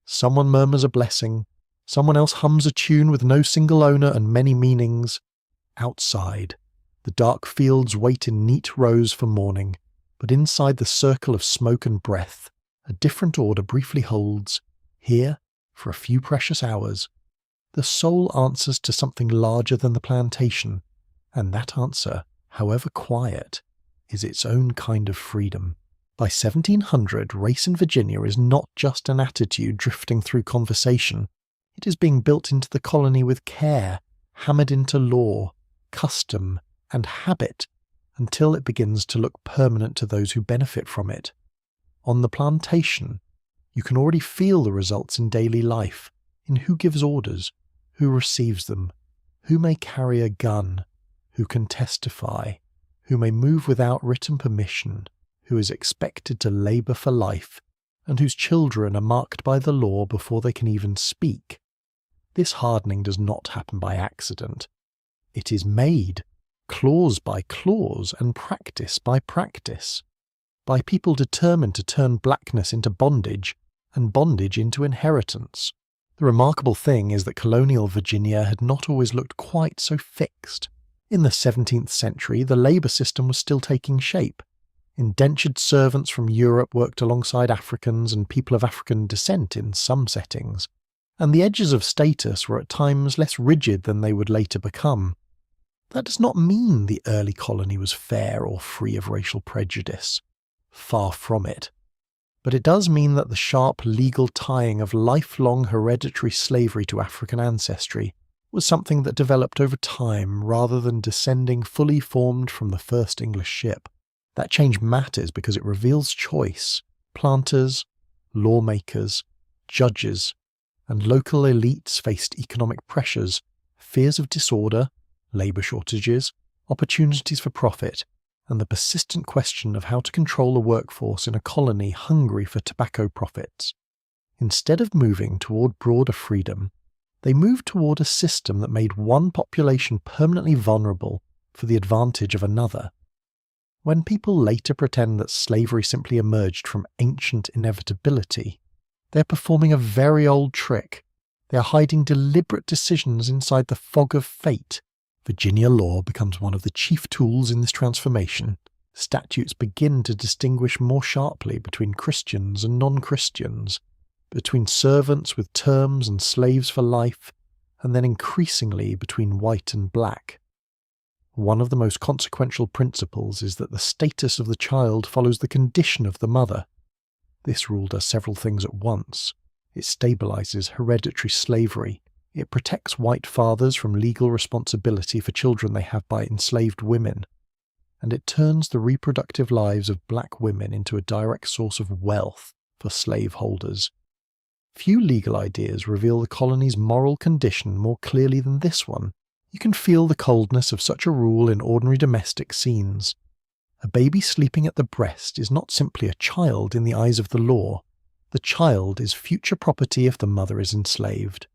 Someone murmurs a blessing. Someone else hums a tune with no single owner and many meanings. Outside, the dark fields wait in neat rows for morning, but inside the circle of smoke and breath, a different order briefly holds. Here, for a few precious hours, the soul answers to something larger than the plantation. And that answer, however quiet, is its own kind of freedom. By 1700, race in Virginia is not just an attitude drifting through conversation. It is being built into the colony with care, hammered into law, custom, and habit, until it begins to look permanent to those who benefit from it. On the plantation, you can already feel the results in daily life, in who gives orders, who receives them, who may carry a gun, who can testify, who may move without written permission, who is expected to labour for life, and whose children are marked by the law before they can even speak. This hardening does not happen by accident. It is made. clause by clause and practice by practice, by people determined to turn blackness into bondage and bondage into inheritance. The remarkable thing is that colonial Virginia had not always looked quite so fixed. In the 17th century, the labour system was still taking shape. Indentured servants from Europe worked alongside Africans and people of African descent in some settings, and the edges of status were at times less rigid than they would later become. That does not mean the early colony was fair or free of racial prejudice. Far from it. But it does mean that the sharp legal tying of lifelong hereditary slavery to African ancestry was something that developed over time rather than descending fully formed from the first English ship. That change matters because it reveals choice. Planters, lawmakers, judges, and local elites faced economic pressures, fears of disorder, labour shortages, opportunities for profit, and the persistent question of how to control a workforce in a colony hungry for tobacco profits. Instead of moving toward broader freedom, they moved toward a system that made one population permanently vulnerable for the advantage of another. When people later pretend that slavery simply emerged from ancient inevitability, they're performing a very old trick. They are hiding deliberate decisions inside the fog of fate. Virginia law becomes one of the chief tools in this transformation. Statutes begin to distinguish more sharply between Christians and non-Christians, between servants with terms and slaves for life, and then increasingly between white and black. One of the most consequential principles is that the status of the child follows the condition of the mother. This rule does several things at once. It stabilizes hereditary slavery. It protects white fathers from legal responsibility for children they have by enslaved women. And it turns the reproductive lives of black women into a direct source of wealth for slaveholders. Few legal ideas reveal the colony's moral condition more clearly than this one. You can feel the coldness of such a rule in ordinary domestic scenes. A baby sleeping at the breast is not simply a child in the eyes of the law. The child is future property if the mother is enslaved.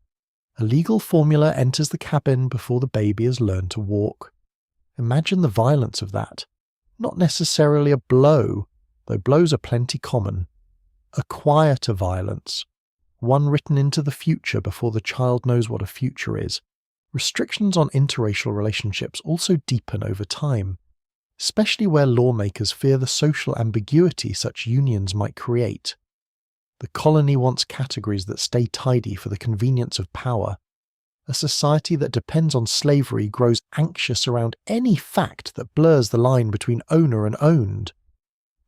A legal formula enters the cabin before the baby has learned to walk. Imagine the violence of that. Not necessarily a blow, though blows are plenty common. A quieter violence, one written into the future before the child knows what a future is. Restrictions on interracial relationships also deepen over time, especially where lawmakers fear the social ambiguity such unions might create. The colony wants categories that stay tidy for the convenience of power. A society that depends on slavery grows anxious around any fact that blurs the line between owner and owned.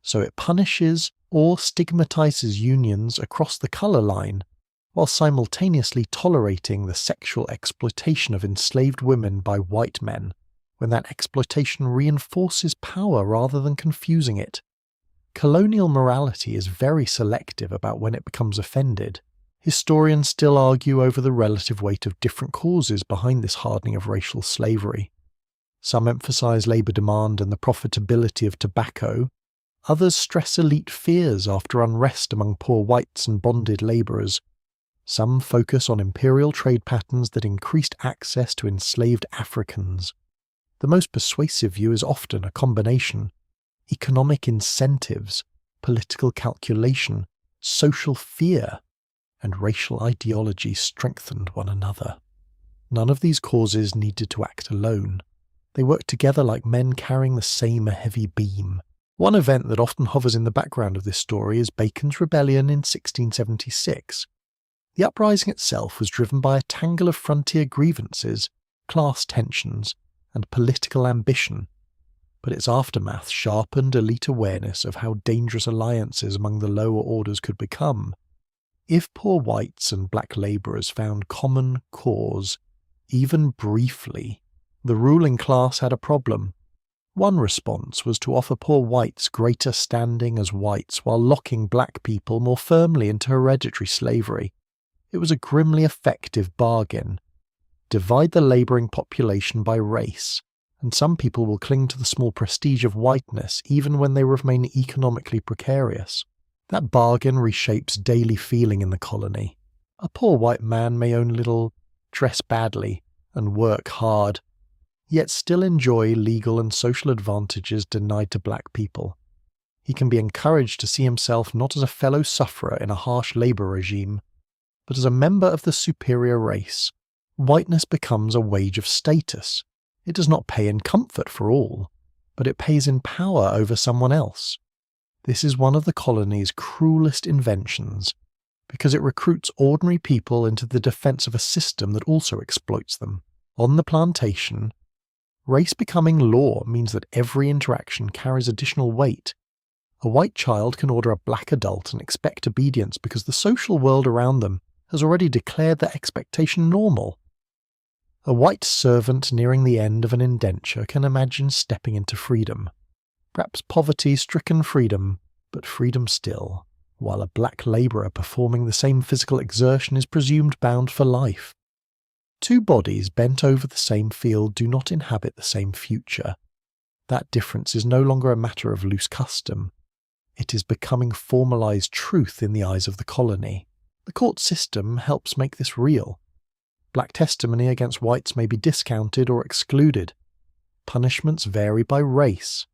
So it punishes or stigmatizes unions across the color line, while simultaneously tolerating the sexual exploitation of enslaved women by white men, when that exploitation reinforces power rather than confusing it. Colonial morality is very selective about when it becomes offended. Historians still argue over the relative weight of different causes behind this hardening of racial slavery. Some emphasize labor demand and the profitability of tobacco. Others stress elite fears after unrest among poor whites and bonded laborers. Some focus on imperial trade patterns that increased access to enslaved Africans. The most persuasive view is often a combination. Economic incentives, political calculation, social fear, and racial ideology strengthened one another. None of these causes needed to act alone. They worked together like men carrying the same heavy beam. One event that often hovers in the background of this story is Bacon's Rebellion in 1676. The uprising itself was driven by a tangle of frontier grievances, class tensions, and political ambition. But its aftermath sharpened elite awareness of how dangerous alliances among the lower orders could become. If poor whites and black labourers found common cause, even briefly, the ruling class had a problem. One response was to offer poor whites greater standing as whites while locking black people more firmly into hereditary slavery. It was a grimly effective bargain. Divide the labouring population by race, and some people will cling to the small prestige of whiteness even when they remain economically precarious. That bargain reshapes daily feeling in the colony. A poor white man may own little, dress badly, and work hard. yet still enjoy legal and social advantages denied to black people. He can be encouraged to see himself not as a fellow sufferer in a harsh labor regime, but as a member of the superior race. Whiteness becomes a wage of status. It does not pay in comfort for all, but it pays in power over someone else. This is one of the colony's cruelest inventions, because it recruits ordinary people into the defense of a system that also exploits them. On the plantation, race becoming law means that every interaction carries additional weight. A white child can order a black adult and expect obedience because the social world around them has already declared that expectation normal. A white servant nearing the end of an indenture can imagine stepping into freedom. Perhaps poverty-stricken freedom, but freedom still, while a black labourer performing the same physical exertion is presumed bound for life. Two bodies bent over the same field do not inhabit the same future. That difference is no longer a matter of loose custom. It is becoming formalised truth in the eyes of the colony. The court system helps make this real. Black testimony against whites may be discounted or excluded. Punishments vary by race.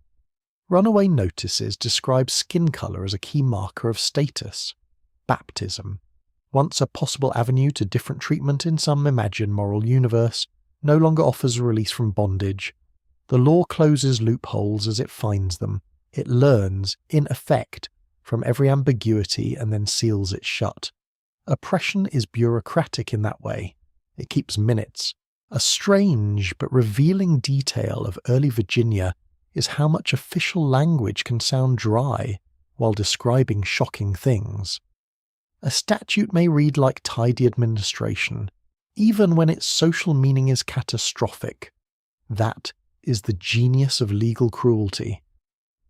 Runaway notices describe skin colour as a key marker of status. Baptism, once a possible avenue to different treatment in some imagined moral universe, no longer offers release from bondage. The law closes loopholes as it finds them. It learns, in effect, from every ambiguity and then seals it shut. Oppression is bureaucratic in that way. It keeps minutes. A strange but revealing detail of early Virginia is how much official language can sound dry while describing shocking things. A statute may read like tidy administration, even when its social meaning is catastrophic. That is the genius of legal cruelty.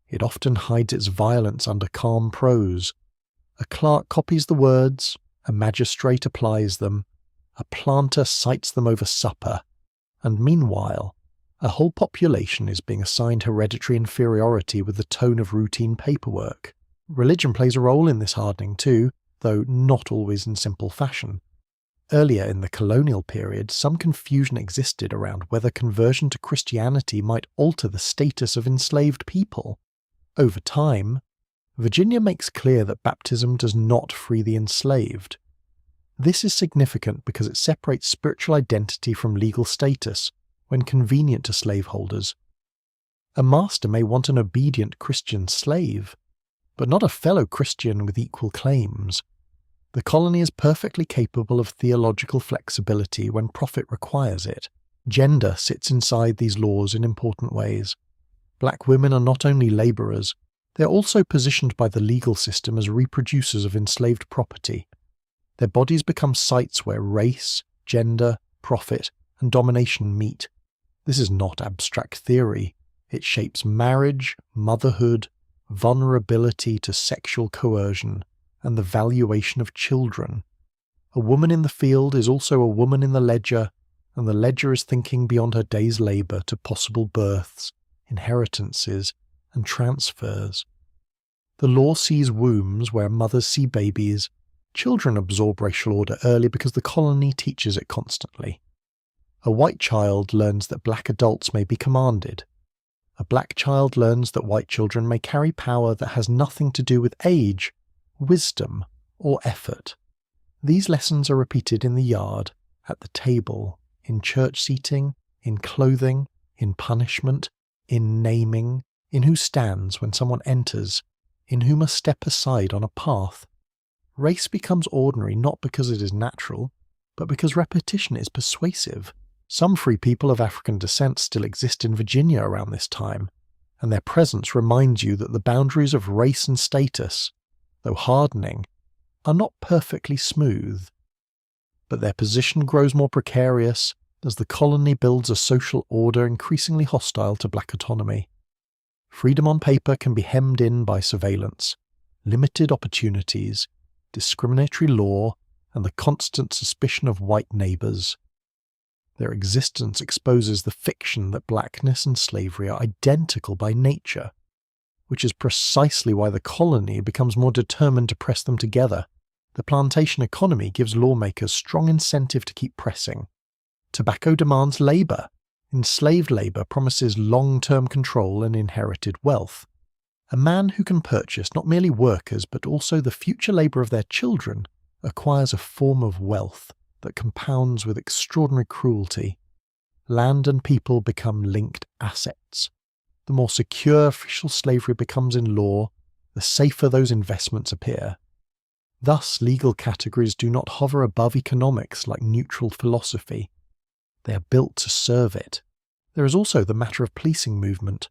It often hides its violence under calm prose. A clerk copies the words, a magistrate applies them, a planter cites them over supper, and meanwhile, a whole population is being assigned hereditary inferiority with the tone of routine paperwork. Religion plays a role in this hardening too, though not always in simple fashion. Earlier in the colonial period, some confusion existed around whether conversion to Christianity might alter the status of enslaved people. Over time, Virginia makes clear that baptism does not free the enslaved. This is significant because it separates spiritual identity from legal status when convenient to slaveholders. A master may want an obedient Christian slave, but not a fellow Christian with equal claims. The colony is perfectly capable of theological flexibility when profit requires it. Gender sits inside these laws in important ways. Black women are not only labourers, they are also positioned by the legal system as reproducers of enslaved property. Their bodies become sites where race, gender, profit, and domination meet. This is not abstract theory. It shapes marriage, motherhood, vulnerability to sexual coercion, and the valuation of children. A woman in the field is also a woman in the ledger, and the ledger is thinking beyond her day's labour to possible births, inheritances, and transfers. The law sees wombs where mothers see babies. Children absorb racial order early because the colony teaches it constantly. A white child learns that black adults may be commanded. A black child learns that white children may carry power that has nothing to do with age, wisdom, or effort. These lessons are repeated in the yard, at the table, in church seating, in clothing, in punishment, in naming, in who stands when someone enters, in who must step aside on a path. Race becomes ordinary not because it is natural, but because repetition is persuasive. Some free people of African descent still exist in Virginia around this time, and their presence reminds you that the boundaries of race and status, though hardening, are not perfectly smooth. But their position grows more precarious as the colony builds a social order increasingly hostile to black autonomy. Freedom on paper can be hemmed in by surveillance, limited opportunities, discriminatory law, and the constant suspicion of white neighbours. Their existence exposes the fiction that blackness and slavery are identical by nature, which is precisely why the colony becomes more determined to press them together. The plantation economy gives lawmakers strong incentive to keep pressing. Tobacco demands labour. Enslaved labour promises long-term control and inherited wealth. A man who can purchase not merely workers but also the future labour of their children acquires a form of wealth that compounds with extraordinary cruelty. Land and people become linked assets. The more secure official slavery becomes in law, the safer those investments appear. Thus, legal categories do not hover above economics like neutral philosophy. They are built to serve it. There is also the matter of policing movement,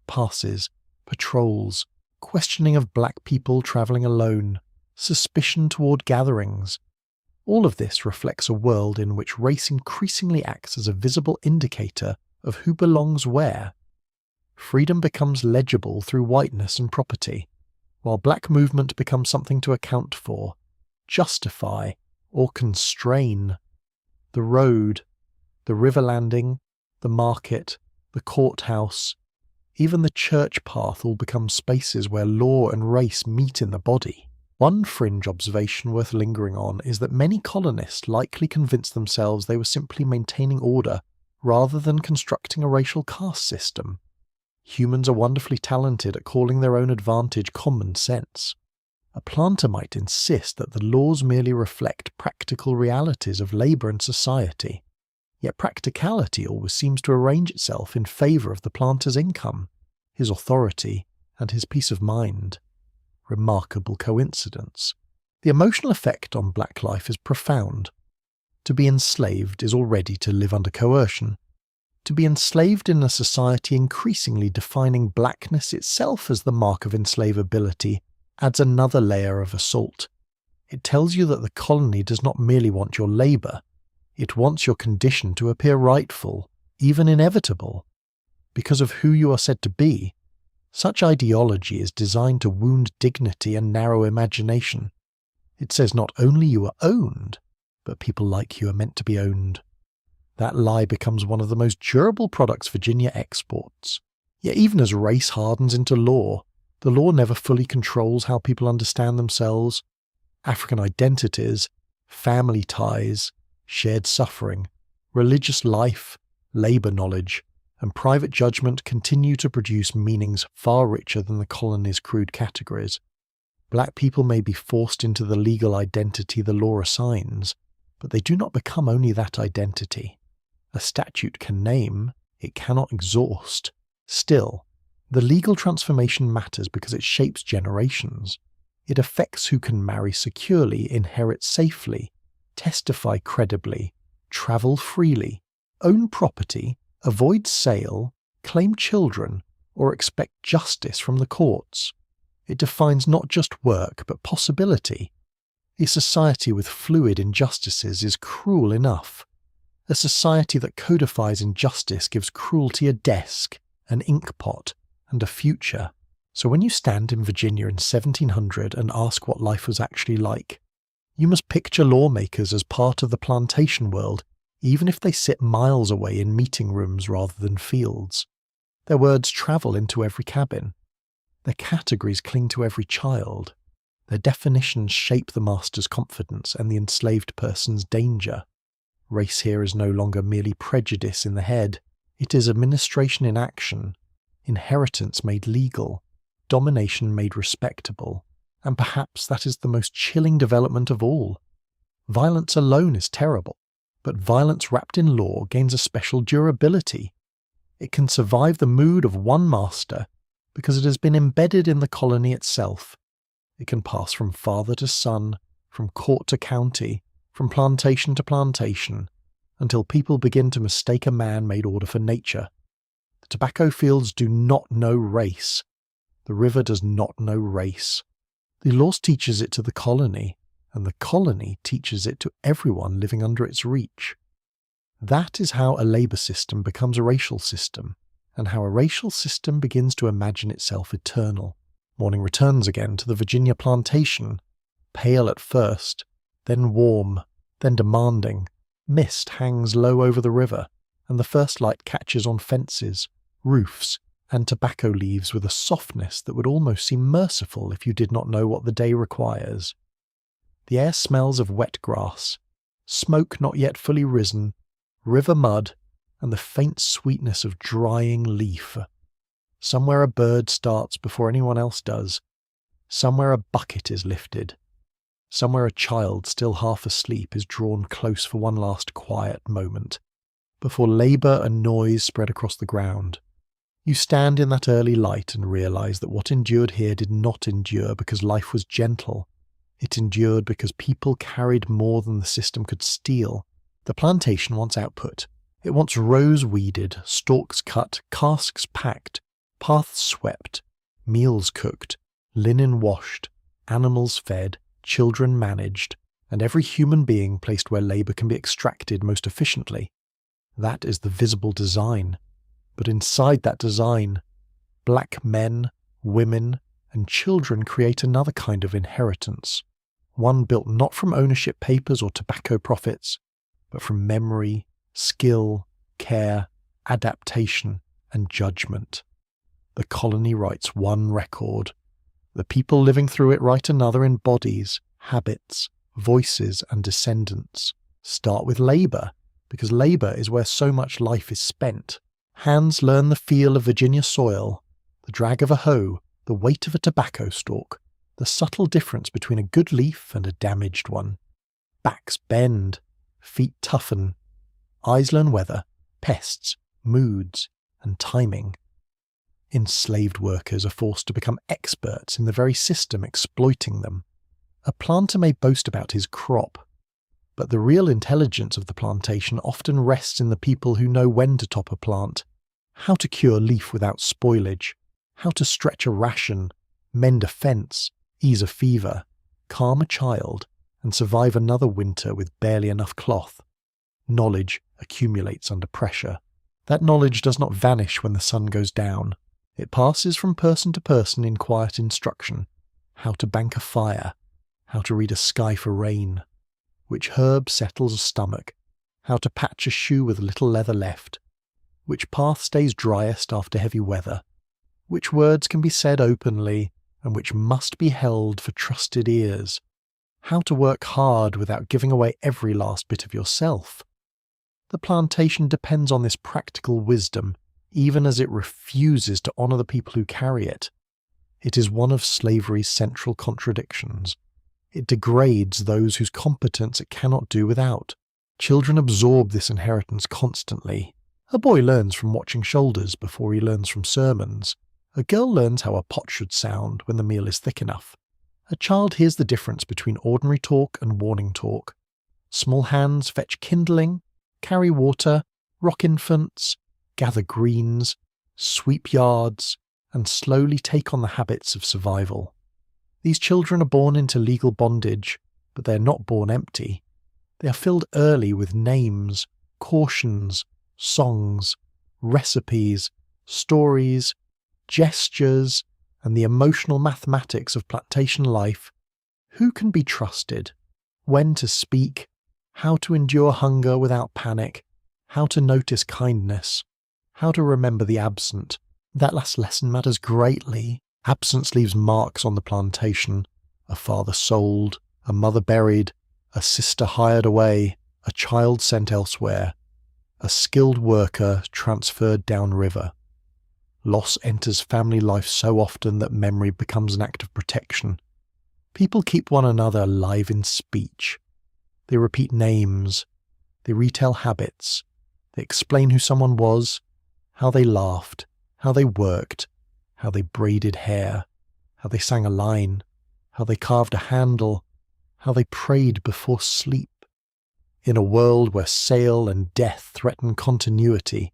passes, patrols, questioning of black people travelling alone, suspicion toward gatherings. All of this reflects a world in which race increasingly acts as a visible indicator of who belongs where. Freedom becomes legible through whiteness and property, while black movement becomes something to account for, justify, or constrain. The road, the river landing, the market, the courthouse, even the church path all become spaces where law and race meet in the body. One fringe observation worth lingering on is that many colonists likely convinced themselves they were simply maintaining order rather than constructing a racial caste system. Humans are wonderfully talented at calling their own advantage common sense. A planter might insist that the laws merely reflect practical realities of labour and society, yet practicality always seems to arrange itself in favour of the planter's income, his authority, and his peace of mind. Remarkable coincidence. The emotional effect on black life is profound. To be enslaved is already to live under coercion. To be enslaved in a society increasingly defining blackness itself as the mark of enslavability adds another layer of assault. It tells you that the colony does not merely want your labour, it wants your condition to appear rightful, even inevitable, because of who you are said to be. Such ideology is designed to wound dignity and narrow imagination. It says not only you are owned, but people like you are meant to be owned. That lie becomes one of the most durable products Virginia exports. Yet even as race hardens into law, the law never fully controls how people understand themselves. African identities, family ties, shared suffering, religious life, labour knowledge, and private judgment continue to produce meanings far richer than the colony's crude categories. Black people may be forced into the legal identity the law assigns, but they do not become only that identity. A statute can name, it cannot exhaust. Still, the legal transformation matters because it shapes generations. It affects who can marry securely, inherit safely, testify credibly, travel freely, own property, avoid sale, claim children, or expect justice from the courts. It defines not just work, but possibility. A society with fluid injustices is cruel enough. A society that codifies injustice gives cruelty a desk, an inkpot, and a future. So when you stand in Virginia in 1700 and ask what life was actually like, you must picture lawmakers as part of the plantation world, even if they sit miles away in meeting rooms rather than fields. Their words travel into every cabin. Their categories cling to every child. Their definitions shape the master's confidence and the enslaved person's danger. Race here is no longer merely prejudice in the head. It is administration in action, inheritance made legal, domination made respectable, and perhaps that is the most chilling development of all. Violence alone is terrible, but violence wrapped in law gains a special durability. It can survive the mood of one master because it has been embedded in the colony itself. It can pass from father to son, from court to county, from plantation to plantation, until people begin to mistake a man-made order for nature. The tobacco fields do not know race. The river does not know race. The law teaches it to the colony, and the colony teaches it to everyone living under its reach. That is how a labour system becomes a racial system, and how a racial system begins to imagine itself eternal. Morning returns again to the Virginia plantation, pale at first, then warm, then demanding. Mist hangs low over the river, and the first light catches on fences, roofs, and tobacco leaves with a softness that would almost seem merciful if you did not know what the day requires. The air smells of wet grass, smoke not yet fully risen, river mud, and the faint sweetness of drying leaf. Somewhere a bird starts before anyone else does. Somewhere a bucket is lifted. Somewhere a child still half asleep is drawn close for one last quiet moment, before labour and noise spread across the ground. You stand in that early light and realise that what endured here did not endure because life was gentle. It endured because people carried more than the system could steal. The plantation wants output. It wants rows weeded, stalks cut, casks packed, paths swept, meals cooked, linen washed, animals fed, children managed, and every human being placed where labour can be extracted most efficiently. That is the visible design. But inside that design, black men, women, and children create another kind of inheritance, one built not from ownership papers or tobacco profits, but from memory, skill, care, adaptation, and judgment. The colony writes one record. The people living through it write another in bodies, habits, voices, and descendants. Start with labour, because labour is where so much life is spent. Hands learn the feel of Virginia soil, the drag of a hoe, the weight of a tobacco stalk, the subtle difference between a good leaf and a damaged one. Backs bend, feet toughen. Eyes learn weather, pests, moods, and timing. Enslaved workers are forced to become experts in the very system exploiting them. A planter may boast about his crop, but the real intelligence of the plantation often rests in the people who know when to top a plant, how to cure leaf without spoilage, how to stretch a ration, mend a fence, ease a fever, calm a child, and survive another winter with barely enough cloth. Knowledge accumulates under pressure. That knowledge does not vanish when the sun goes down. It passes from person to person in quiet instruction. How to bank a fire, how to read a sky for rain, which herb settles a stomach, how to patch a shoe with little leather left, which path stays driest after heavy weather, which words can be said openly and which must be held for trusted ears, how to work hard without giving away every last bit of yourself. The plantation depends on this practical wisdom, even as it refuses to honour the people who carry it. It is one of slavery's central contradictions. It degrades those whose competence it cannot do without. Children absorb this inheritance constantly. A boy learns from watching shoulders before he learns from sermons. A girl learns how a pot should sound when the meal is thick enough. A child hears the difference between ordinary talk and warning talk. Small hands fetch kindling, carry water, rock infants, gather greens, sweep yards, and slowly take on the habits of survival. These children are born into legal bondage, but they are not born empty. They are filled early with names, cautions, songs, recipes, stories, gestures, and the emotional mathematics of plantation life. Who can be trusted? When to speak? How to endure hunger without panic? How to notice kindness? How to remember the absent? That last lesson matters greatly. Absence leaves marks on the plantation. A father sold, a mother buried, a sister hired away, a child sent elsewhere, a skilled worker transferred downriver. Loss enters family life so often that memory becomes an act of protection. People keep one another alive in speech. They repeat names. They retell habits. They explain who someone was, how they laughed, how they worked, how they braided hair, how they sang a line, how they carved a handle, how they prayed before sleep. In a world where sale and death threaten continuity,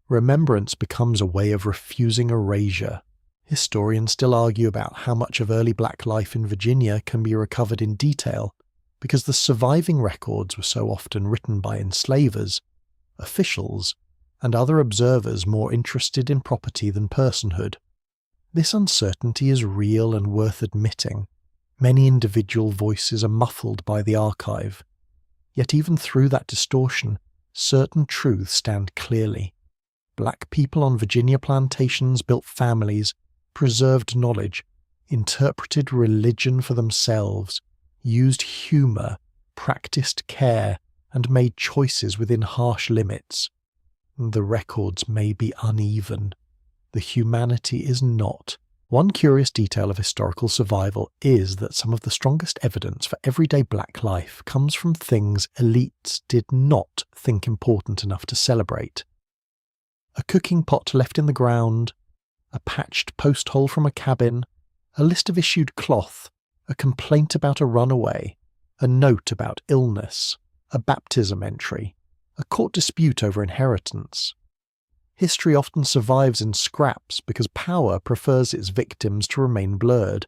remembrance becomes a way of refusing erasure. Historians still argue about how much of early black life in Virginia can be recovered in detail, because the surviving records were so often written by enslavers, officials, and other observers more interested in property than personhood. This uncertainty is real and worth admitting. Many individual voices are muffled by the archive. Yet even through that distortion, certain truths stand clearly. Black people on Virginia plantations built families, preserved knowledge, interpreted religion for themselves, used humour, practiced care, and made choices within harsh limits. The records may be uneven. The humanity is not. One curious detail of historical survival is that some of the strongest evidence for everyday black life comes from things elites did not think important enough to celebrate. A cooking pot left in the ground, a patched post hole from a cabin, a list of issued cloth, a complaint about a runaway, a note about illness, a baptism entry, a court dispute over inheritance. History often survives in scraps because power prefers its victims to remain blurred.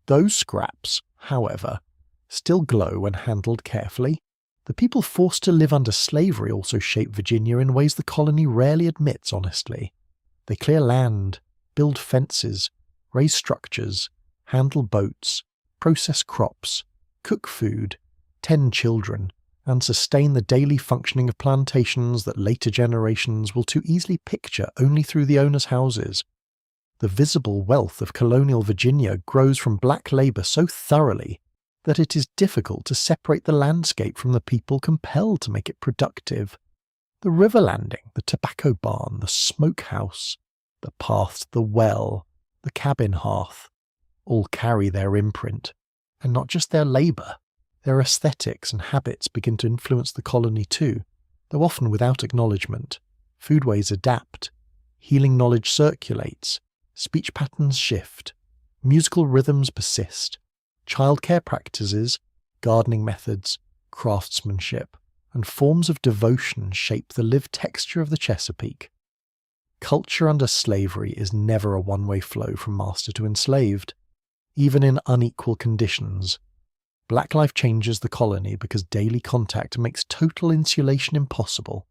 Those scraps, however, still glow when handled carefully. The people forced to live under slavery also shape Virginia in ways the colony rarely admits honestly. They clear land, build fences, raise structures, handle boats, process crops, cook food, tend children, and sustain the daily functioning of plantations that later generations will too easily picture only through the owners' houses. The visible wealth of colonial Virginia grows from black labour so thoroughly that it is difficult to separate the landscape from the people compelled to make it productive. The river landing, the tobacco barn, the smokehouse, the path to the well, the cabin hearth, all carry their imprint, and not just their labour. Their aesthetics and habits begin to influence the colony too, though often without acknowledgement. Foodways adapt, healing knowledge circulates, speech patterns shift, musical rhythms persist, childcare practices, gardening methods, craftsmanship, and forms of devotion shape the lived texture of the Chesapeake. Culture under slavery is never a one-way flow from master to enslaved, even in unequal conditions. Black life changes the colony because daily contact makes total insulation impossible.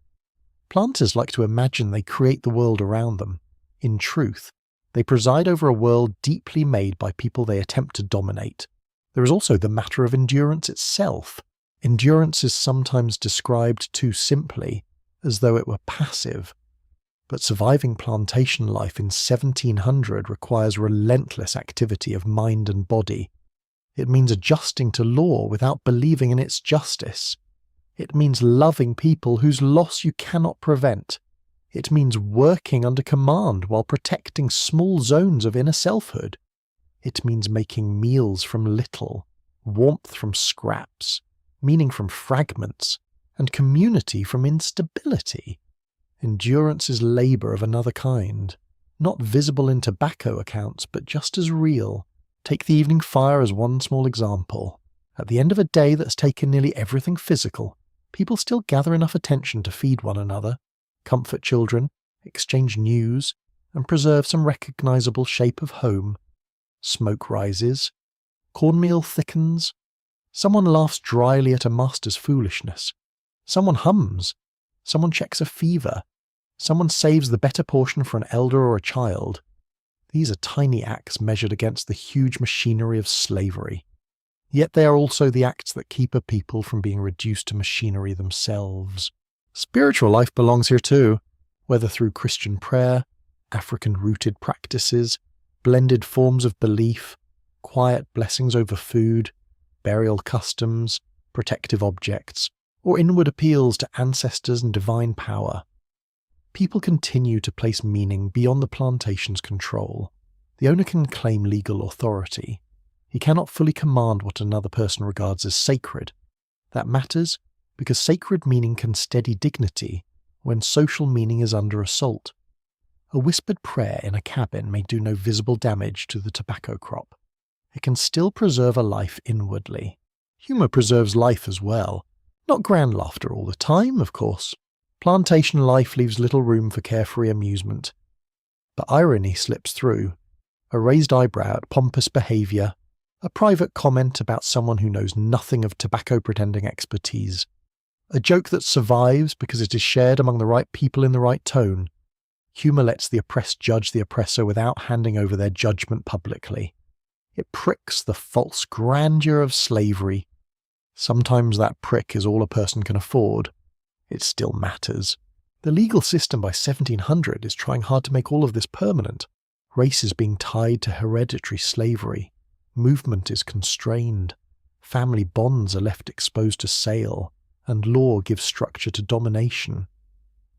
Planters like to imagine they create the world around them. In truth, they preside over a world deeply made by people they attempt to dominate. There is also the matter of endurance itself. Endurance is sometimes described too simply, as though it were passive. But surviving plantation life in 1700 requires relentless activity of mind and body. It means adjusting to law without believing in its justice. It means loving people whose loss you cannot prevent. It means working under command while protecting small zones of inner selfhood. It means making meals from little, warmth from scraps, meaning from fragments, and community from instability. Endurance is labour of another kind, not visible in tobacco accounts, but just as real. Take the evening fire as one small example. At the end of a day that's taken nearly everything physical, people still gather enough attention to feed one another, comfort children, exchange news, and preserve some recognisable shape of home. Smoke rises. Cornmeal thickens. Someone laughs dryly at a master's foolishness. Someone hums. Someone checks a fever. Someone saves the better portion for an elder or a child. These are tiny acts measured against the huge machinery of slavery. Yet they are also the acts that keep a people from being reduced to machinery themselves. Spiritual life belongs here too, whether through Christian prayer, African-rooted practices, blended forms of belief, quiet blessings over food, burial customs, protective objects, or inward appeals to ancestors and divine power. People continue to place meaning beyond the plantation's control. The owner can claim legal authority. He cannot fully command what another person regards as sacred. That matters because sacred meaning can steady dignity when social meaning is under assault. A whispered prayer in a cabin may do no visible damage to the tobacco crop. It can still preserve a life inwardly. Humour preserves life as well. Not grand laughter all the time, of course. Plantation life leaves little room for carefree amusement. But irony slips through. A raised eyebrow at pompous behaviour, a private comment about someone who knows nothing of tobacco-pretending expertise, a joke that survives because it is shared among the right people in the right tone. Humour lets the oppressed judge the oppressor without handing over their judgment publicly. It pricks the false grandeur of slavery. Sometimes that prick is all a person can afford. It still matters. The legal system by 1700 is trying hard to make all of this permanent. Race is being tied to hereditary slavery. Movement is constrained. Family bonds are left exposed to sale, and law gives structure to domination.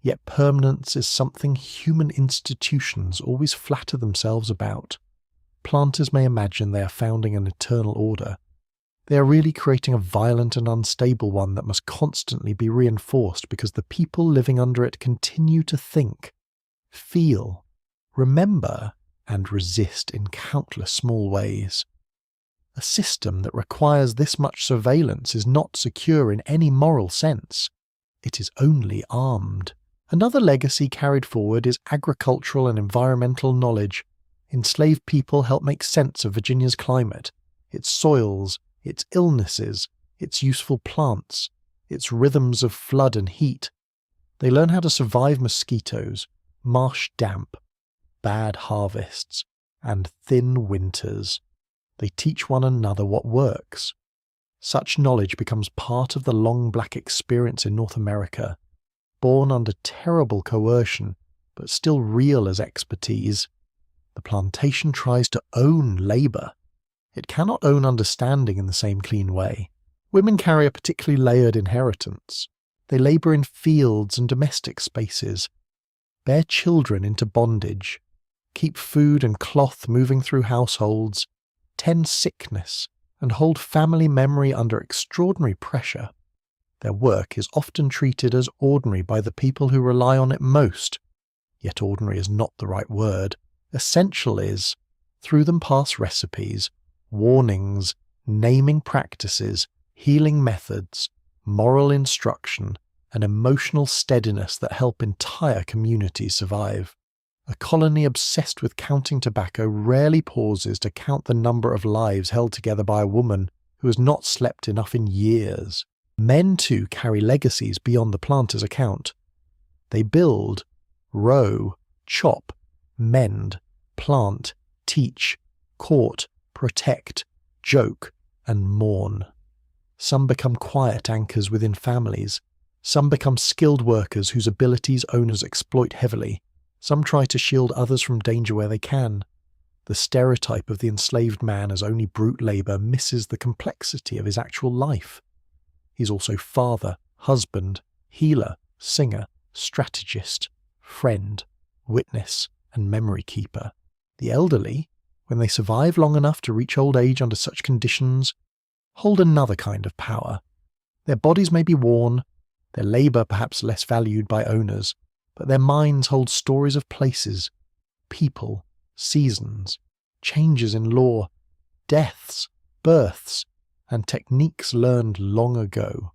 Yet permanence is something human institutions always flatter themselves about. Planters may imagine they are founding an eternal order. They are really creating a violent and unstable one that must constantly be reinforced because the people living under it continue to think, feel, remember, and resist in countless small ways. A system that requires this much surveillance is not secure in any moral sense. It is only armed. Another legacy carried forward is agricultural and environmental knowledge. Enslaved people help make sense of Virginia's climate, its soils, its illnesses, its useful plants, its rhythms of flood and heat. They learn how to survive mosquitoes, marsh damp, bad harvests, and thin winters. They teach one another what works. Such knowledge becomes part of the long black experience in North America, born under terrible coercion, but still real as expertise. The plantation tries to own labour. It cannot own understanding in the same clean way. Women carry a particularly layered inheritance. They labour in fields and domestic spaces, bear children into bondage, keep food and cloth moving through households, tend sickness, and hold family memory under extraordinary pressure. Their work is often treated as ordinary by the people who rely on it most. Yet ordinary is not the right word. Essential is. Through them pass recipes, warnings, naming practices, healing methods, moral instruction, and emotional steadiness that help entire communities survive. A colony obsessed with counting tobacco rarely pauses to count the number of lives held together by a woman who has not slept enough in years. Men, too, carry legacies beyond the planter's account. They build, row, chop, mend, plant, teach, court, protect, joke, and mourn. Some become quiet anchors within families. Some become skilled workers whose abilities owners exploit heavily. Some try to shield others from danger where they can. The stereotype of the enslaved man as only brute labour misses the complexity of his actual life. He's also father, husband, healer, singer, strategist, friend, witness, and memory keeper. The elderly, when they survive long enough to reach old age under such conditions, hold another kind of power. Their bodies may be worn, their labour perhaps less valued by owners, but their minds hold stories of places, people, seasons, changes in law, deaths, births, and techniques learned long ago.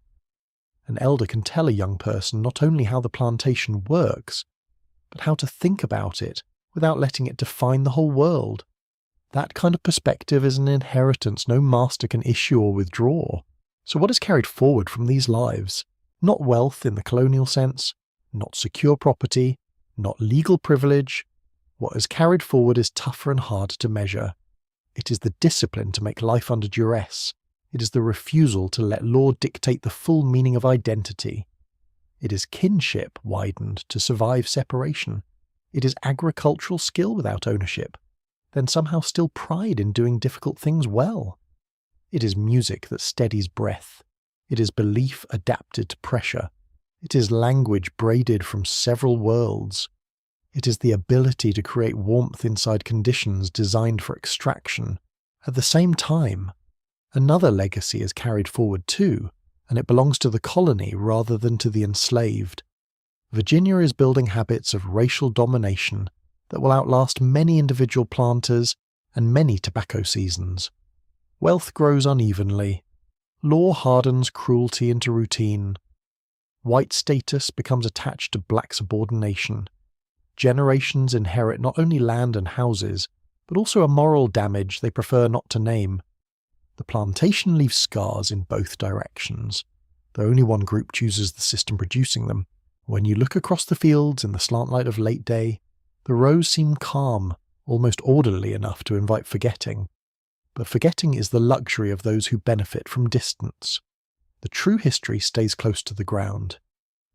An elder can tell a young person not only how the plantation works, but how to think about it without letting it define the whole world. That kind of perspective is an inheritance no master can issue or withdraw. So what is carried forward from these lives? Not wealth in the colonial sense, not secure property, not legal privilege. What is carried forward is tougher and harder to measure. It is the discipline to make life under duress. It is the refusal to let law dictate the full meaning of identity. It is kinship widened to survive separation. It is agricultural skill without ownership, then somehow still pride in doing difficult things well. It is music that steadies breath. It is belief adapted to pressure. It is language braided from several worlds. It is the ability to create warmth inside conditions designed for extraction. At the same time, another legacy is carried forward too, and it belongs to the colony rather than to the enslaved. Virginia is building habits of racial domination that will outlast many individual planters and many tobacco seasons. Wealth grows unevenly. Law hardens cruelty into routine. White status becomes attached to black subordination. Generations inherit not only land and houses, but also a moral damage they prefer not to name. The plantation leaves scars in both directions, though only one group chooses the system producing them. When you look across the fields in the slant light of late day, the rows seem calm, almost orderly enough to invite forgetting. But forgetting is the luxury of those who benefit from distance. The true history stays close to the ground.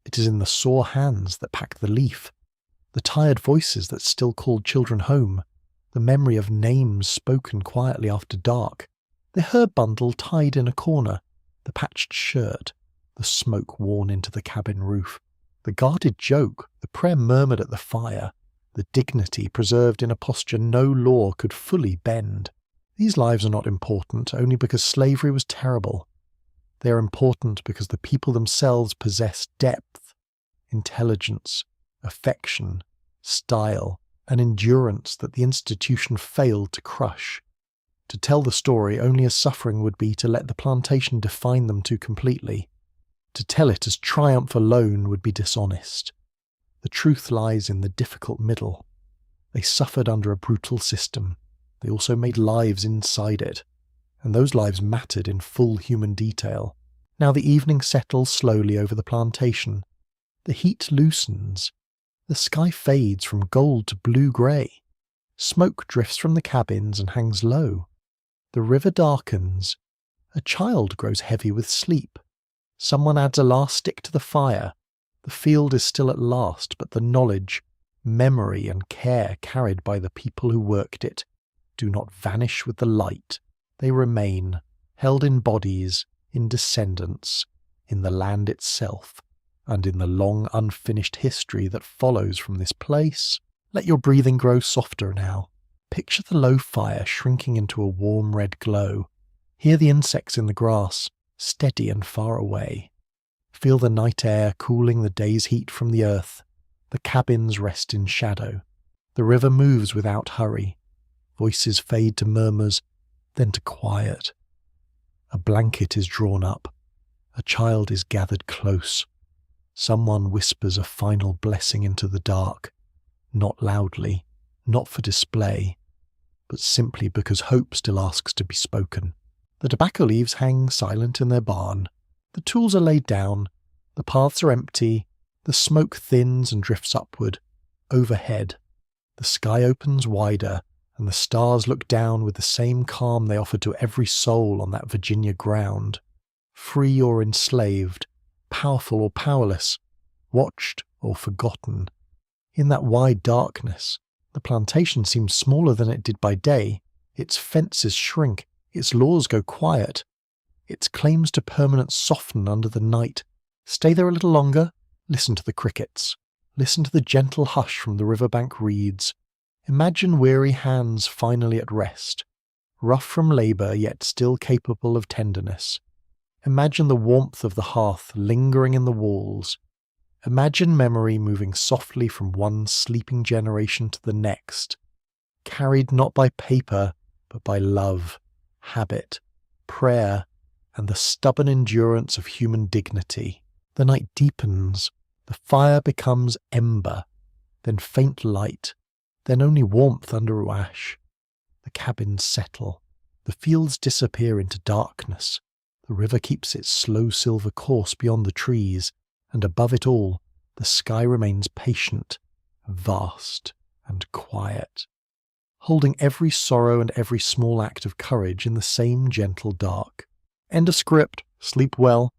It is in the sore hands that pack the leaf, the tired voices that still called children home, the memory of names spoken quietly after dark, the herb bundle tied in a corner, the patched shirt, the smoke worn into the cabin roof, The guarded joke, the prayer murmured at the fire, the dignity preserved in a posture no law could fully bend. These lives are not important only because slavery was terrible. They are important because the people themselves possess depth, intelligence, affection, style, and endurance that the institution failed to crush. To tell the story only as suffering would be to let the plantation define them too completely. To tell it as triumph alone would be dishonest. The truth lies in the difficult middle. They suffered under a brutal system. They also made lives inside it, and those lives mattered in full human detail. Now the evening settles slowly over the plantation. The heat loosens. The sky fades from gold to blue-grey. Smoke drifts from the cabins and hangs low. The river darkens. A child grows heavy with sleep. Someone adds a last stick to the fire. The field is still at last, but the knowledge, memory, and care carried by the people who worked it do not vanish with the light. They remain, held in bodies, in descendants, in the land itself, and in the long unfinished history that follows from this place. Let your breathing grow softer now. Picture the low fire shrinking into a warm red glow. Hear the insects in the grass, steady and far away. Feel the night air cooling the day's heat from the earth. The cabins rest in shadow. The river moves without hurry. Voices fade to murmurs, then to quiet. A blanket is drawn up. A child is gathered close. Someone whispers a final blessing into the dark, not loudly, not for display, but simply because hope still asks to be spoken. The tobacco leaves hang silent in their barn. The tools are laid down. The paths are empty. The smoke thins and drifts upward. Overhead, the sky opens wider, and the stars look down with the same calm they offer to every soul on that Virginia ground. Free or enslaved, powerful or powerless, watched or forgotten. In that wide darkness, the plantation seems smaller than it did by day. Its fences shrink. Its laws go quiet. Its claims to permanence soften under the night. Stay there a little longer. Listen to the crickets. Listen to the gentle hush from the riverbank reeds. Imagine weary hands finally at rest, rough from labour yet still capable of tenderness. Imagine the warmth of the hearth lingering in the walls. Imagine memory moving softly from one sleeping generation to the next, carried not by paper, but by love, habit, prayer, and the stubborn endurance of human dignity. The night deepens. The fire becomes ember, then faint light, then only warmth under ash. The cabins settle. The fields disappear into darkness. The river keeps its slow silver course beyond the trees, and above it all, the sky remains patient, vast, and quiet, holding every sorrow and every small act of courage in the same gentle dark. End of script. Sleep well.